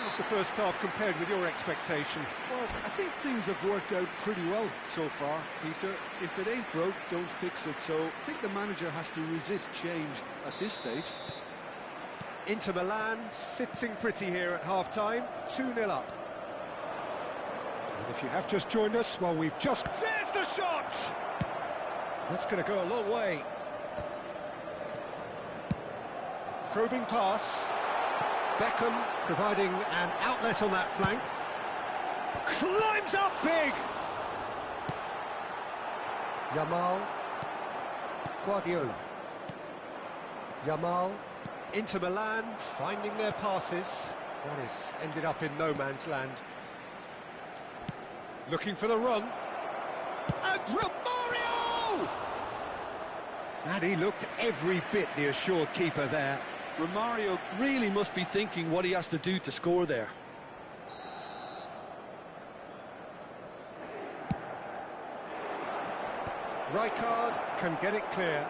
How's the first half compared with your expectation? Well, I think things have worked out pretty well so far, Peter. If it ain't broke, don't fix it. So I think the manager has to resist change at this stage. Inter Milan sitting pretty here at half-time, 2-0 up. And if you have just joined us, well, we've just... There's the shot! That's going to go a long way. Probing pass. Beckham providing an outlet on that flank. Climbs up big! Yamal. Guardiola. Yamal. Inter Milan finding their passes. That has ended up in no man's land. Looking for the run. And Romario! And he looked every bit the assured keeper there. Romario really must be thinking what he has to do to score there. Rijkaard can get it clear.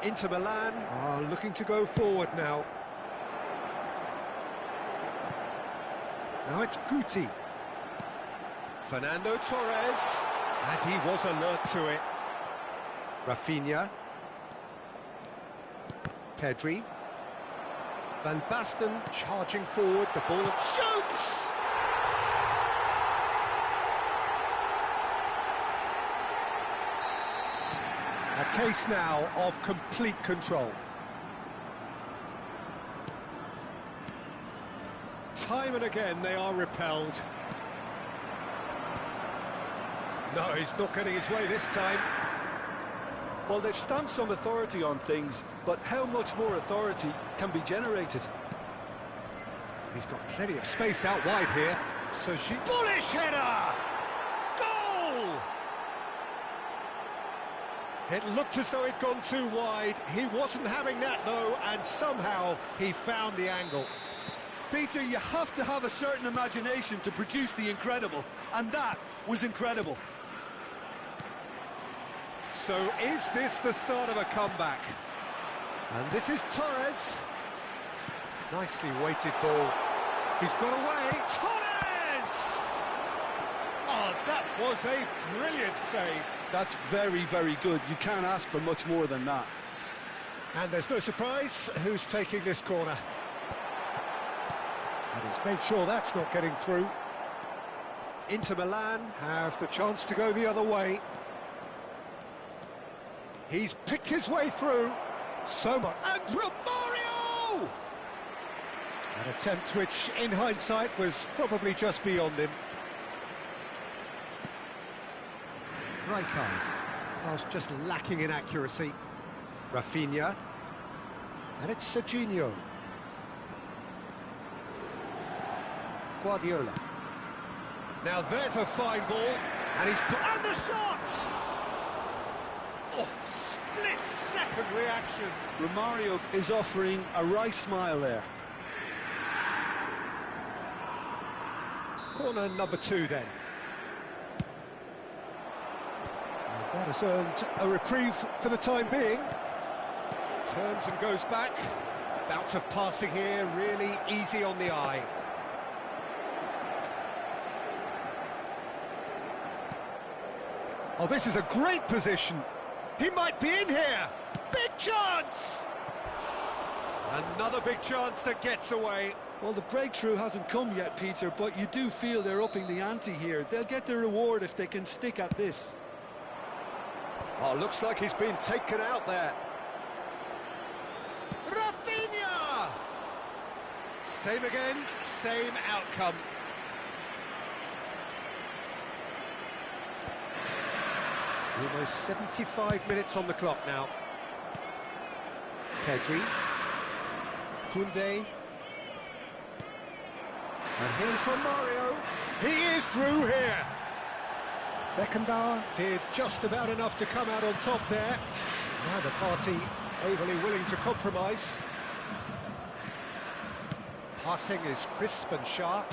Inter Milan are looking to go forward now. Now it's Guti. Fernando Torres. And he was alert to it. Rafinha. Pedri. Van Basten charging forward, the ball shoots! A case now of complete control. Time and again they are repelled. No, he's not getting his way this time. Well, they've stamped some authority on things, but how much more authority can be generated? He's got plenty of space out wide here. Bullish header! Goal! It looked as though he'd gone too wide. He wasn't having that, though, and somehow he found the angle. Peter, you have to have a certain imagination to produce the incredible, and that was incredible. So is this the start of a comeback? And this is Torres. Nicely weighted ball. He's got away. Torres! Oh, that was a brilliant save. That's very, very good. You can't ask for much more than that. And there's no surprise who's taking this corner. And he's made sure that's not getting through. Inter Milan have the chance to go the other way. He's picked his way through. So much. And Romario! An attempt which, in hindsight, was probably just beyond him. Rijkaard. Pass just lacking in accuracy. Rafinha. And it's Serginho. Guardiola. Now there's a fine ball. And he's... And the shot! Oh, split-second reaction. Romario is offering a right smile there. Corner number 2 then. And that has earned a reprieve for the time being. Turns and goes back. Bout of passing here, really easy on the eye. Oh, this is a great position. He might be in here. Big chance! Another big chance that gets away. Well, the breakthrough hasn't come yet, Peter, but you do feel they're upping the ante here. They'll get their reward if they can stick at this. Oh, looks like he's been taken out there. Rafinha! Same again, same outcome. Almost 75 minutes on the clock now. Pedri. Koundé. And here's Romario. He is through here. Beckenbauer did just about enough to come out on top there. Now the party overly willing to compromise. Passing is crisp and sharp.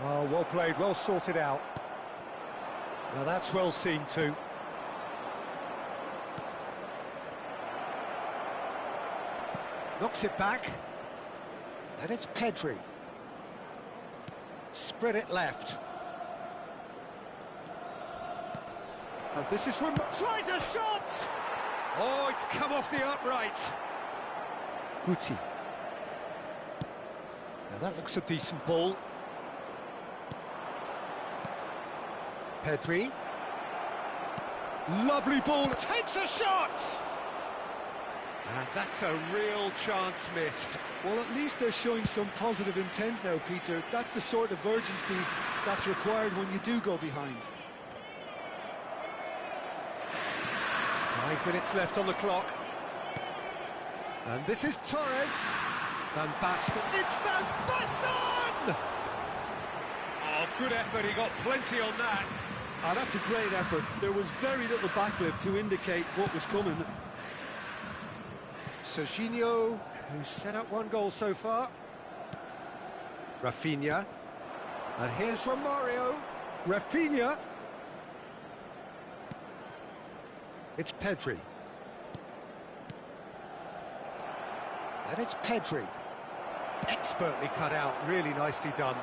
Oh, well played, well sorted out. Now that's well seen too. Knocks it back. And it's Pedri. Spread it left. And this is from... Tries a shot! Oh, it's come off the upright. Guti. Now that looks a decent ball. Pedri. Lovely ball. Takes a shot! And that's a real chance missed. Well, at least they're showing some positive intent now, Peter. That's the sort of urgency that's required when you do go behind. 5 minutes left on the clock. And this is Torres. Van Basten. It's Van Basten! Oh, good effort. He got plenty on that. Ah, that's a great effort. There was very little backlift to indicate what was coming. Serginho, who's set up one goal so far. Rafinha. And here's Romario. Rafinha. It's Pedri. And it's Pedri. Expertly cut out, really nicely done.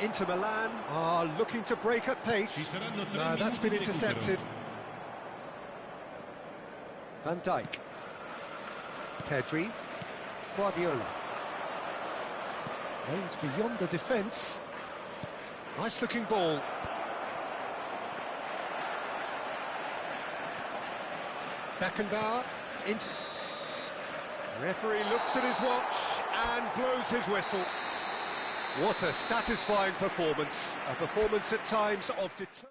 Inter Milan are looking to break at pace. No, that's been intercepted. Van Dijk. Pedri. Guardiola. Aims beyond the defence. Nice looking ball. Beckenbauer into... Referee looks at his watch and blows his whistle. What a satisfying performance. A performance at times of determination.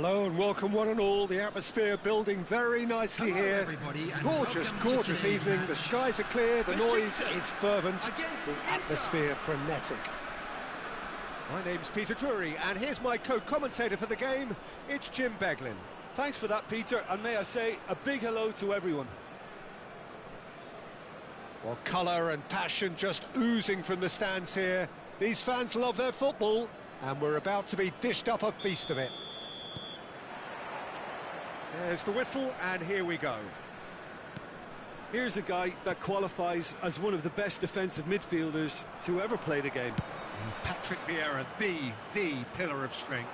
Hello and welcome one and all. The atmosphere building very nicely Hello, here. everybody, and Gorgeous, welcome to gorgeous today's evening. match. The skies are clear, the noise is fervent, Against the Inter. atmosphere frenetic. My name's Peter Drury, and here's my co-commentator for the game. It's Jim Beglin. Thanks for that, Peter, and may I say a big hello to everyone. Well, colour and passion just oozing from the stands here. These fans love their football, and we're about to be dished up a feast of it. There's the whistle, and here we go. Here's a guy that qualifies as one of the best defensive midfielders to ever play the game. Patrick Vieira, the pillar of strength.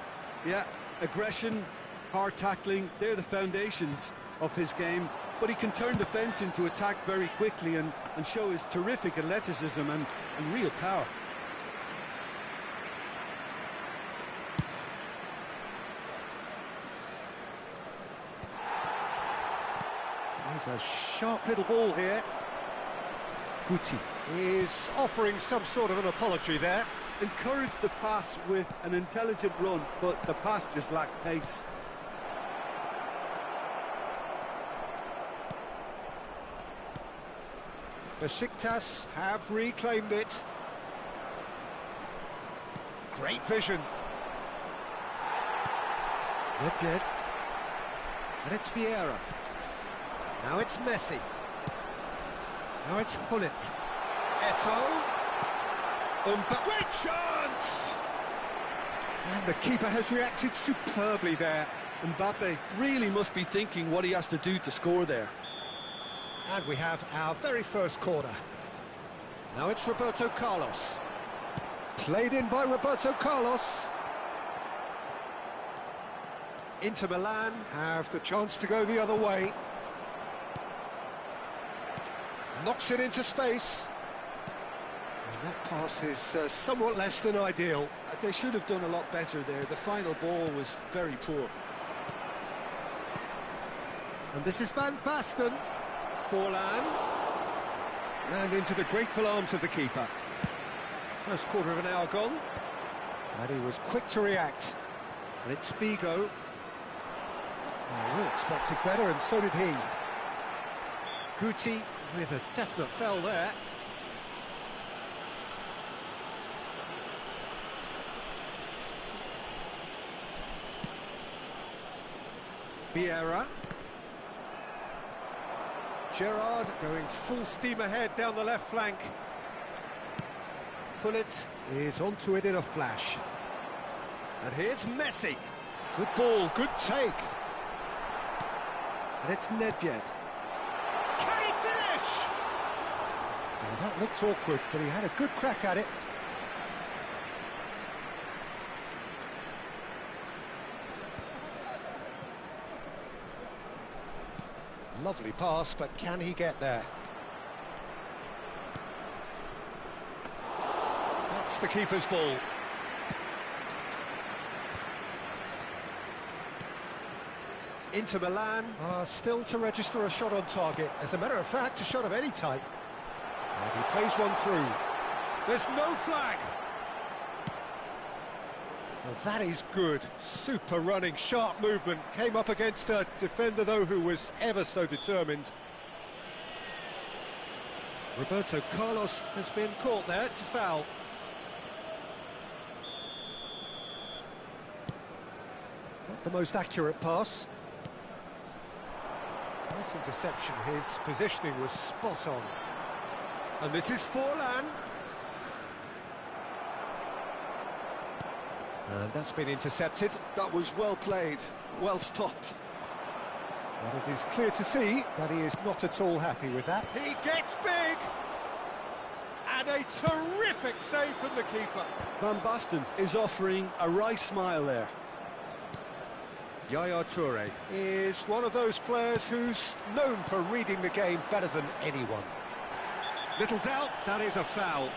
Yeah, aggression, hard tackling, they're the foundations of his game, but he can turn defence into attack very quickly and show his terrific athleticism and real power. There's a sharp little ball here. Guti is offering some sort of an apology there. Encouraged the pass with an intelligent run, but the pass just lacked pace. Besiktas have reclaimed it. Great vision. Nedved. And it's Vieira. Now it's Messi. Now it's Hullet. Eto'o. Great chance! And the keeper has reacted superbly there. Mbappe really must be thinking what he has to do to score there. And we have our very first corner. Now it's Roberto Carlos. Played in by Roberto Carlos. Inter Milan have the chance to go the other way. Knocks it into space. And that pass is somewhat less than ideal. They should have done a lot better there. The final ball was very poor. And this is Van Basten. Forlan. And into the grateful arms of the keeper. First quarter of an hour gone. And he was quick to react. And it's Figo. Oh, we expected better, and so did he. Guti with a definite foul there. Vieira. Gerrard going full steam ahead down the left flank. Hullet is onto it in a flash. And here's Messi. Good ball, good take. And it's Nedved. Can he finish? Well, that looked awkward, but he had a good crack at it. Lovely pass, but can he get there? That's the keeper's ball. Inter Milan are still to register a shot on target. As a matter of fact, a shot of any type. And he plays one through. There's no flag. Well, that is good. Super running, sharp movement. Came up against a defender, though, who was ever so determined. Roberto Carlos has been caught there. It's a foul. Not the most accurate pass. Nice interception. His positioning was spot on. And this is Forlan. And that's been intercepted. That was well played, well stopped. But it is clear to see that he is not at all happy with that. He gets big! And a terrific save from the keeper. Van Basten is offering a wry smile there. Yaya Toure is one of those players who's known for reading the game better than anyone. Little doubt, that is a foul.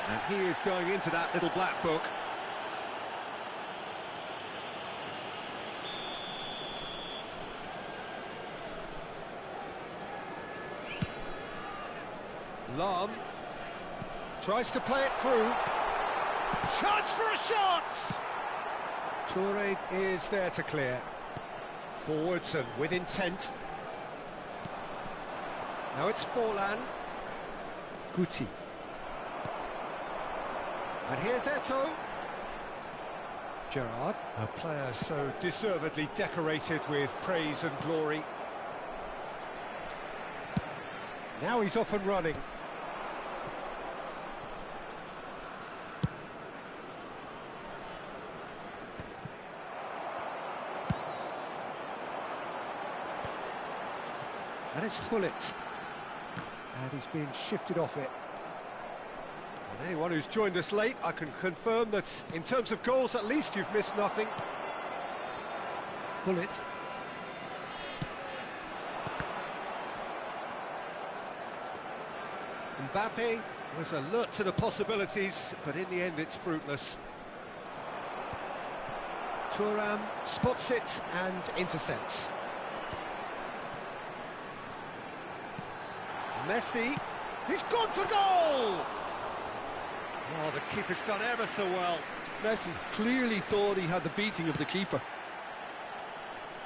And he is going into that little black book. Lahm tries to play it through. Chance for a shot! Toure is there to clear. Forwards and with intent. Now it's Forlan. Guti. And here's Eto'o. Gerrard, a player so deservedly decorated with praise and glory. Now he's off and running. And it's Hullet. And he's been shifted off it. And anyone who's joined us late, I can confirm that in terms of goals, at least you've missed nothing. Hullet. Mbappe was alert to the possibilities, but in the end it's fruitless. Thuram spots it and intercepts. Messi, he's gone for goal! Oh, the keeper's done ever so well. Messi clearly thought he had the beating of the keeper.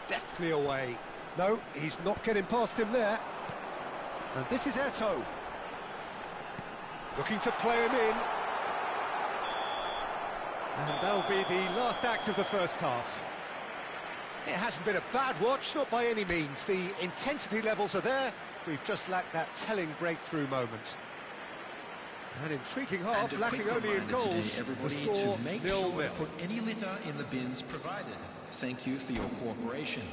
Deftly away. No, he's not getting past him there. And this is Eto'o. Looking to play him in. And that'll be the last act of the first half. It hasn't been a bad watch, not by any means. The intensity levels are there. We've just lacked that telling breakthrough moment. An intriguing half, lacking only in goals. The score 0-0. Put any litter in the bins provided. Thank you for your cooperation.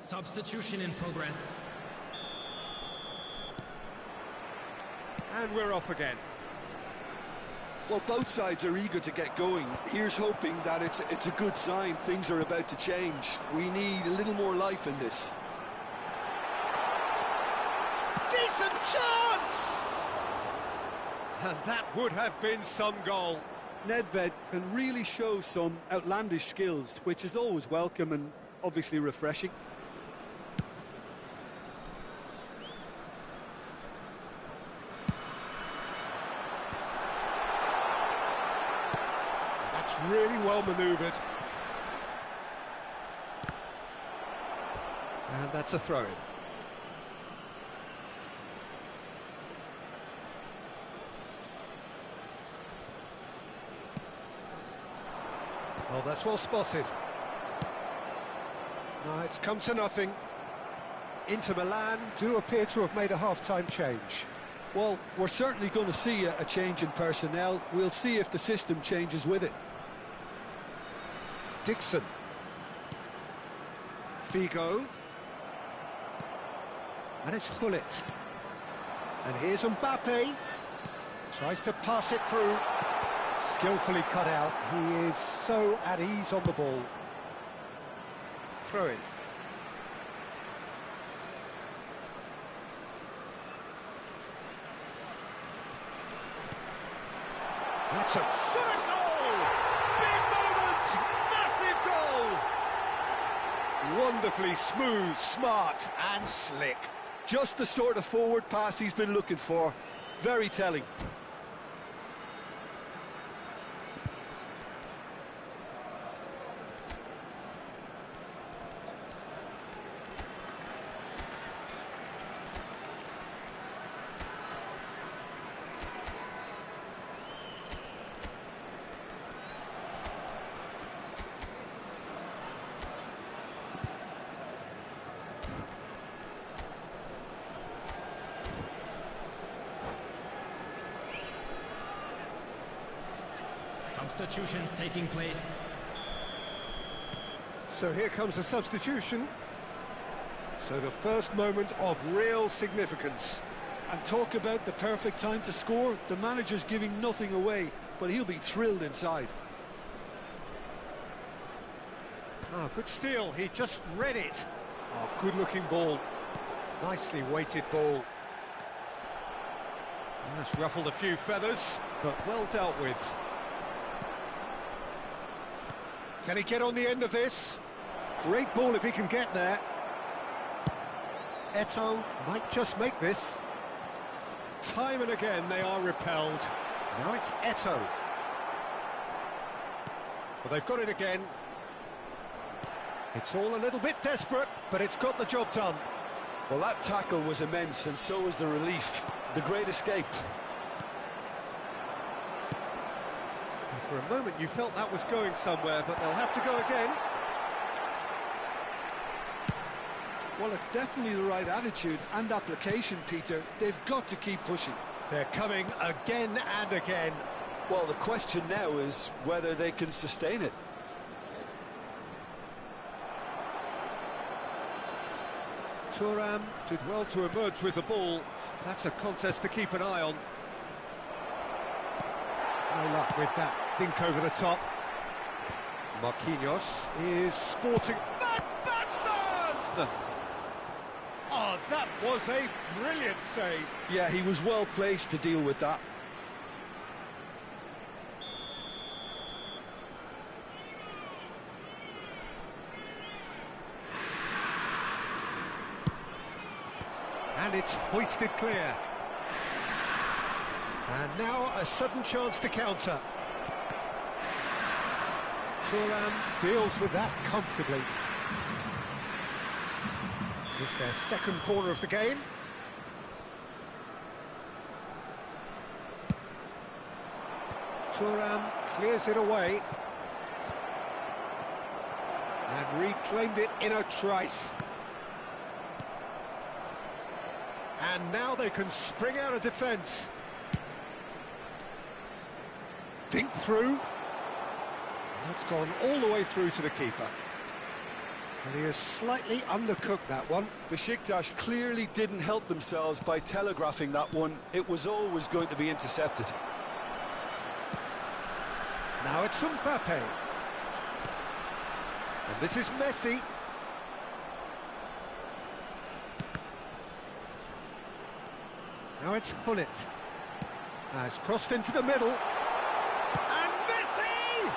Substitution in progress. And we're off again. Well, both sides are eager to get going. Here's hoping that it's a good sign. Things are about to change. We need a little more life in this. Decent chance! And that would have been some goal. Nedved can really show some outlandish skills, which is always welcome and obviously refreshing. That's really well manoeuvred. And that's a throw-in. Oh, that's well spotted. No, it's come to nothing. Inter Milan do appear to have made a half-time change. Well, we're certainly going to see a change in personnel. We'll see if the system changes with it. Dixon. Figo. And it's Hullet. And here's Mbappe. Tries to pass it through. Skillfully cut out. He is so at ease on the ball. Throw in. That's a shot at goal! Big moment! Massive goal! Wonderfully smooth, smart and slick. Just the sort of forward pass he's been looking for. Very telling. Substitutions taking place. So here comes a substitution. So the first moment of real significance. And talk about the perfect time to score. The manager's giving nothing away, but he'll be thrilled inside. Oh, good steal, he just read it. Oh, good-looking ball. Nicely weighted ball. That's ruffled a few feathers, but well dealt with. Can he get on the end of this? Great ball if he can get there. Eto'o might just make this. Time and again they are repelled. Now it's Eto'o. Well, they've got it again. It's all a little bit desperate, but it's got the job done. Well, that tackle was immense, and so was the relief. The great escape. And for a moment you felt that was going somewhere, but they'll have to go again. Well, it's definitely the right attitude and application, Peter. They've got to keep pushing. They're coming again and again. Well, the question now is whether they can sustain it. Thuram did well to emerge with the ball. That's a contest to keep an eye on. No luck with that dink over the top. Marquinhos is sporting... Van Basten! Oh, that was a brilliant save. Yeah, he was well placed to deal with that. And it's hoisted clear. And now a sudden chance to counter. Thuram deals with that comfortably. It's their second corner of the game. Thuram clears it away. And reclaimed it in a trice. And now they can spring out of defence. Dink through. That's gone all the way through to the keeper. And he has slightly undercooked that one. Besiktas clearly didn't help themselves by telegraphing that one. It was always going to be intercepted. Now it's Mbappe. And this is Messi. Now it's Hullet. Has crossed into the middle. And Messi!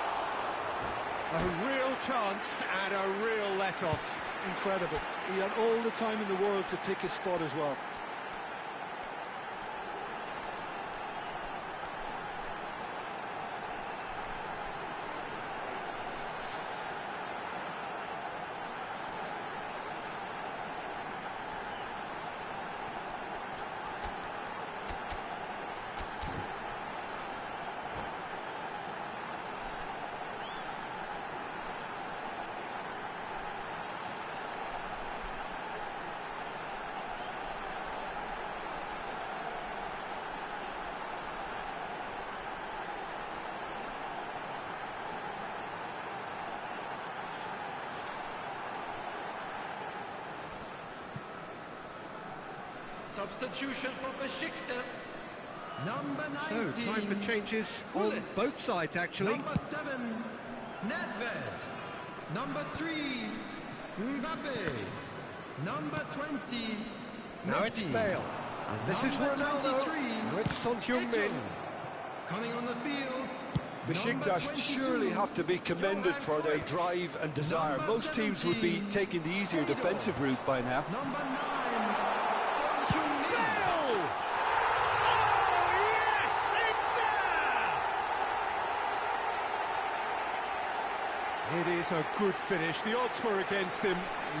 A real chance and a real let-off. Incredible. He had all the time in the world to pick his spot as well. Substitution for Besiktas. Number 19. So, time for changes on Hullet. both sides, actually. Number 7, Nedved. Number 3, Mbappe. Number 20, Now it's Messi. Bale. And this is Number Ronaldo. 23, Now it's Son Heung-min. Eto'o. Coming on the field. Besiktas surely have to be commended for their drive and desire. Number Most teams would be 17, taking the easier Eto'o. defensive route by now. Number 9, Son Heung-min. Bale! Oh, yes! It's there! It is a good finish. The odds were against him.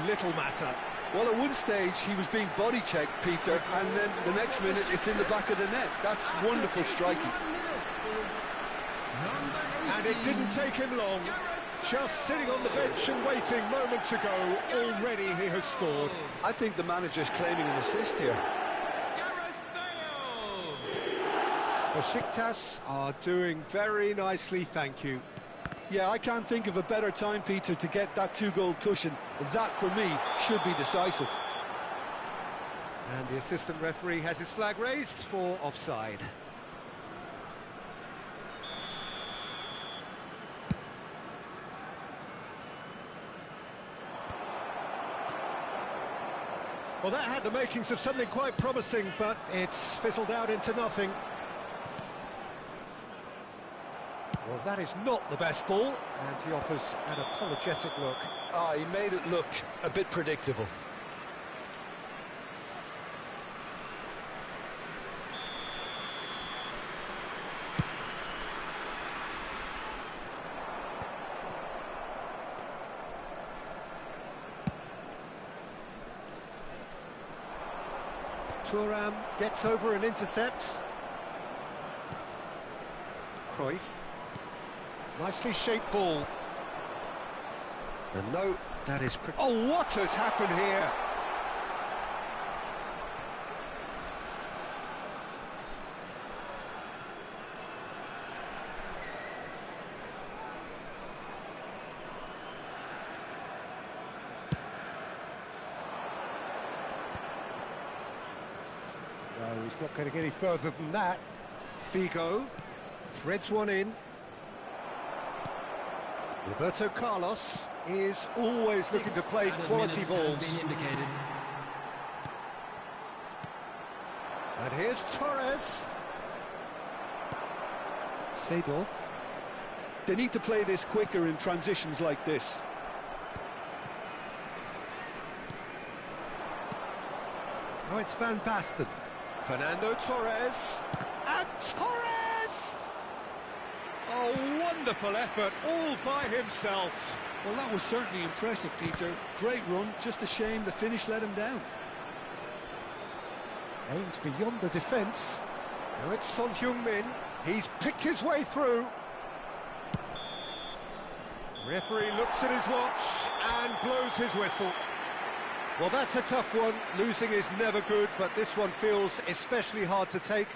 Little matter. Well, at one stage he was being body checked, Peter, and then the next minute it's in the back of the net. That's wonderful striking. 51 minutes is number 18. And it didn't take him long. Just sitting on the bench and waiting moments ago, already he has scored. I think the manager's claiming an assist here. Gareth Bale. Besiktas are doing very nicely, thank you. Yeah, I can't think of a better time, Peter, to get that two-goal cushion. That, for me, should be decisive. And the assistant referee has his flag raised for offside. Well, that had the makings of something quite promising, but it's fizzled out into nothing. Well, that is not the best ball, and he offers an apologetic look. Ah, he made it look a bit predictable. Thuram gets over and intercepts. Cruyff. Nicely shaped ball. And no, that is... Oh, what has happened here? No, he's not going to get any further than that. Figo threads one in. Roberto Carlos is always looking to play quality balls. And here's Torres. Seedorf. They need to play this quicker in transitions like this. Oh, it's Van Basten. Fernando Torres. And Torres! Oh, wonderful effort, all by himself. Well, that was certainly impressive, Peter. Great run, just a shame the finish let him down. Aims beyond the defence. Now it's Son Heung-min. He's picked his way through. Referee looks at his watch and blows his whistle. Well, that's a tough one. Losing is never good, but this one feels especially hard to take.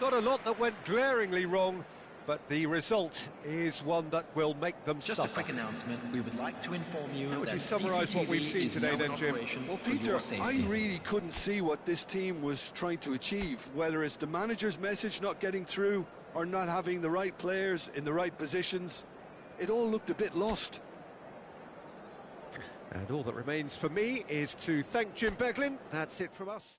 Not a lot that went glaringly wrong, but the result is one that will make them Just suffer. a quick announcement. We would like to inform you How would that you summarise what we've CCTV seen is today now in then, Jim? operation Well, for Peter, your safety. I really couldn't see what this team was trying to achieve, whether it's the manager's message not getting through or not having the right players in the right positions. It all looked a bit lost. And all that remains for me is to thank Jim Beglin. That's it from us.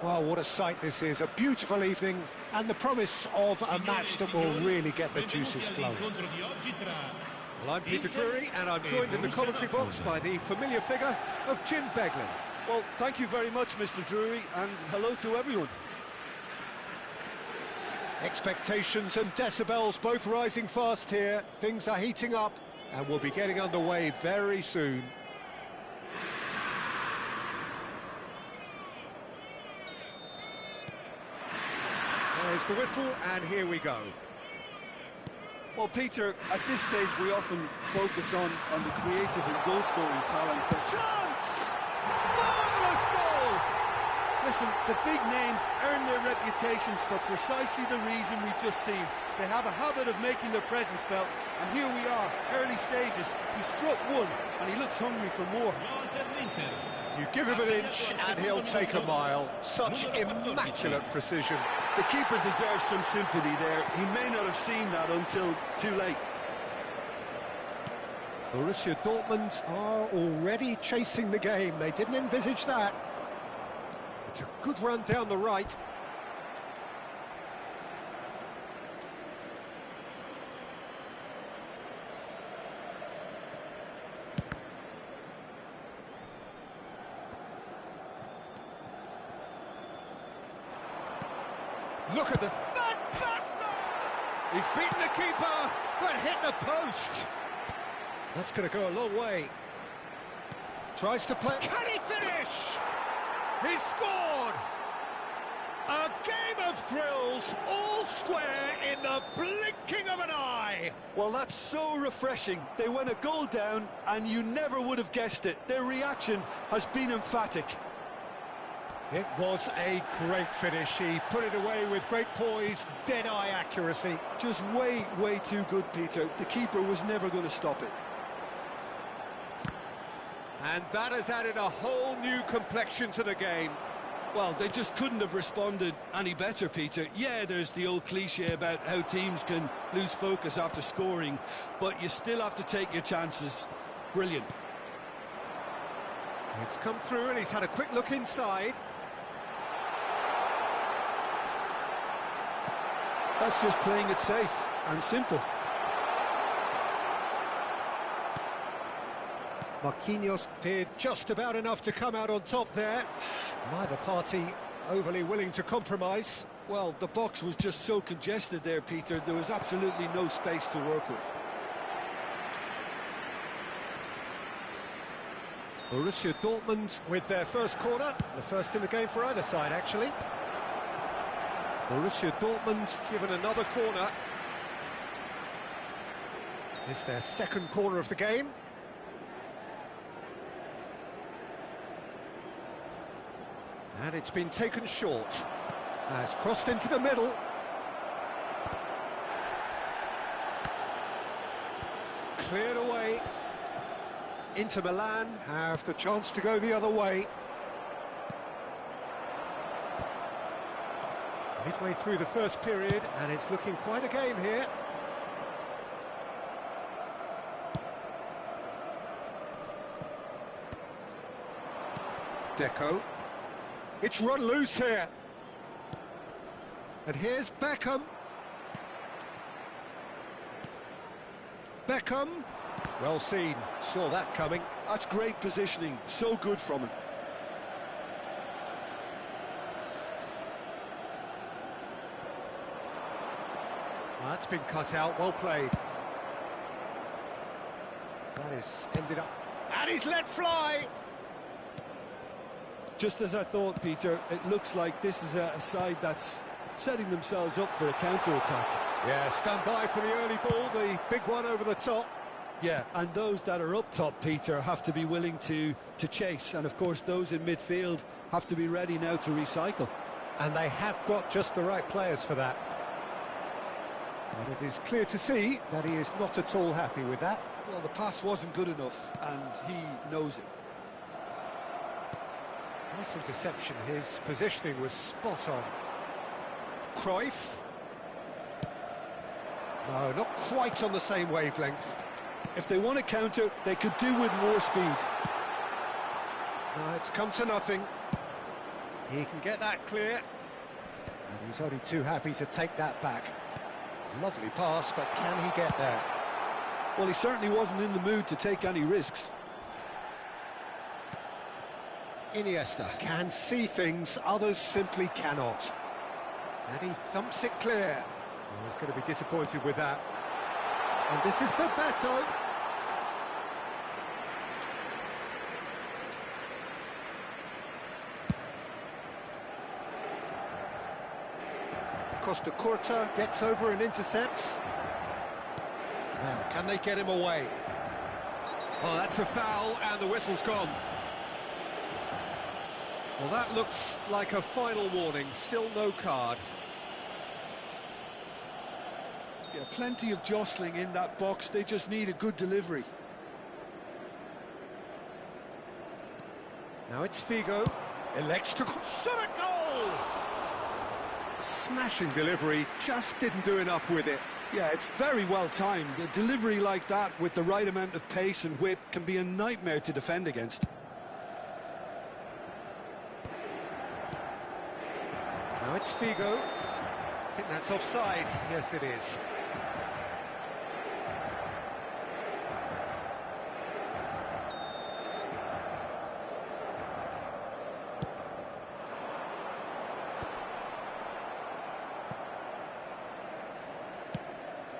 Well, what a sight this is, a beautiful evening, and the promise of a match that will really get the juices flowing. Well, I'm Peter Drury, and I'm joined in the commentary box by the familiar figure of Jim Beglin. Well, thank you very much, Mr. Drury, and hello to everyone. Expectations and decibels both rising fast here. Things are heating up, and we'll be getting underway very soon. There's the whistle, and here we go. Well, Peter, at this stage we often focus on the creative and goal-scoring talent, but... Chance! Marvellous goal! Listen, the big names earn their reputations for precisely the reason we've just seen. They have a habit of making their presence felt, and here we are, early stages. He struck one, and he looks hungry for more. You give him an inch, and he'll take a mile. Such immaculate precision. The keeper deserves some sympathy there. He may not have seen that until too late. Borussia Dortmund are already chasing the game. They didn't envisage that. It's a good run down the right. Look at this. Van Basten! He's beaten the keeper, but hit the post. That's going to go a long way. Tries to play. Can he finish? He's scored! A game of thrills, all square in the blinking of an eye. Well, that's so refreshing. They went a goal down, and you never would have guessed it. Their reaction has been emphatic. It was a great finish. He put it away with great poise, dead-eye accuracy. Just way too good, Peter. The keeper was never going to stop it. And that has added a whole new complexion to the game. Well, they just couldn't have responded any better, Peter. Yeah, there's the old cliche about how teams can lose focus after scoring, but you still have to take your chances. Brilliant. It's come through, and he's had a quick look inside. That's just playing it safe and simple. Marquinhos did just about enough to come out on top there. Neither party overly willing to compromise. Well, the box was just so congested there, Peter. There was absolutely no space to work with. Borussia Dortmund with their first corner. The first in the game for either side, actually. Borussia Dortmund given another corner. It's their second corner of the game. And it's been taken short. It's crossed into the middle. Cleared away. Inter Milan have the chance to go the other way. Midway through the first period, and it's looking quite a game here. Deco. It's run loose here. And here's Beckham. Beckham. Well seen. Saw that coming. That's great positioning. So good from him. That's been cut out. Well played. That is ended up. And he's let fly. Just as I thought, Peter, it looks like this is a side that's setting themselves up for a counter-attack. Yeah, stand by for the early ball, the big one over the top. Yeah, and those that are up top, Peter, have to be willing to chase. And, of course, those in midfield have to be ready now to recycle. And they have got just the right players for that. And it is clear to see that he is not at all happy with that. Well, the pass wasn't good enough, and he knows it. Nice interception. His positioning was spot on. Cruyff. No, not quite on the same wavelength. If they want to counter, they could do with more speed. No, it's come to nothing. He can get that clear. And he's only too happy to take that back. Lovely pass, but can he get there? Well, he certainly wasn't in the mood to take any risks. Iniesta can see things others simply cannot. And he thumps it clear. Oh, he's going to be disappointed with that. And this is Bebeto. Costa Curta gets over and intercepts. Now, can they get him away? Oh, that's a foul, and the whistle's gone. Well, that looks like a final warning. Still no card. Yeah, plenty of jostling in that box. They just need a good delivery. Now it's Figo. Elects to shot a goal! Smashing delivery, just didn't do enough with it. Yeah, it's very well timed. A delivery like that with the right amount of pace and whip can be a nightmare to defend against. Now it's Figo. I think that's offside. Yes, it is.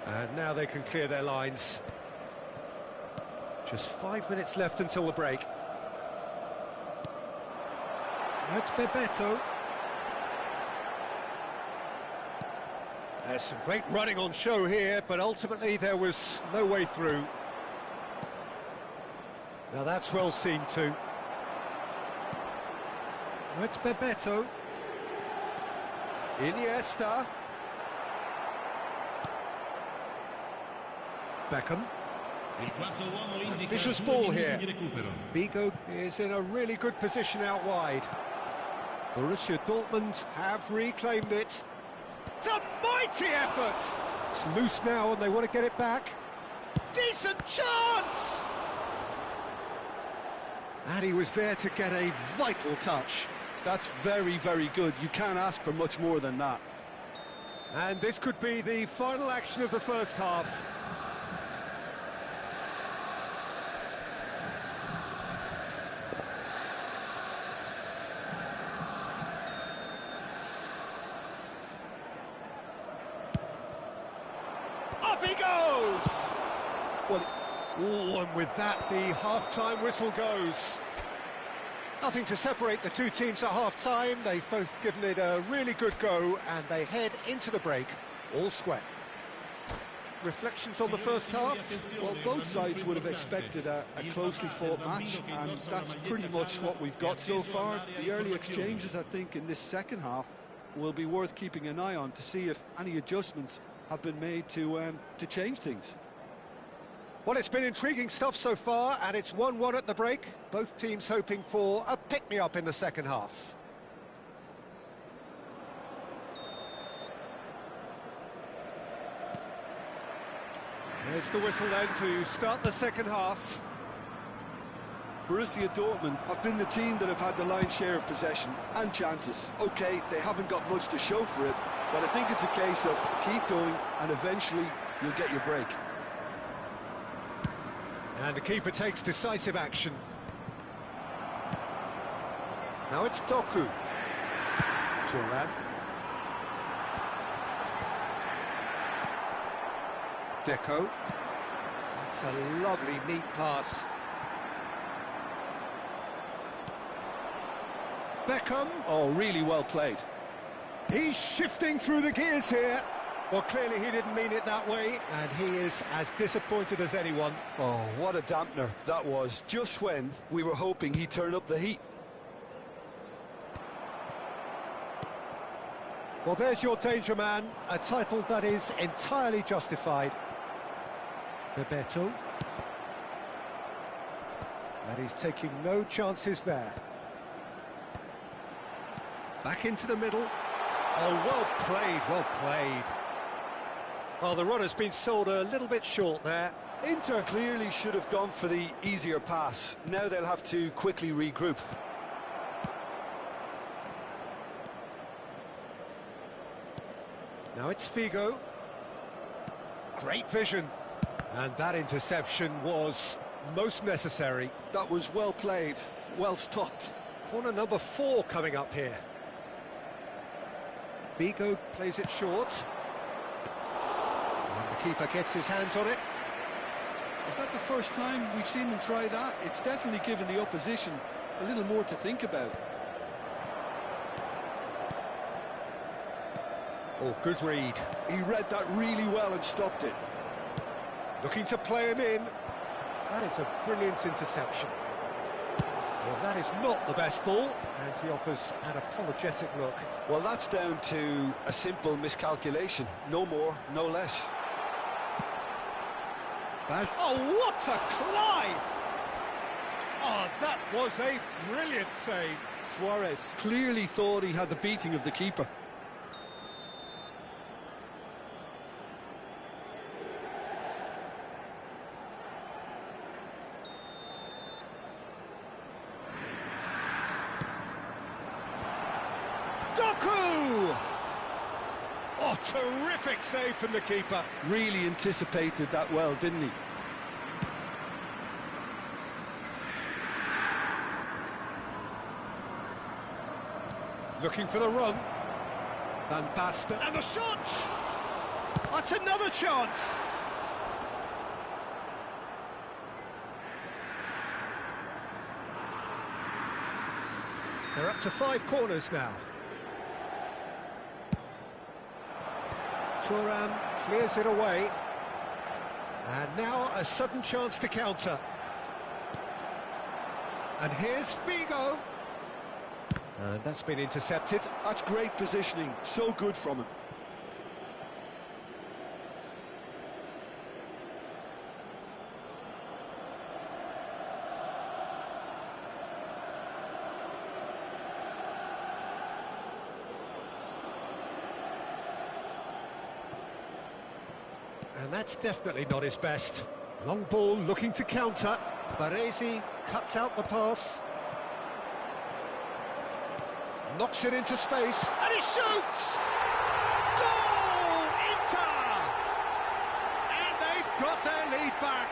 And now they can clear their lines. Just 5 minutes left until the break. That's Bebeto. There's some great running on show here, but ultimately there was no way through. Now that's well seen too. That's Bebeto. Iniesta. Beckham. Ambitious ball here. Figo is in a really good position out wide. Borussia Dortmund have reclaimed it. It's a mighty effort! It's loose now and they want to get it back. Decent chance! And he was there to get a vital touch. That's very, very good. You can't ask for much more than that. And this could be the final action of the first half. Up he goes! Well, Oh, and with that, the half-time whistle goes. nothing to separate the two teams at half-time. They've both given it a really good go and they head into the break all square. Reflections on the first half? Well, both sides would have expected a closely fought match, and that's pretty much what we've got so far. The early exchanges, I think, in this second half will be worth keeping an eye on to see if any adjustments have been made to change things. Well, it's been intriguing stuff so far, and it's 1-1 at the break. Both teams hoping for a pick-me-up in the second half. There's the whistle then to start the second half. Borussia Dortmund have been the team that have had the lion's share of possession and chances. OK, they haven't got much to show for it, but I think it's a case of keep going and eventually you'll get your break. And the keeper takes decisive action. Now it's Doku. Turan. Deco. That's a lovely, neat pass. Beckham. Oh, really well played. He's shifting through the gears here. Well, clearly he didn't mean it that way, and he is as disappointed as anyone. Oh, what a dampener that was, just when we were hoping he'd turn up the heat. Well, there's your danger man, a title that is entirely justified. Bebeto. And he's taking no chances there. Back into the middle. Oh, well played, well played. Well, the run has been sold a little bit short there. Inter clearly should have gone for the easier pass. Now they'll have to quickly regroup. Now it's Figo. Great vision. And that interception was most necessary. That was well played, well stopped. Corner number 4 coming up here. Figo plays it short. And the keeper gets his hands on it. Is that the first time we've seen him try that? It's definitely given the opposition a little more to think about. Oh, good read. He read that really well and stopped it. Looking to play him in. That is a brilliant interception. Well, that is not the best ball, and he offers an apologetic look. Well, that's down to a simple miscalculation. No more, no less. Oh, what a climb! Oh, that was a brilliant save. Suarez clearly thought he had the beating of the keeper. Doku! Oh, terrific save from the keeper. Really anticipated that well, didn't he? Looking for the run. Van Basten. And the shot! That's another chance! They're up to 5 corners now. Thuram clears it away. And now a sudden chance to counter. And here's Figo. And that's been intercepted. That's great positioning, so good from him. And that's definitely not his best. Long ball looking to counter. Baresi cuts out the pass. Knocks it into space. And he shoots! Goal! Inter! And they've got their lead back.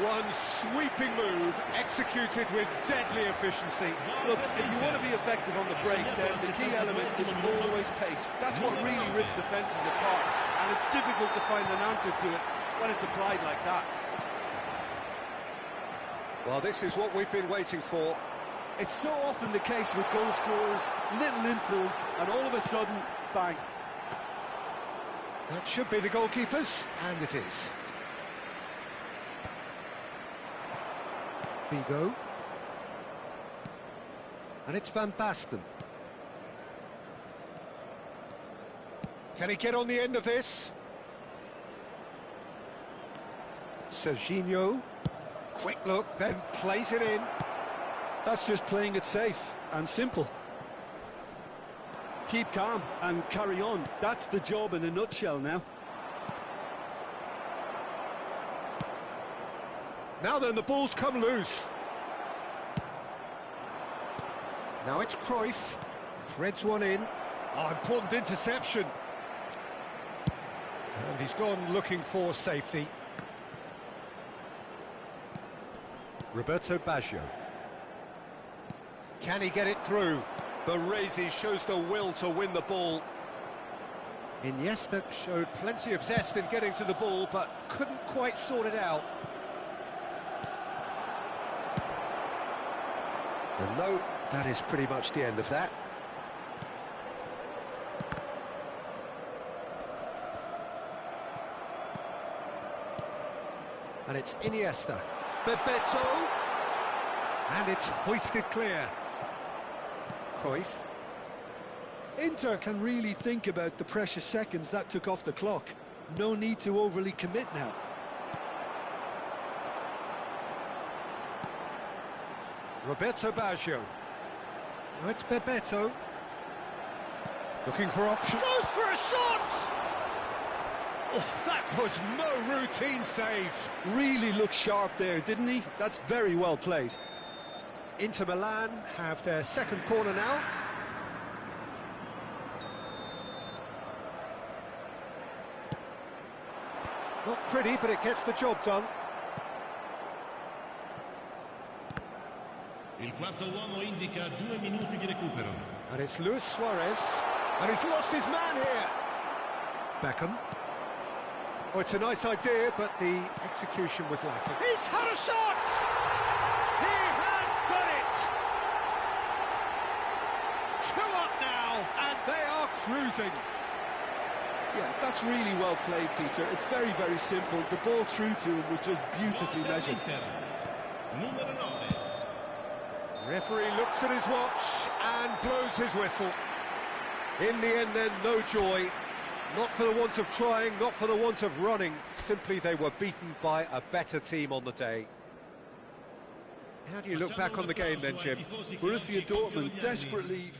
One sweeping move executed with deadly efficiency. Look, if you want to be effective on the break, then the key element is always pace. That's what really rips defences apart, and it's difficult to find an answer to it when it's applied like that. Well, this is what we've been waiting for. It's so often the case with goal scorers, little influence, and all of a sudden, bang. That should be the goalkeepers, and it is. Figo. And it's Van Basten. Can he get on the end of this? Serginho. Quick look, then plays it in. That's just playing it safe and simple. Keep calm and carry on. That's the job in a nutshell now. Now then, the ball's come loose. Now it's Cruyff. Threads one in. Oh, important interception. And he's gone looking for safety. Roberto Baggio. Can he get it through? Baresi shows the will to win the ball. Iniesta showed plenty of zest in getting to the ball, but couldn't quite sort it out. And no, that is pretty much the end of that. And it's Iniesta. Bebeto. And it's hoisted clear. Cruyff. Inter can really think about the precious seconds that took off the clock. No need to overly commit now. Roberto Baggio. Now it's Bebeto. Looking for options. Goes for a shot! Oh, that was no routine save. Really looked sharp there, didn't he? That's very well played. Inter Milan have their second corner now. Not pretty, but it gets the job done. Il quarto uomo indica 2 minuti di recupero. And it's Luis Suarez, and he's lost his man here. Beckham. Oh, it's a nice idea, but the execution was lacking. He's had a shot! He has done it! 2 up now, and they are cruising. Yeah, that's really well played, Peter. It's very, very simple. The ball through to him was just beautifully measured. Numero 9. Referee looks at his watch and blows his whistle. In the end then, no joy. Not for the want of trying, not for the want of running. Simply they were beaten by a better team on the day. How do you look back on the game then, Jim? Borussia Dortmund desperately...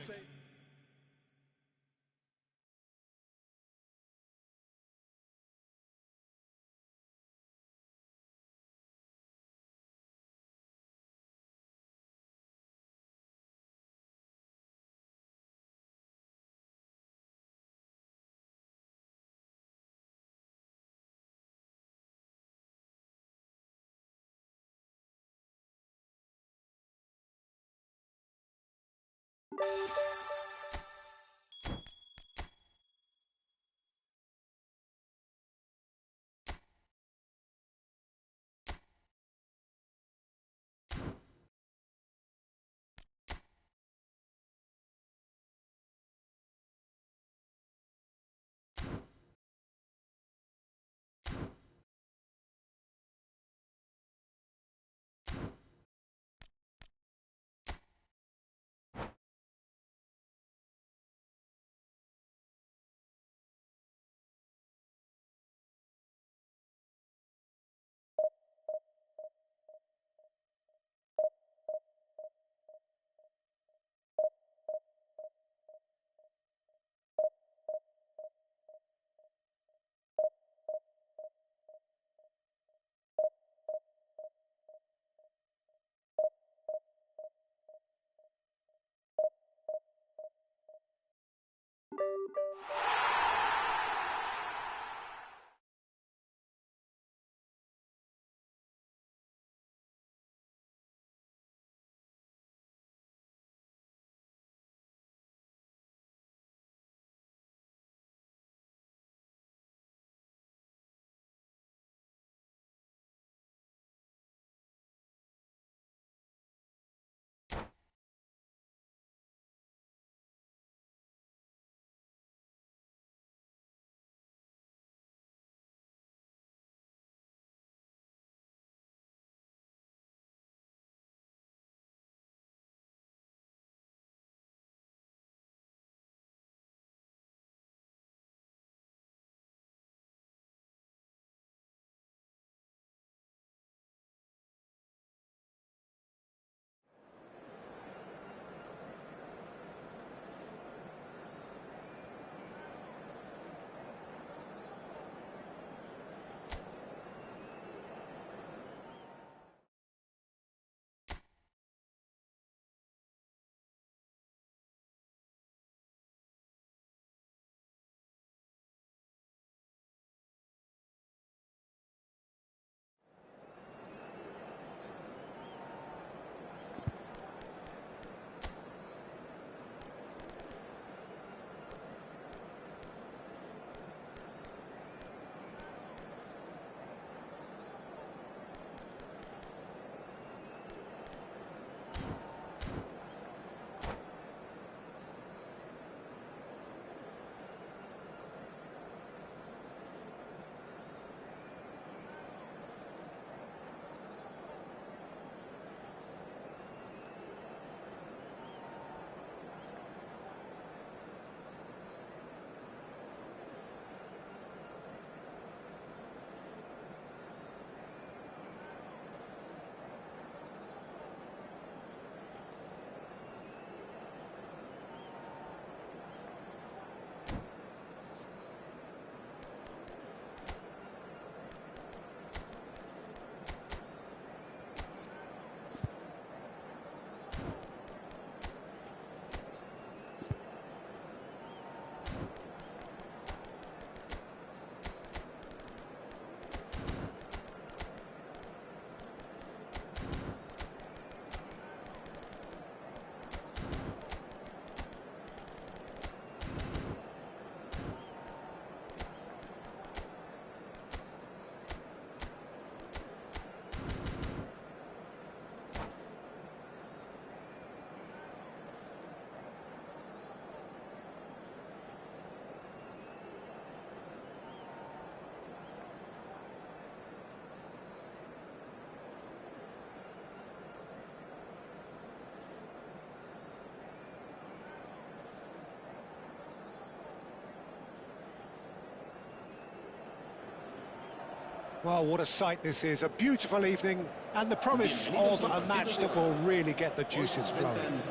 Well, what a sight this is. A beautiful evening and the promise of a match that will really get the juices flowing.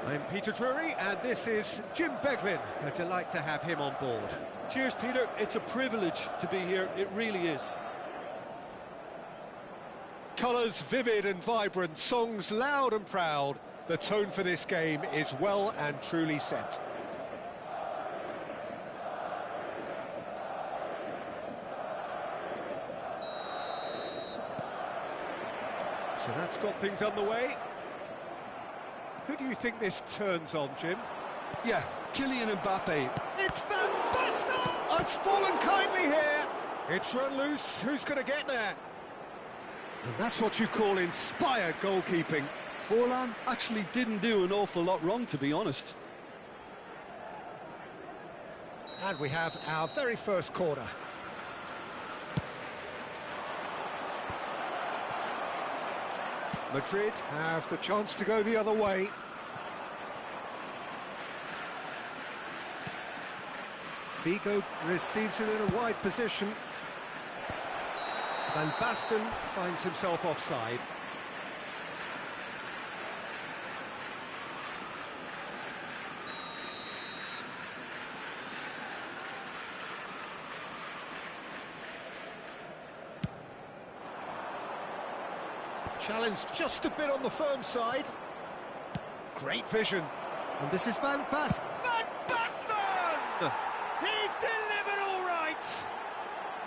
I'm Peter Drury, and this is Jim Beglin. A delight to have him on board. Cheers, Peter. It's a privilege to be here. It really is. Colours vivid and vibrant, songs loud and proud. The tone for this game is well and truly set. So that's got things underway. Who do you think this turns on, Jim? Yeah, Kylian Mbappe. It's Van Basten! Oh, it's fallen kindly here. It's run loose. Who's going to get there? And that's what you call inspired goalkeeping. Forlan actually didn't do an awful lot wrong, to be honest. And we have our very first corner. Madrid have the chance to go the other way. Vigo receives it in a wide position. Van Basten finds himself offside. Challenge just a bit on the firm side. Great vision. And this is Van Basten. Van Basten! He's delivered all right!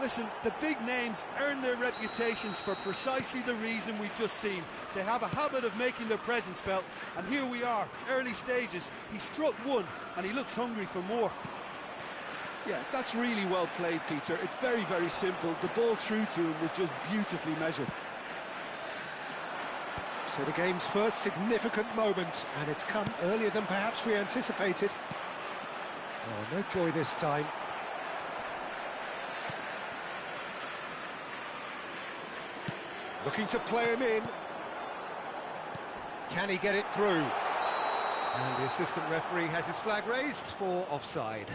Listen, the big names earn their reputations for precisely the reason we've just seen. They have a habit of making their presence felt, and here we are, early stages. He struck one, and he looks hungry for more. Yeah, that's really well played, Peter. It's very, very simple. The ball through to him was just beautifully measured. So the game's first significant moment, and it's come earlier than perhaps we anticipated. Oh, no joy this time. Looking to play him in. Can he get it through? And the assistant referee has his flag raised for offside.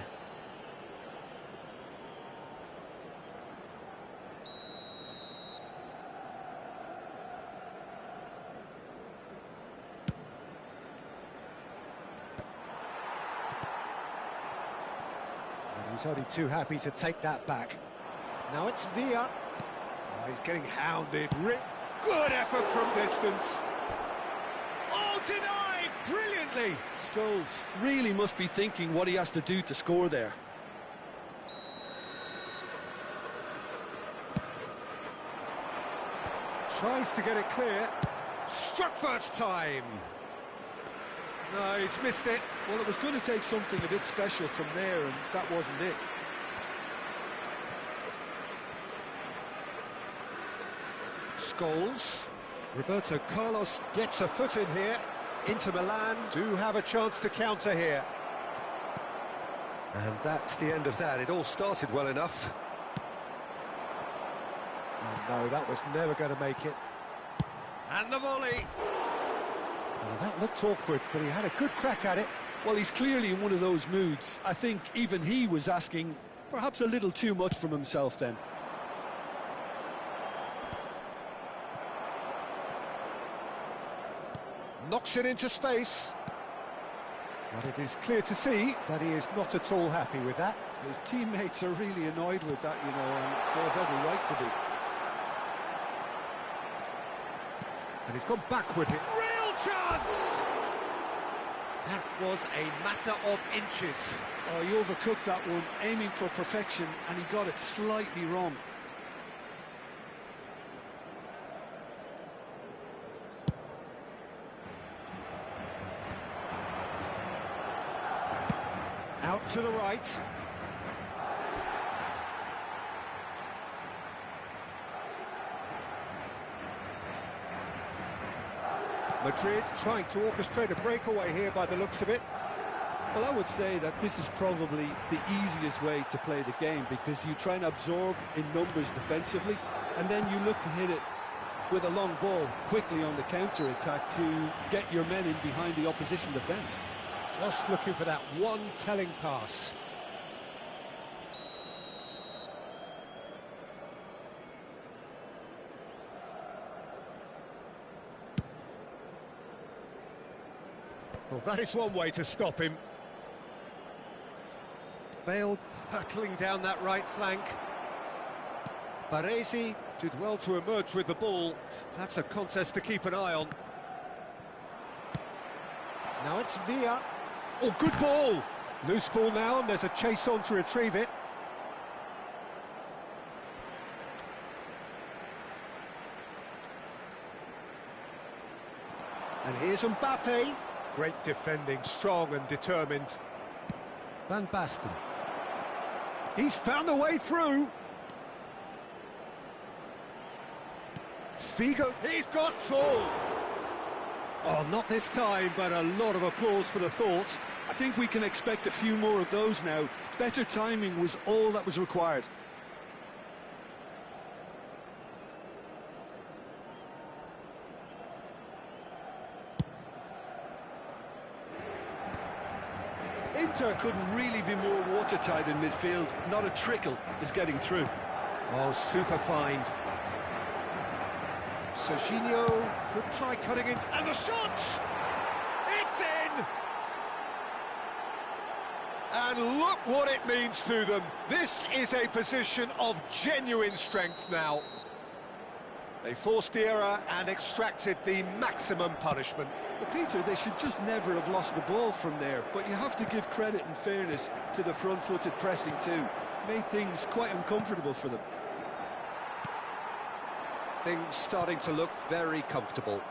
He's only too happy to take that back. Now it's Villa. Oh, he's getting hounded. Good effort from distance. Oh, denied brilliantly. Scholes really must be thinking what he has to do to score there. Tries to get it clear. Struck first time. No, he's missed it. Well, it was going to take something a bit special from there, and that wasn't it. Scholes. Roberto Carlos gets a foot in here. Inter Milan do have a chance to counter here. And that's the end of that. It all started well enough. Oh no, that was never going to make it. And the volley. Well, that looked awkward, but he had a good crack at it. Well, he's clearly in one of those moods. I think even he was asking perhaps a little too much from himself then. Knocks it into space. But it is clear to see that he is not at all happy with that. His teammates are really annoyed with that, you know, and they have every right to be. And he's gone back with it. Real chance! That was a matter of inches. Oh, he overcooked that one, aiming for perfection, and he got it slightly wrong. Out to the right. Madrid trying to orchestrate a breakaway here by the looks of it. Well, I would say that this is probably the easiest way to play the game, because you try and absorb in numbers defensively, and then you look to hit it with a long ball quickly on the counter-attack to get your men in behind the opposition defence. Just looking for that one telling pass. Well, that is one way to stop him. Bale hurtling down that right flank. Baresi did well to emerge with the ball. That's a contest to keep an eye on. Now it's Villa. Oh, good ball! Loose ball now, and there's a chase on to retrieve it. And here's Mbappe. Great defending, strong and determined. Van Basten. He's found a way through. Figo, he's got full. Oh, not this time, but a lot of applause for the thought. I think we can expect a few more of those now. Better timing was all that was required. Inter couldn't really be more watertight in midfield. Not a trickle is getting through. Oh, super find. Serginho could try cutting in, and the shot! It's in! And look what it means to them. This is a position of genuine strength now. They forced the error and extracted the maximum punishment. But Peter, they should just never have lost the ball from there. But you have to give credit and fairness to the front-footed pressing too. Made things quite uncomfortable for them. Things starting to look very comfortable.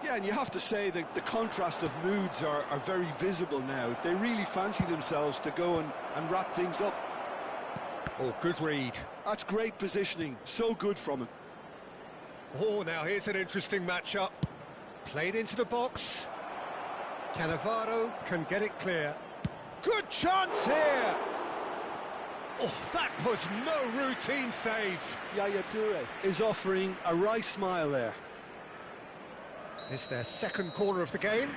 Yeah, and you have to say that the contrast of moods are very visible now. They really fancy themselves to go and wrap things up. Oh, good read. That's great positioning. So good from him. Oh, now here's an interesting matchup. Played into the box. Cannavaro can get it clear. Good chance here! Oh, that was no routine save. Yaya Toure is offering a wry smile there. It's their second corner of the game.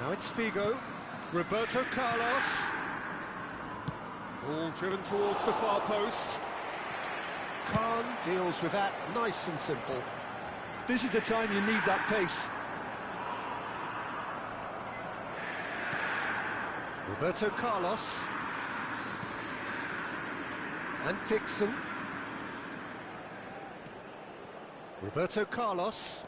Now it's Figo. Roberto Carlos. All driven towards the far post. Khan deals with that nice and simple. This is the time you need that pace. Roberto Carlos. And Dixon. Roberto Carlos.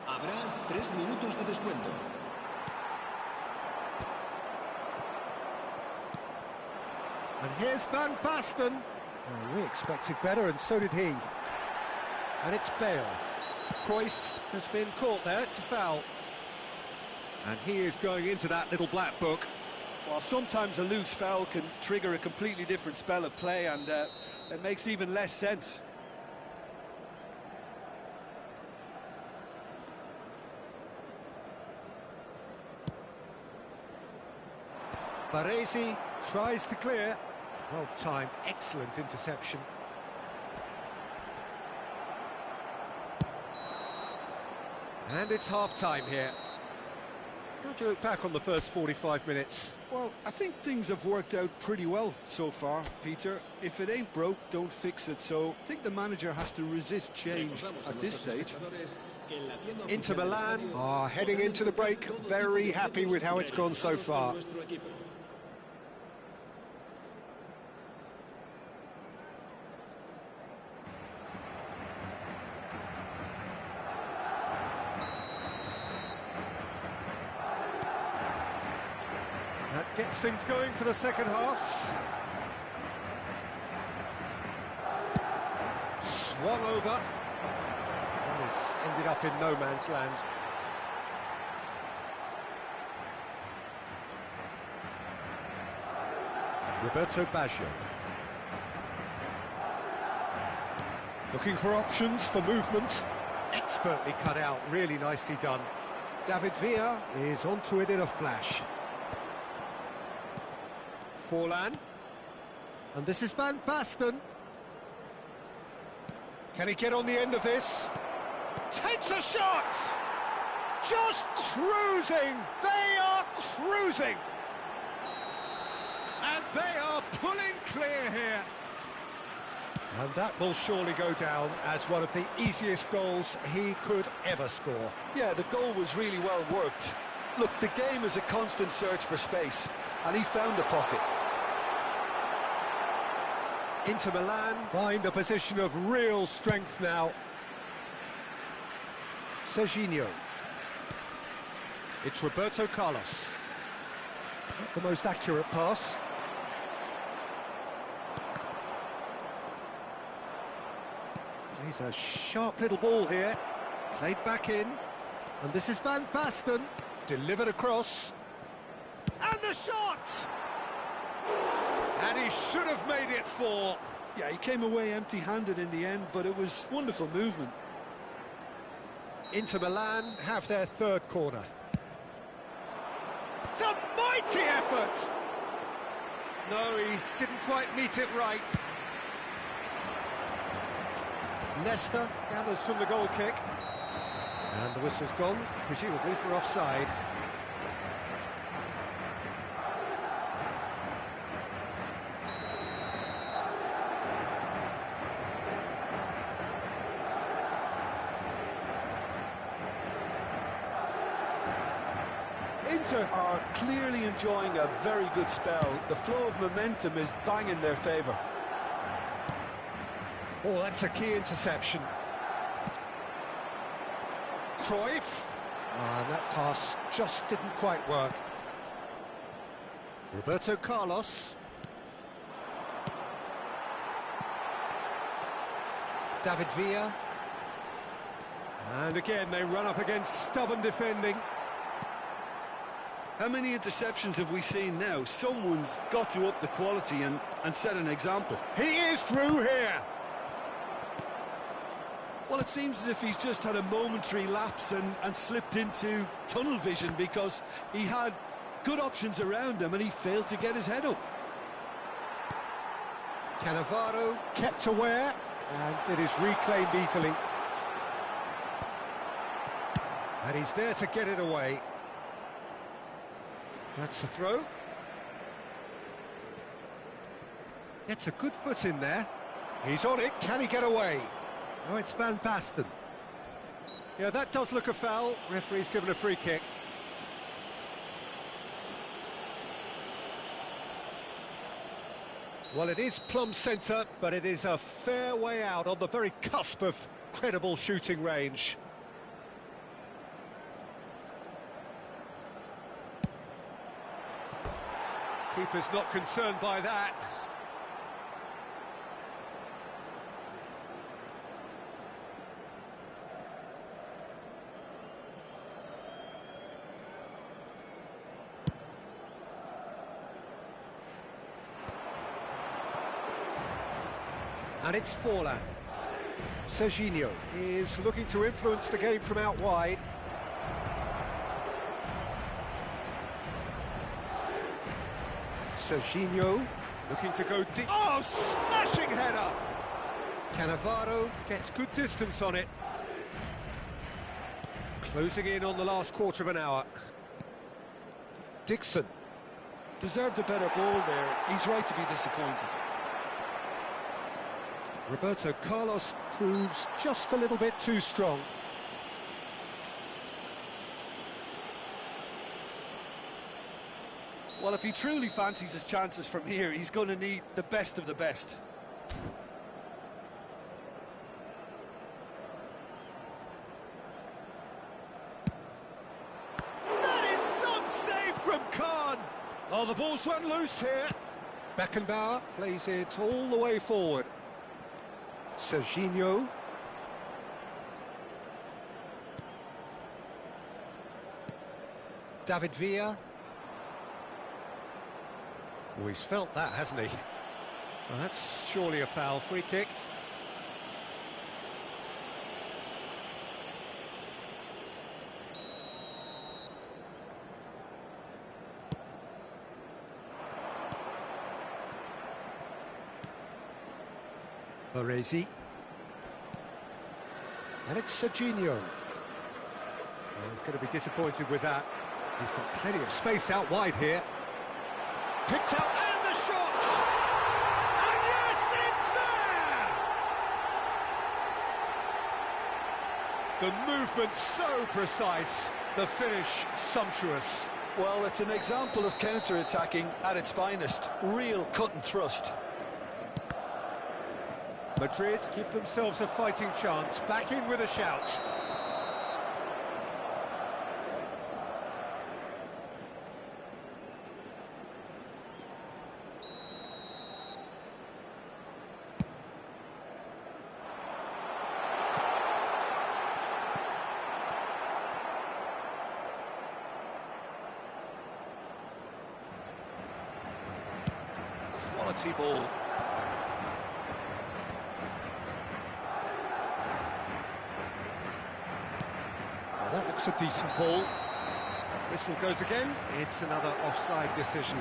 Habrá 3 minutos de descuento. And here's Van Basten. Oh, we expected better, and so did he. And it's Bale. Cruyff has been caught there, it's a foul. And he is going into that little black book. Well, sometimes a loose foul can trigger a completely different spell of play, and it makes even less sense. Baresi tries to clear. Well timed, excellent interception. And it's half-time here. How do you look back on the first 45 minutes? Well, I think things have worked out pretty well so far, Peter. If it ain't broke, don't fix it. So I think the manager has to resist change at this stage. Inter Milan are heading into the break, very happy with how it's gone so far. That gets things going for the second half. Swung over. And this ended up in no man's land. Roberto Baggio. Looking for options for movement. Expertly cut out, really nicely done. David Villa is onto it in a flash. Forlan. And this is Van Basten. Can he get on the end of this? Takes a shot! just cruising! They are cruising! And they are pulling clear here. And that will surely go down as one of the easiest goals he could ever score. Yeah, the goal was really well worked. Look, the game is a constant search for space, and he found the pocket. Inter Milan find a position of real strength now. Serginho. It's Roberto Carlos. Not the most accurate pass. Plays a sharp little ball here. Played back in. And this is Van Basten. Delivered across. And the shot! And he should have made it 4. Yeah, he came away empty-handed in the end, but it was wonderful movement. Inter Milan have their third corner. It's a mighty effort! No, he didn't quite meet it right. Nesta gathers from the goal kick. And the whistle's gone, presumably for offside. Inter are clearly enjoying a very good spell. The flow of momentum is bang in their favour. Oh, that's a key interception. Cruyff. And that pass just didn't quite work. Roberto Carlos. David Villa. And again, they run up against stubborn defending. How many interceptions have we seen now? Someone's got to up the quality and set an example. He is through here. Well, it seems as if he's just had a momentary lapse and slipped into tunnel vision, because he had good options around him and he failed to get his head up. Cannavaro kept aware, and it is reclaimed easily. And he's there to get it away. That's the throw. Gets a good foot in there. He's on it. Can he get away? Oh, it's Van Basten. Yeah, that does look a foul. Referee's given a free kick. Well, it is plumb centre, but it is a fair way out on the very cusp of credible shooting range. Keeper's not concerned by that. And it's Forlan. Serginho is looking to influence the game from out wide. Serginho looking to go deep. Oh, smashing header! Cannavaro gets good distance on it. Closing in on the last quarter of an hour. Dixon. Deserved a better ball there. He's right to be disappointed. Roberto Carlos proves just a little bit too strong. Well, if he truly fancies his chances from here, he's going to need the best of the best. That is some save from Khan. Oh, the ball's run loose here. Beckenbauer plays it all the way forward. Serginho. David Villa. Oh, he's felt that, hasn't he? Well, that's surely a foul. Free kick. Baresi. And it's Serginho. He's going to be disappointed with that. He's got plenty of space out wide here. Picked out, and the shot! And yes, it's there! The movement so precise, the finish sumptuous. Well, it's an example of counter-attacking at its finest. Real cut and thrust. Madrid give themselves a fighting chance, back in with a shout. Quality ball. Well, that looks a decent ball. Whistle goes again. It's another offside decision.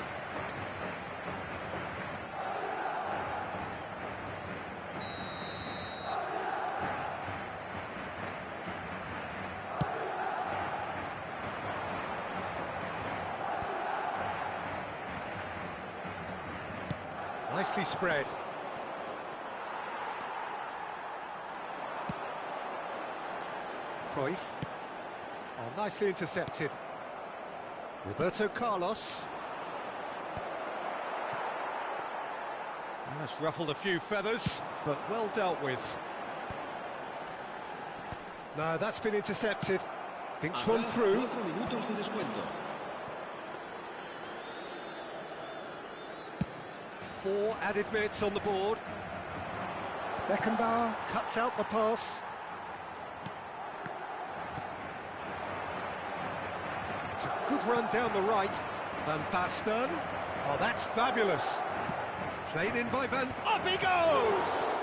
Nicely spread. Cruyff. Oh, nicely intercepted. Roberto Carlos. That's ruffled a few feathers, but well dealt with. No, that's been intercepted. Thinks one through. 4 minutos de descuento. 4 added minutes on the board. Beckenbauer cuts out the pass. It's a good run down the right. Van Basten. Oh, that's fabulous. Played in by Van... Up he goes!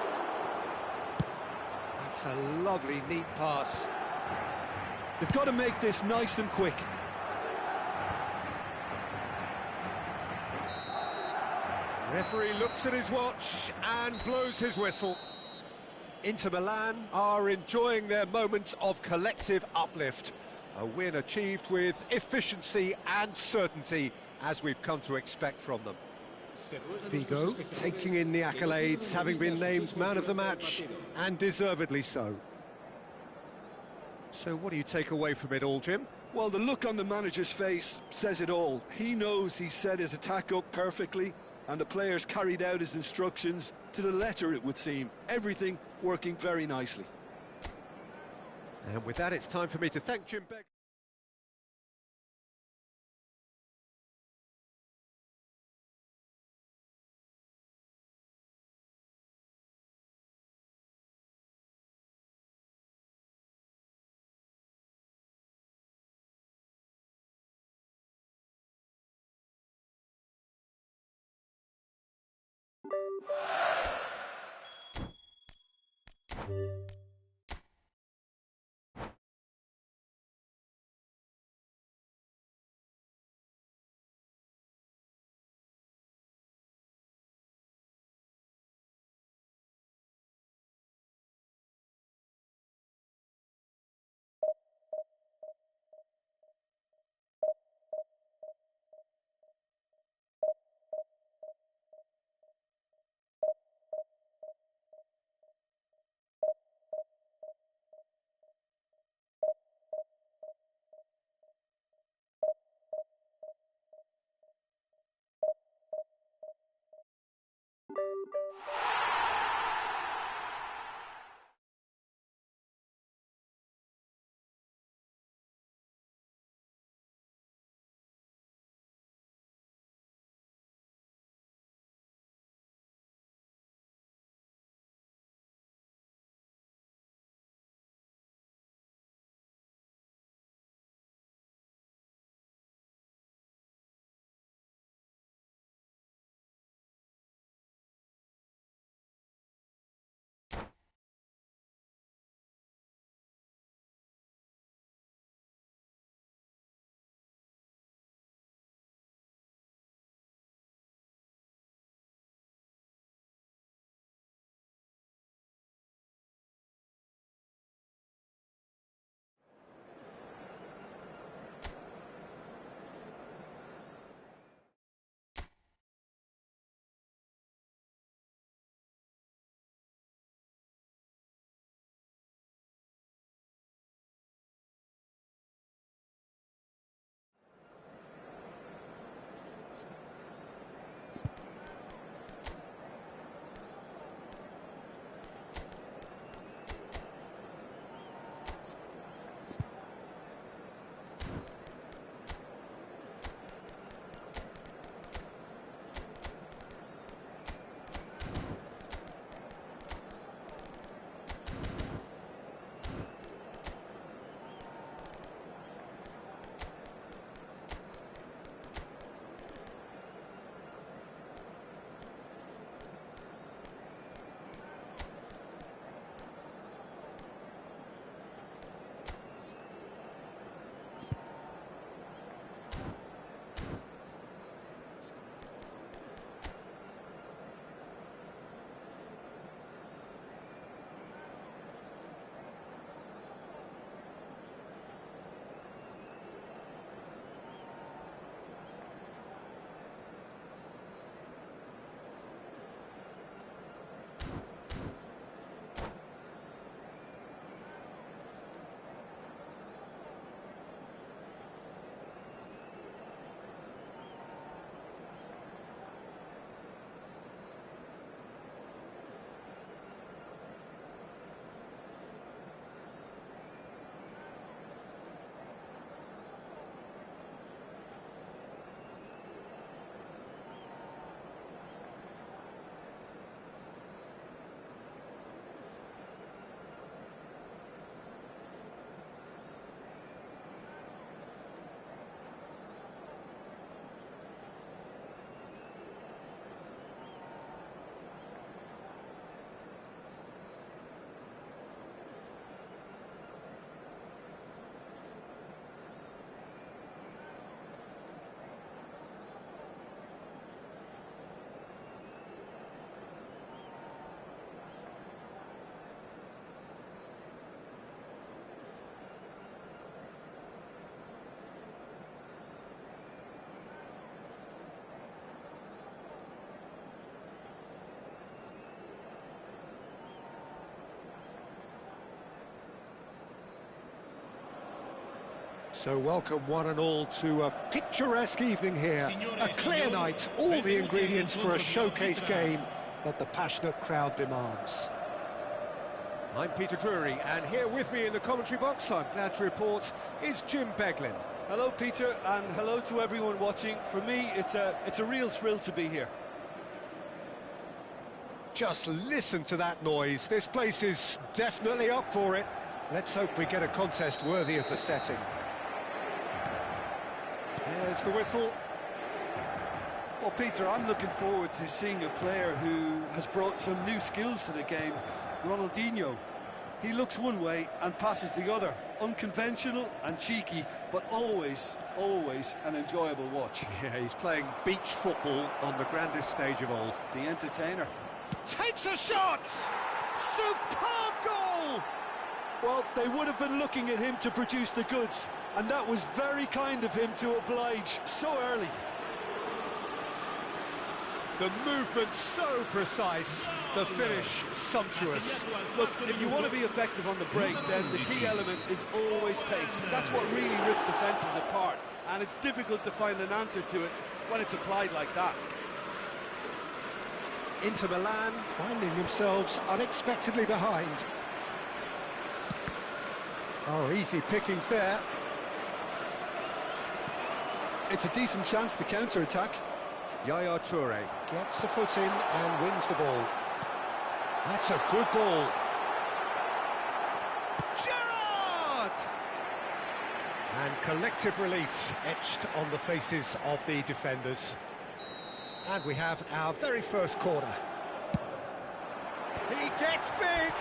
That's a lovely, neat pass. They've got to make this nice and quick. Referee looks at his watch and blows his whistle. Inter Milan are enjoying their moment of collective uplift. A win achieved with efficiency and certainty, as we've come to expect from them. Figo taking in the accolades, having been named man of the match, and deservedly so. So what do you take away from it all, Jim? Well, the look on the manager's face says it all. He knows he set his attack up perfectly, and the players carried out his instructions to the letter, it would seem. Everything working very nicely. And with that, it's time for me to thank Jim Beck. So welcome one and all to a picturesque evening here, a clear night, all the ingredients for a showcase game that the passionate crowd demands. I'm Peter Drury, and here with me in the commentary box, I'm glad to report, is Jim Beglin. Hello, Peter, and hello to everyone watching. For me, it's a real thrill to be here. Just listen to that noise. This place is definitely up for it. Let's hope we get a contest worthy of the setting. There's the whistle. Well, Peter, I'm looking forward to seeing a player who has brought some new skills to the game. Ronaldinho. He looks one way and passes the other. Unconventional and cheeky, but always an enjoyable watch. Yeah, he's playing beach football on the grandest stage of all. The entertainer. Takes a shot! Superb goal! Well, they would have been looking at him to produce the goods, and that was very kind of him to oblige so early. The movement so precise, the finish sumptuous. Look, if you want to be effective on the break, then the key element is always pace. That's what really rips defences apart, and it's difficult to find an answer to it when it's applied like that. Inter Milan finding themselves unexpectedly behind. Oh, easy pickings there. It's a decent chance to counter-attack. Yaya Toure Gets a foot in and wins the ball. That's a good ball. Gerrard! And collective relief etched on the faces of the defenders. And we have our very first corner. He gets big!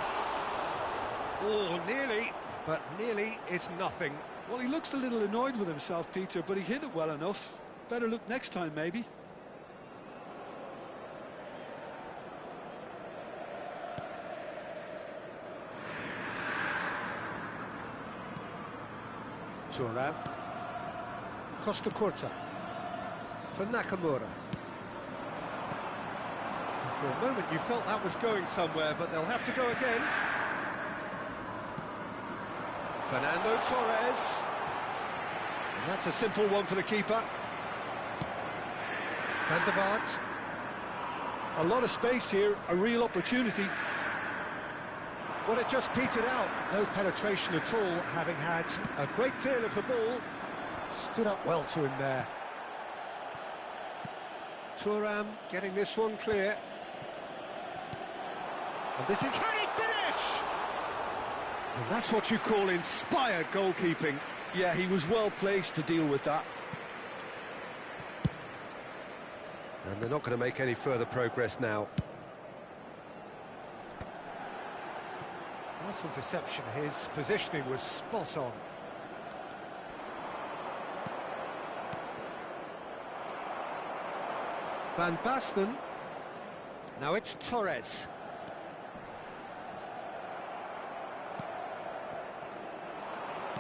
Oh, nearly, but nearly is nothing. Well, he looks a little annoyed with himself, Peter, but he hit it well enough. Better look next time, maybe. Thuram. Costa Curta. For Nakamura. For a moment you felt that was going somewhere, but they'll have to go again. Fernando Torres. And that's a simple one for the keeper. Van der Vaart. A lot of space here, a real opportunity. Well, it just petered out. No penetration at all, having had a great deal of the ball. Stood up well to him there. Thuram getting this one clear. And this is... Can he finish? And that's what you call inspired goalkeeping. Yeah, he was well placed to deal with that. And they're not going to make any further progress now. Nice interception. His positioning was spot on. Van Basten. Now it's Torres.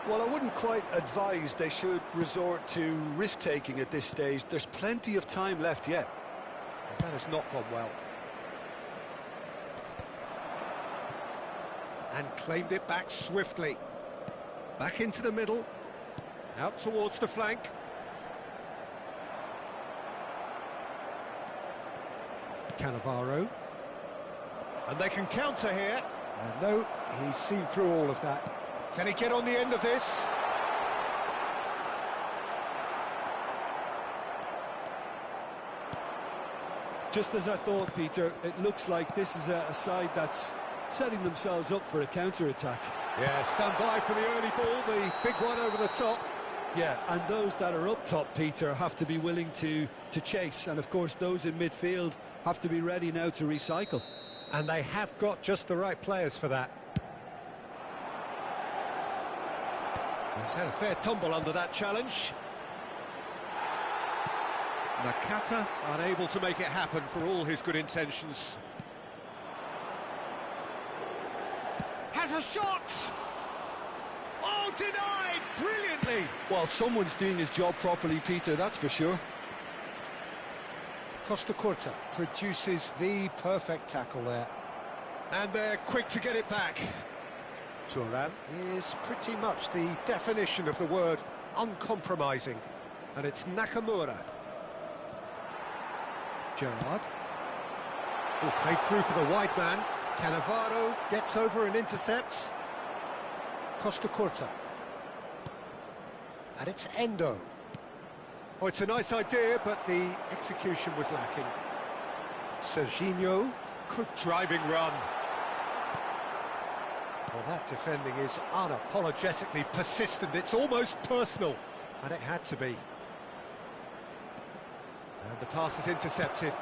Well, I wouldn't quite advise they should resort to risk-taking at this stage. There's plenty of time left yet. That has not gone well. And claimed it back swiftly. Back into the middle. Out towards the flank. Cannavaro. And they can counter here. And no, he's seen through all of that. Can he get on the end of this? Just as I thought, Peter, it looks like this is a side that's setting themselves up for a counter-attack. Yeah, stand by for the early ball, the big one over the top. Yeah, and those that are up top, Peter, have to be willing to chase. And, of course, those in midfield have to be ready now to recycle. And they have got just the right players for that. He's had a fair tumble under that challenge. Nakata unable to make it happen for all his good intentions. Has a shot! Oh, denied! Brilliantly! Well, someone's doing his job properly, Peter, that's for sure. Costa Curta produces the perfect tackle there. And they're quick to get it back. Thuram is pretty much the definition of the word uncompromising. And it's Nakamura. Gerrard. Oh, played through for the wide man. Cannavaro gets over and intercepts. Costa Curta. And it's Endo. Oh, it's a nice idea, but the execution was lacking. Serginho. Good driving run. Well, that defending is unapologetically persistent. It's almost personal, and it had to be. And the pass is intercepted.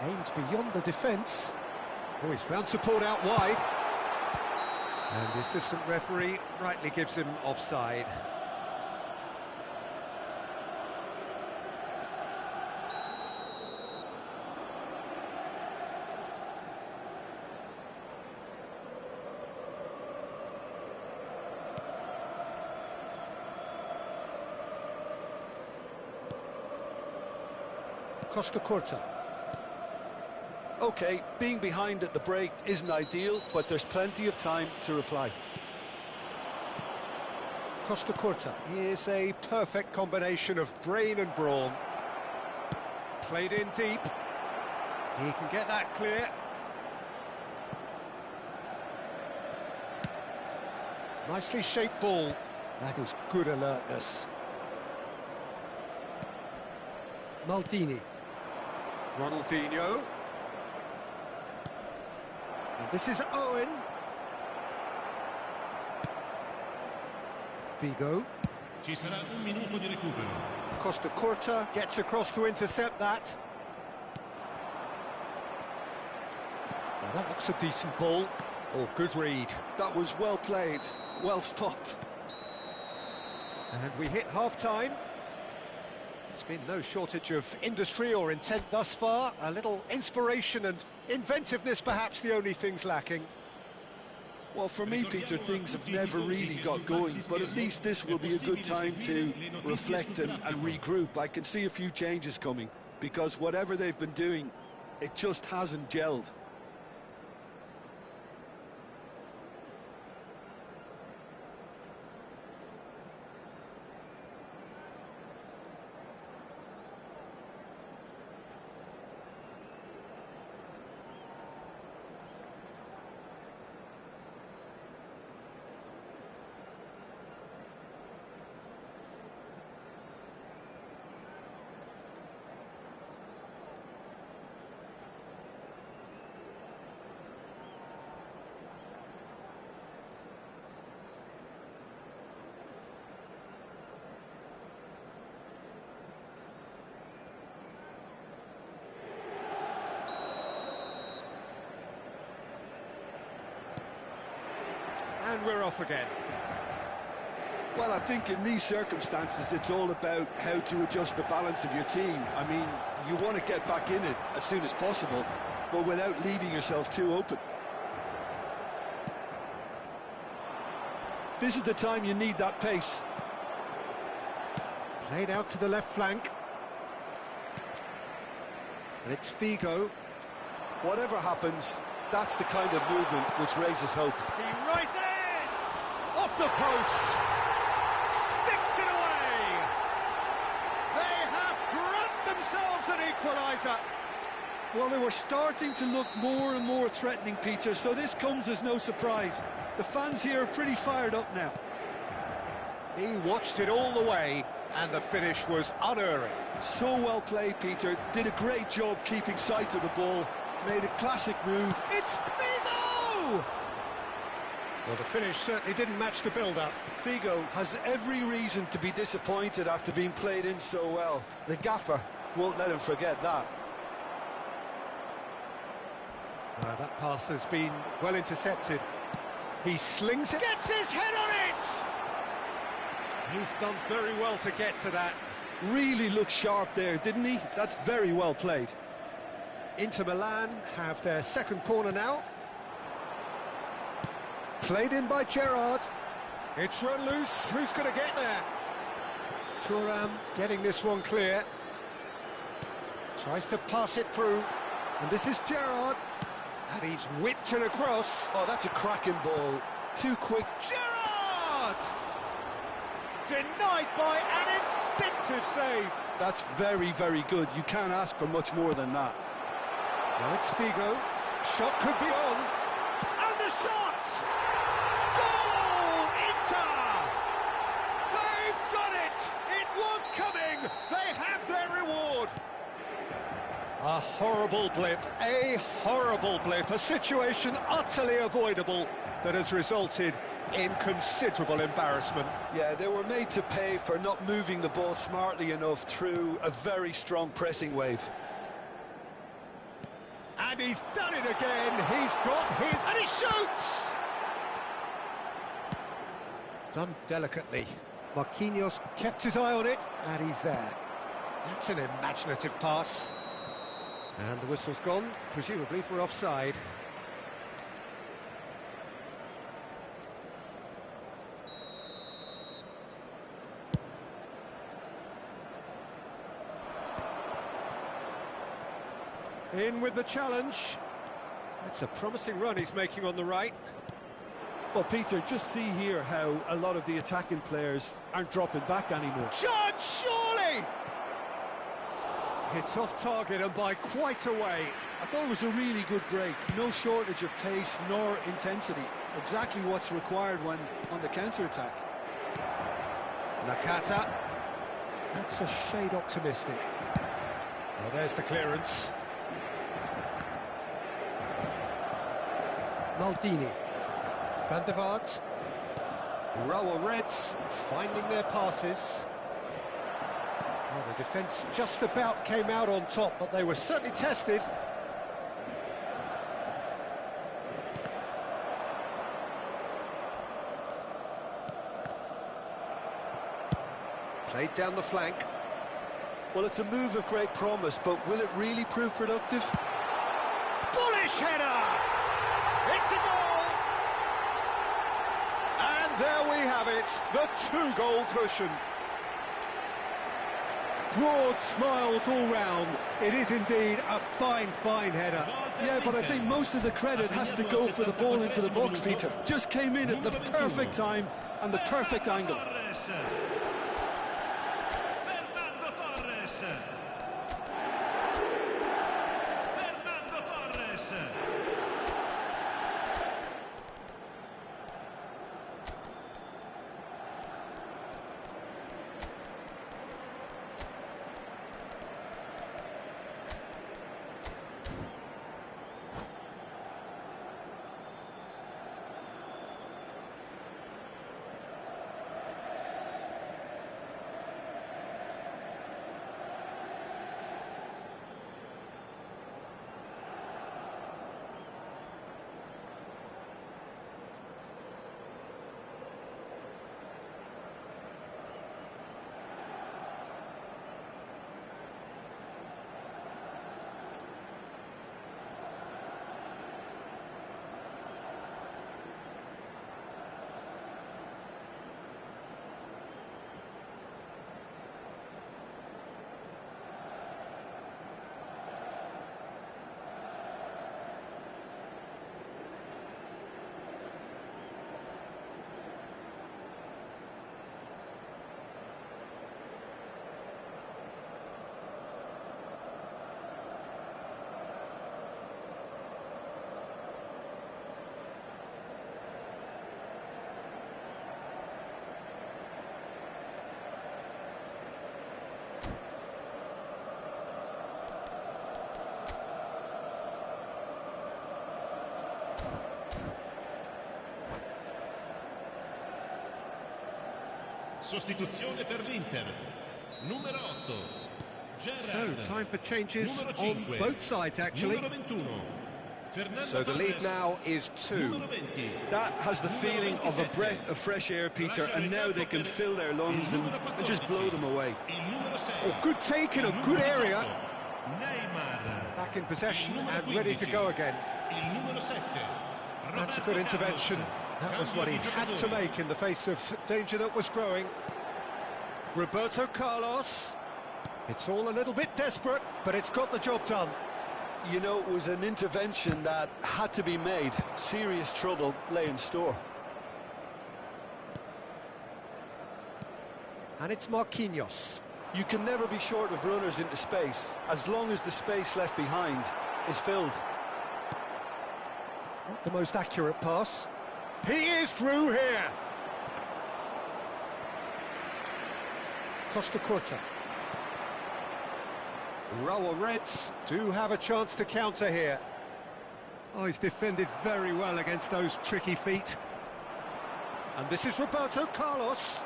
Aimed beyond the defence. Oh, he's found support out wide. And the assistant referee rightly gives him offside. Costa Curta. OK, being behind at the break isn't ideal, but there's plenty of time to reply. Costa Curta is a perfect combination of brain and brawn. Played in deep. He can get that clear. Nicely shaped ball. That is good alertness. Maldini. Ronaldinho. And this is Owen. Vigo. Ci sarà un minuto di recupero. Costa Curta gets across to intercept that. Now that looks a decent ball. Oh, good read. That was well played, well stopped. And we hit half-time. There's been no shortage of industry or intent thus far. A little inspiration and inventiveness, perhaps the only things lacking. Well, for me, Peter, things have never really got going, but at least this will be a good time to reflect and regroup. I can see a few changes coming, because whatever they've been doing, it just hasn't gelled. And we're off again. Well, I think in these circumstances, it's all about how to adjust the balance of your team. I mean, you want to get back in it as soon as possible, but without leaving yourself too open. This is the time you need that pace. Played out to the left flank. And it's Figo. Whatever happens, that's the kind of movement which raises hope. He rises! Off the post! Sticks it away! They have grabbed themselves an equaliser! Well, they were starting to look more and more threatening, Peter, so this comes as no surprise. The fans here are pretty fired up now. He watched it all the way, and the finish was unerring. So well played, Peter. Did a great job keeping sight of the ball. Made a classic move. It's Figo! Well, the finish certainly didn't match the build-up. Figo has every reason to be disappointed after being played in so well. The gaffer won't let him forget that. That pass has been well intercepted. He slings it, gets his head on it! He's done very well to get to that. Really looked sharp there, didn't he? That's very well played. Inter Milan have their second corner now. Played in by Gerrard. It's run loose. Who's going to get there? Thuram getting this one clear. Tries to pass it through. And this is Gerrard. And he's whipped it across. Oh, that's a cracking ball. Too quick. Gerrard! Denied by an instinctive save. That's very, very good. You can't ask for much more than that. Now it's Figo. Shot could be on. And the shot! Goal! Inter! They've done it! It was coming! They have their reward! A horrible blip, a situation utterly avoidable that has resulted in considerable embarrassment. Yeah, they were made to pay for not moving the ball smartly enough through a very strong pressing wave. And he's done it again. He's got his... and he shoots! Done delicately. Marquinhos kept his eye on it, and he's there. That's an imaginative pass. And the whistle's gone, presumably for offside. In with the challenge. That's a promising run he's making on the right. Well, Peter, just see here how a lot of the attacking players aren't dropping back anymore. Judge, surely! It's off target and by quite a way. I thought it was a really good break. No shortage of pace nor intensity. Exactly what's required when on the counter-attack. Nakata. That's a shade optimistic. Well, there's the clearance. Maldini. Van der Vaart. Row of Reds finding their passes. Well, the defence just about came out on top, but they were certainly tested. Played down the flank. Well, it's a move of great promise, but will it really prove productive? Bullish header! It's a goal! And there we have it, the two-goal cushion. Broad smiles all round. It is indeed a fine, fine header. Yeah, but I think most of the credit has to go for the ball into the box, Peter. Just came in at the perfect time and the perfect angle. Sostituzione per l'Inter. Numero 8. So, time for changes Numero on 5. both sides, actually. Numero 21. Fernando So the lead Torres. now is 2. Numero 20. That has the feeling of a breath of fresh air, Peter, and now they can fill their lungs and just blow them away. Il numero 6. Oh, good take in a good area. Neymar. Back in possession Il numero and ready to 15. go again. Il numero 7. That's a Roberto good intervention. Carlos. That was Cambio what he di had to giocatore. make in the face of danger that was growing. Roberto Carlos. It's all a little bit desperate, but it's got the job done. You know, it was an intervention that had to be made. Serious trouble lay in store. And it's Marquinhos. You can never be short of runners into space, as long as the space left behind is filled. Not the most accurate pass. He is through here. Costa Curta. Rower Reds do have a chance to counter here. Oh, he's defended very well against those tricky feet. And this is Roberto Carlos.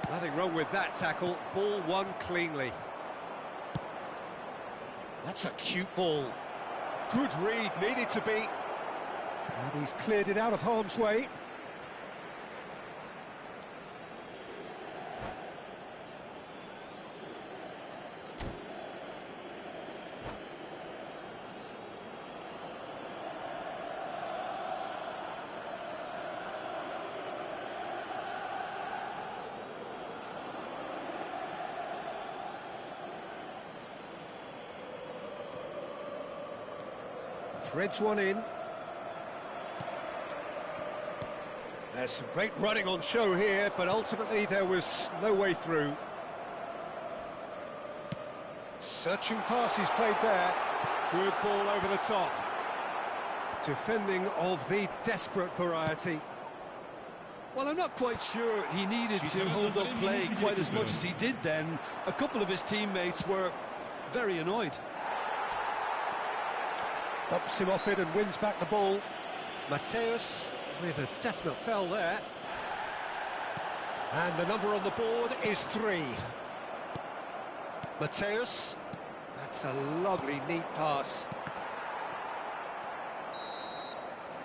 Nothing wrong with that tackle. Ball won cleanly. That's a cute ball. Good read, needed to be. And he's cleared it out of harm's way. Threads one in. There's some great running on show here, but ultimately there was no way through. Searching pass he's played there. Good ball over the top. Defending of the desperate variety. Well, I'm not quite sure he needed to hold up play quite as much as he did then. A couple of his teammates were very annoyed. Bumps him off it and wins back the ball. Mateus with a definite foul there. And the number on the board is 3. Mateus. That's a lovely, neat pass.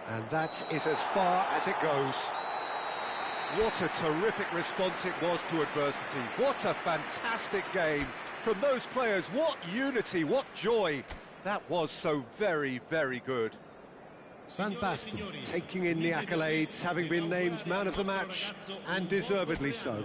And that is as far as it goes. What a terrific response it was to adversity. What a fantastic game from those players. What unity, what joy. That was so very, very good. Van Basten taking in the accolades, having been named man of the match, and deservedly so.